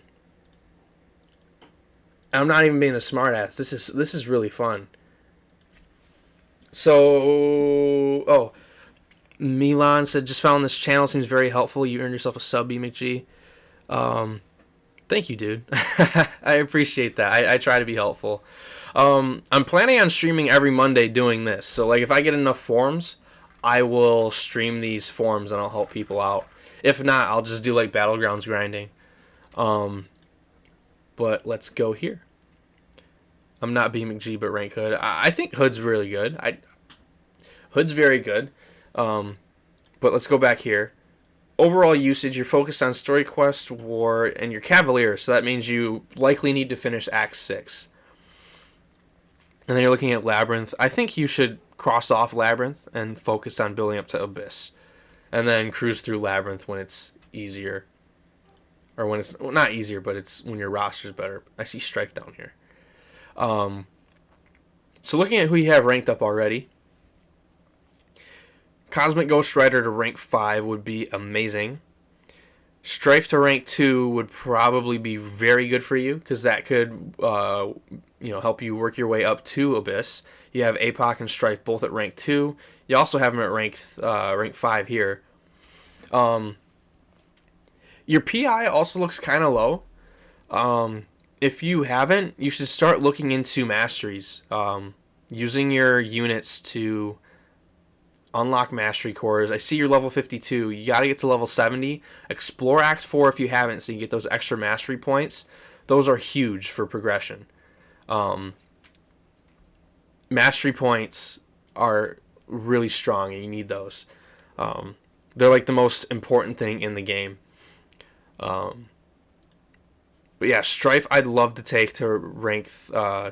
S1: I'm not even being a smartass. This is really fun. So, Milan said, just found this channel. Seems very helpful. You earned yourself a sub, BMcG. Thank you, dude. I appreciate that. I try to be helpful. I'm planning on streaming every Monday doing this. So, like, if I get enough forms, I will stream these forms and I'll help people out. If not, I'll just do, like, battlegrounds grinding. But let's go here. I'm not BMcG, but rank Hood. I think Hood's really good. Hood's very good. But let's go back here. Overall usage, you're focused on Story Quest, War, and your Cavalier. So that means you likely need to finish Act 6. And then you're looking at Labyrinth. I think you should cross off Labyrinth and focus on building up to Abyss. And then cruise through Labyrinth when it's easier. Or when it's not easier, but it's when your roster's better. I see Strife down here. So looking at who you have ranked up already, Cosmic Ghost Rider to rank 5 would be amazing. Strife to rank 2 would probably be very good for you, because that could help you work your way up to Abyss. You have APOC and Strife both at rank 2. You also have them at rank 5 here. Your PI also looks kind of low. if you haven't, you should start looking into masteries. Using your units to unlock mastery cores. I see you're level 52. You got to get to level 70. Explore Act 4 if you haven't, so you get those extra mastery points. Those are huge for progression. Mastery points are really strong, and you need those. They're like the most important thing in the game. But yeah, Strife I'd love to take to rank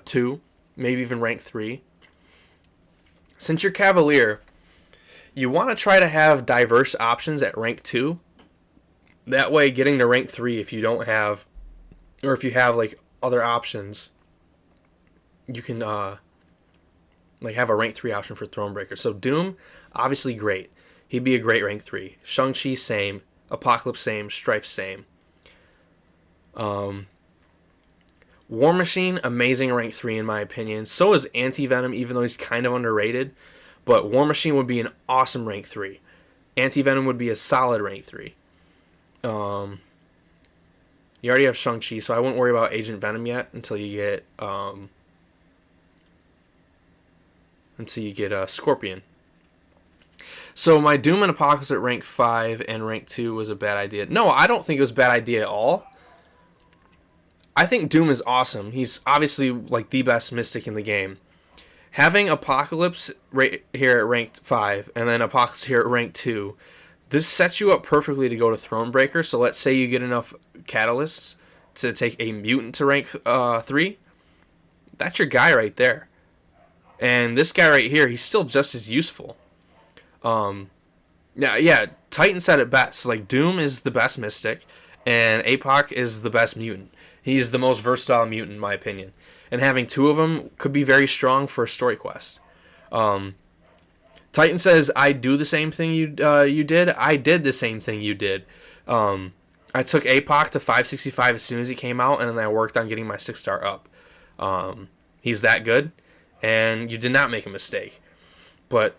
S1: 2, maybe even rank 3. Since you're Cavalier, you want to try to have diverse options at rank 2. That way, getting to rank 3, if you don't have, or if you have like other options, you can like have a rank 3 option for Thronebreaker. So Doom, obviously great. He'd be a great rank 3. Shang-Chi, same. Apocalypse, same. Strife, same. War Machine, amazing rank 3 in my opinion. So is Anti-Venom, even though he's kind of underrated. But War Machine would be an awesome rank 3. Anti-Venom would be a solid rank 3. You already have Shang-Chi, so I wouldn't worry about Agent Venom yet until you get Scorpion. So my Doom and Apocalypse at rank 5 and rank 2 was a bad idea. No, I don't think it was a bad idea at all. I think Doom is awesome. He's obviously like the best Mystic in the game. Having Apocalypse right here at rank 5 and then Apocalypse here at rank 2, this sets you up perfectly to go to Thronebreaker. So let's say you get enough catalysts to take a mutant to rank 3. That's your guy right there. And this guy right here, he's still just as useful. Yeah, Titan said it best. Like, Doom is the best Mystic, and APOC is the best mutant. He's the most versatile mutant, in my opinion. And having 2 of them could be very strong for a story quest. Titan says, I do the same thing you did. I did the same thing you did. I took APOC to 565 as soon as he came out, and then I worked on getting my 6-star up. He's that good, and you did not make a mistake. But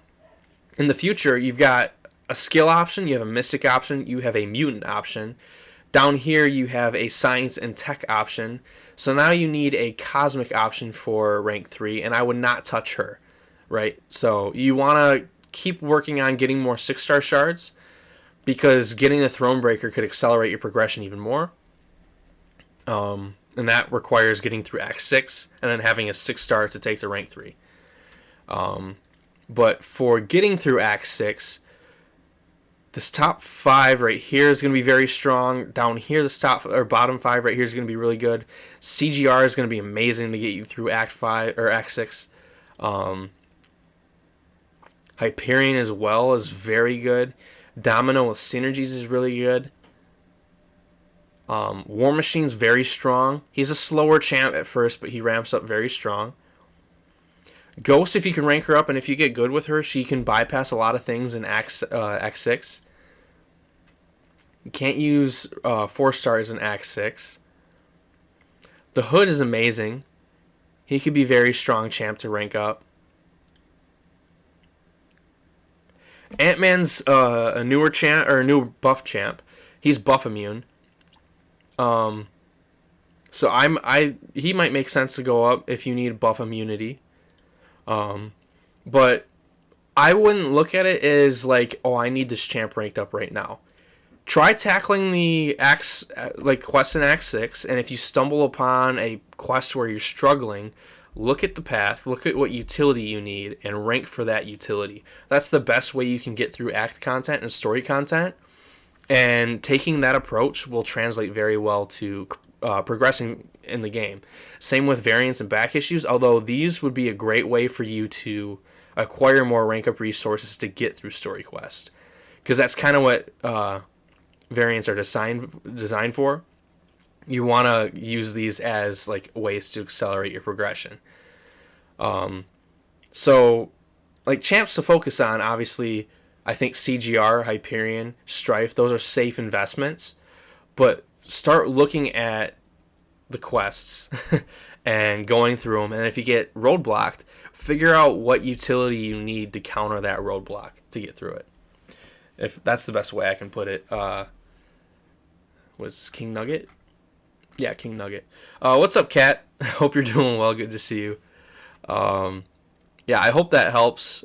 S1: in the future, you've got a skill option, you have a mystic option, you have a mutant option. Down here, you have a science and tech option. So now you need a cosmic option for rank 3, and I would not touch her, right? So you want to keep working on getting more 6-star shards, because getting the Thronebreaker could accelerate your progression even more. And that requires getting through Act 6 and then having a 6-star to take to rank 3. But for getting through Act 6, this top 5 right here is going to be very strong. Down here, this top or bottom 5 right here is going to be really good. CGR is going to be amazing to get you through Act 5 or Act 6. Hyperion as well is very good. Domino with synergies is really good. War Machine's very strong. He's a slower champ at first, but he ramps up very strong. Ghost, if you can rank her up, and if you get good with her, she can bypass a lot of things in Act 6. You can't use 4 stars in Act 6. The Hood is amazing. He could be very strong champ to rank up. Ant-Man's a newer champ, or a new buff champ. He's buff immune. So he might make sense to go up if you need buff immunity. But I wouldn't look at it as like, oh, I need this champ ranked up right now. Try tackling the quest in Act 6, and if you stumble upon a quest where you're struggling, look at the path, look at what utility you need, and rank for that utility. That's the best way you can get through act content and story content, and taking that approach will translate very well to progressing in the game. Same with variants and back issues, although these would be a great way for you to acquire more rank up resources to get through story quest, because that's kind of what variants are designed for. You want to use these as like ways to accelerate your progression. So like champs to focus on, obviously I think CGR, Hyperion, Strife, those are safe investments, but start looking at the quests and going through them, and if you get roadblocked, figure out what utility you need to counter that roadblock to get through it. If that's the best way I can put it. Was King Nugget? Yeah, King Nugget. What's up, Cat? Hope you're doing well. Good to see you. Yeah, I hope that helps.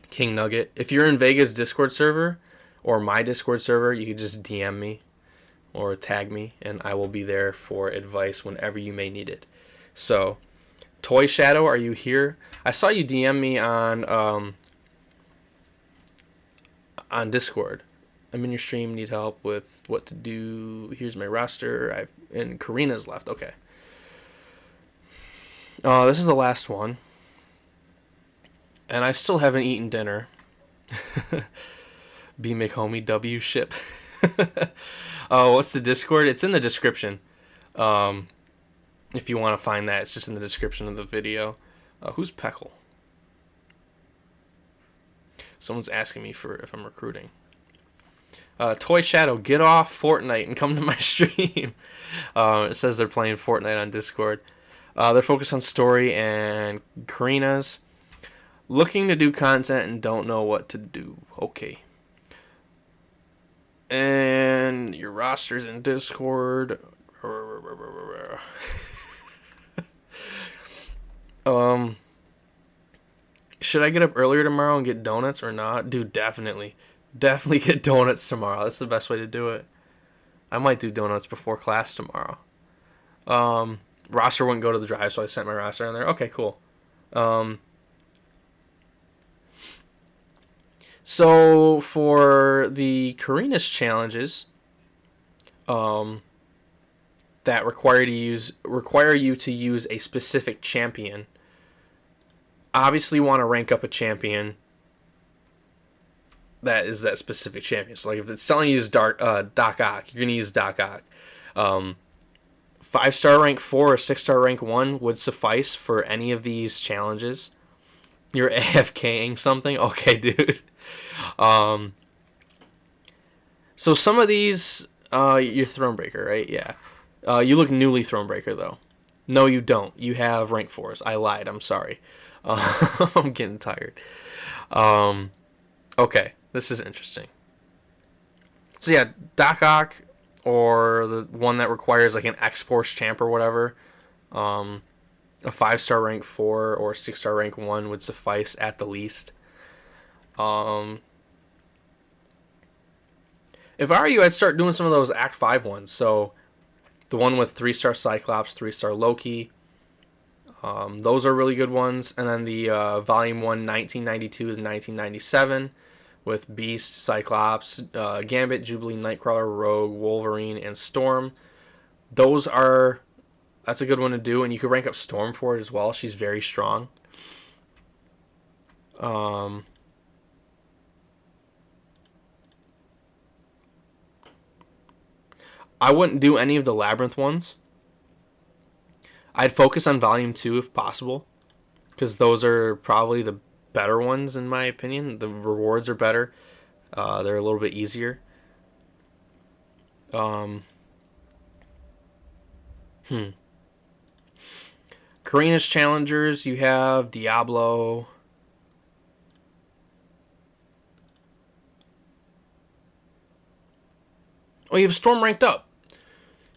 S1: King Nugget. If you're in Vega's Discord server or my Discord server, you can just DM me or tag me, and I will be there for advice whenever you may need it. So, Toy Shadow, are you here? I saw you DM me on Discord. I'm in your stream. Need help with what to do. Here's my roster. And Karina's left. Okay. This is the last one. And I still haven't eaten dinner. B McHomie W ship. What's the Discord? It's in the description. If you want to find that, it's just in the description of the video. Who's Peckle? Someone's asking me if I'm recruiting. Toy Shadow, get off Fortnite and come to my stream. It says they're playing Fortnite on Discord. They're focused on story, and Karina's looking to do content and don't know what to do. Okay. And your roster's in Discord. Should I get up earlier tomorrow and get donuts or not? Dude, definitely. Definitely get donuts tomorrow. That's the best way to do it. I might do donuts before class tomorrow. Roster wouldn't go to the drive, so I sent my roster in there. Okay, cool. So for the Karina's challenges, that require you to use a specific champion. Obviously, you want to rank up a champion that is that specific champion. So, like, if it's telling you to use Doc Ock, you're gonna use Doc Ock. 5-star rank 4 or 6-star rank 1 would suffice for any of these challenges. You're AFKing something? Okay, dude. So some of these, you're Thronebreaker, right? Yeah. You look newly Thronebreaker, though. No, you don't. You have rank 4s. I lied. I'm sorry. I'm getting tired. Okay. This is interesting. So yeah, Doc Ock, or the one that requires like an X-Force champ or whatever, a 5-star rank 4 or 6-star rank 1 would suffice at the least. If I were you, I'd start doing some of those Act 5 ones. So the one with 3-star Cyclops, 3-star Loki. Those are really good ones. And then the Volume 1, 1992 to 1997 with Beast, Cyclops, Gambit, Jubilee, Nightcrawler, Rogue, Wolverine, and Storm. That's a good one to do. And you could rank up Storm for it as well. She's very strong. I wouldn't do any of the Labyrinth ones. I'd focus on Volume 2 if possible, because those are probably the better ones in my opinion. The rewards are better. They're a little bit easier. Karina's challengers, you have Diablo. Oh, you have Storm ranked up.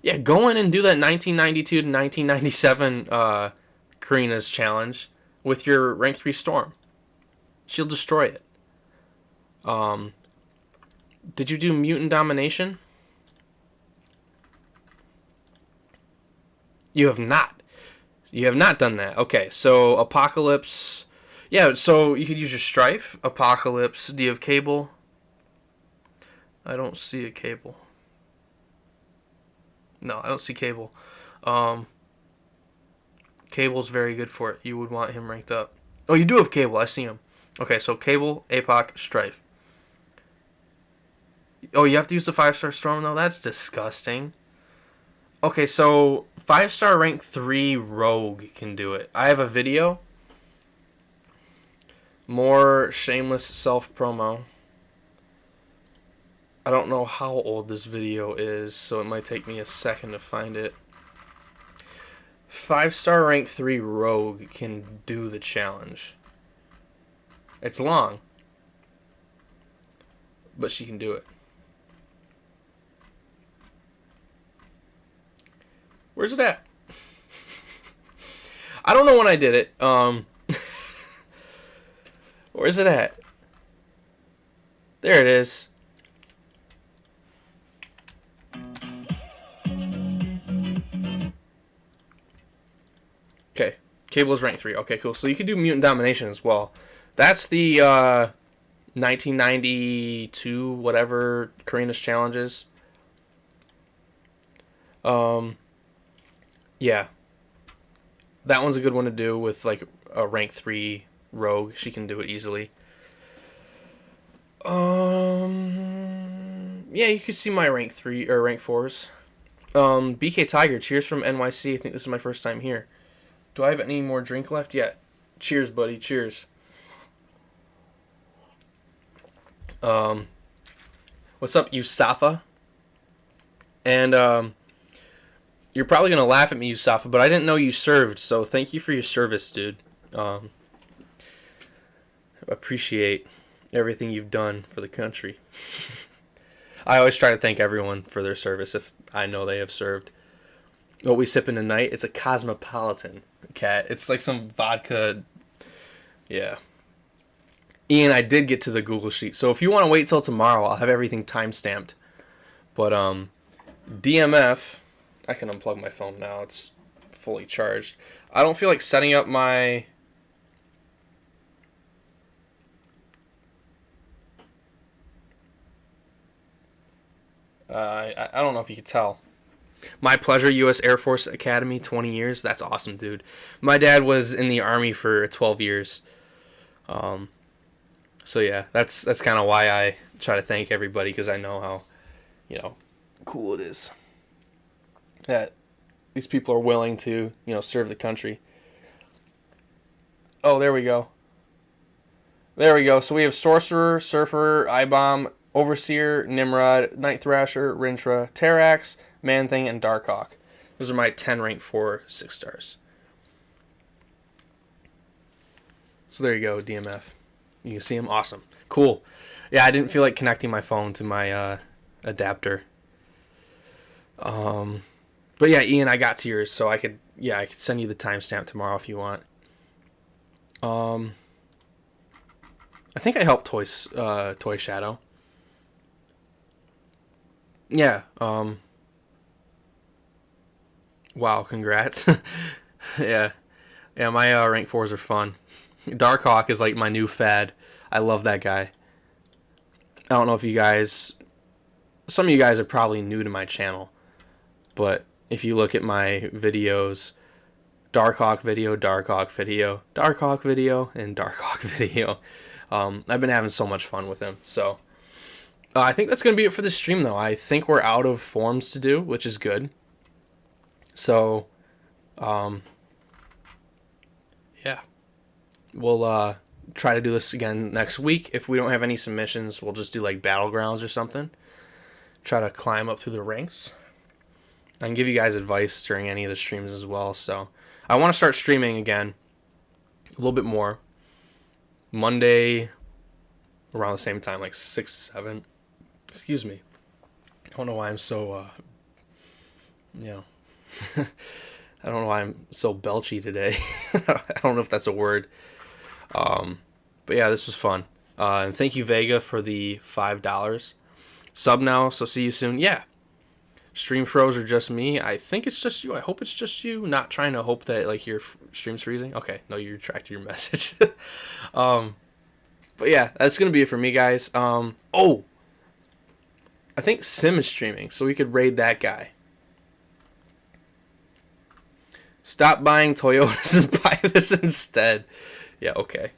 S1: Yeah, go in and do that 1992 to 1997 Karina's challenge with your rank 3 Storm. She'll destroy it. Did you do Mutant Domination? You have not. You have not done that. Okay, so Apocalypse. Yeah, so you could use your Strife. Apocalypse. Do you have Cable? I don't see a Cable. No, I don't see Cable. Cable's very good for it. You would want him ranked up. Oh, you do have Cable. I see him. Okay, so Cable, Apoc, Strife. Oh, you have to use the 5-star Storm, though? That's disgusting. Okay, so 5-star rank 3 Rogue can do it. I have a video. More shameless self-promo. I don't know how old this video is, so it might take me a second to find it. 5-star rank 3 Rogue can do the challenge. It's long, but she can do it. Where's it at? I don't know when I did it. Where's it at? There it is. Okay. Cable is rank 3. Okay, cool. So you can do Mutant Domination as well. That's the 1992 whatever Karina's challenges. Yeah. That one's a good one to do with like a rank 3 rogue. She can do it easily. Yeah, you can see my rank 3 or rank 4s. BK Tiger, cheers from NYC. I think this is my first time here. Do I have any more drink left? Yeah. Cheers, buddy. Cheers. What's up, Yusafa? And you're probably gonna laugh at me, Yusafa, but I didn't know you served, so thank you for your service, dude. Appreciate everything you've done for the country. I always try to thank everyone for their service if I know they have served. What we sipping tonight? It's a Cosmopolitan, cat. It's like some vodka. Yeah. Ian, I did get to the Google Sheet, so if you want to wait till tomorrow, I'll have everything time-stamped. But DMF, I can unplug my phone now. It's fully charged. I don't feel like setting up my... I don't know if you could tell. My pleasure, U.S. Air Force Academy, 20 years. That's awesome, dude. My dad was in the Army for 12 years. So yeah, that's kind of why I try to thank everybody, because I know how, cool it is that these people are willing to, serve the country. Oh, there we go. There we go. So we have Sorcerer, Surfer, I-Bomb, Overseer, Nimrod, Night Thrasher, Rintra, Terrax, Man-Thing, and Darkhawk. Those are my 10 rank 4 6 stars. So there you go, DMF. You can see them. Awesome. Cool. Yeah, I didn't feel like connecting my phone to my adapter. But yeah, Ian, I got to yours, so I could send you the timestamp tomorrow if you want. I think I helped Toy Shadow. Yeah. Wow, congrats. Yeah. Yeah, my rank 4s are fun. Darkhawk is like my new fad. I love that guy. I don't know if you guys... Some of you guys are probably new to my channel. But if you look at my videos... Darkhawk video, Darkhawk video, Darkhawk video, and Darkhawk video. I've been having so much fun with him. So I think that's going to be it for this stream, though. I think we're out of forms to do, which is good. So, yeah. We'll try to do this again next week. If we don't have any submissions, we'll just do like battlegrounds or something. Try to climb up through the ranks. I can give you guys advice during any of the streams as well. So I want to start streaming again a little bit more. Monday around the same time, like 6, 7. Excuse me. I don't know why I'm so, I don't know why I'm so belchy today. I don't know if that's a word. But yeah, this was fun. And thank you, Vega, for the $5. Sub now, so see you soon. Yeah. Stream froze or just me? I think it's just you. I hope it's just you. Not trying to hope that like your stream's freezing. Okay, no, you retracted your message. But yeah, that's gonna be it for me, guys. Oh, I think Sim is streaming, so we could raid that guy. Stop buying Toyotas and buy this instead. Yeah, okay.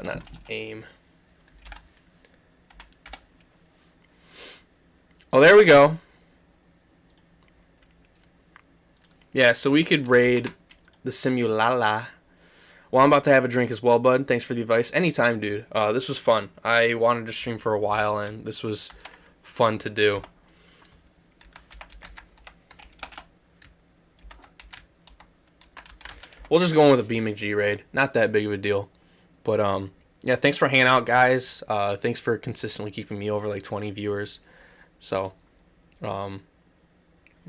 S1: Not aim. Oh, there we go. Yeah, so we could raid the Simulala. Well, I'm about to have a drink as well, bud. Thanks for the advice. Anytime, dude. This was fun. I wanted to stream for a while, and this was fun to do. We'll just go in with a BMG raid. Not that big of a deal. But, yeah, thanks for hanging out, guys. Thanks for consistently keeping me over like 20 viewers. So,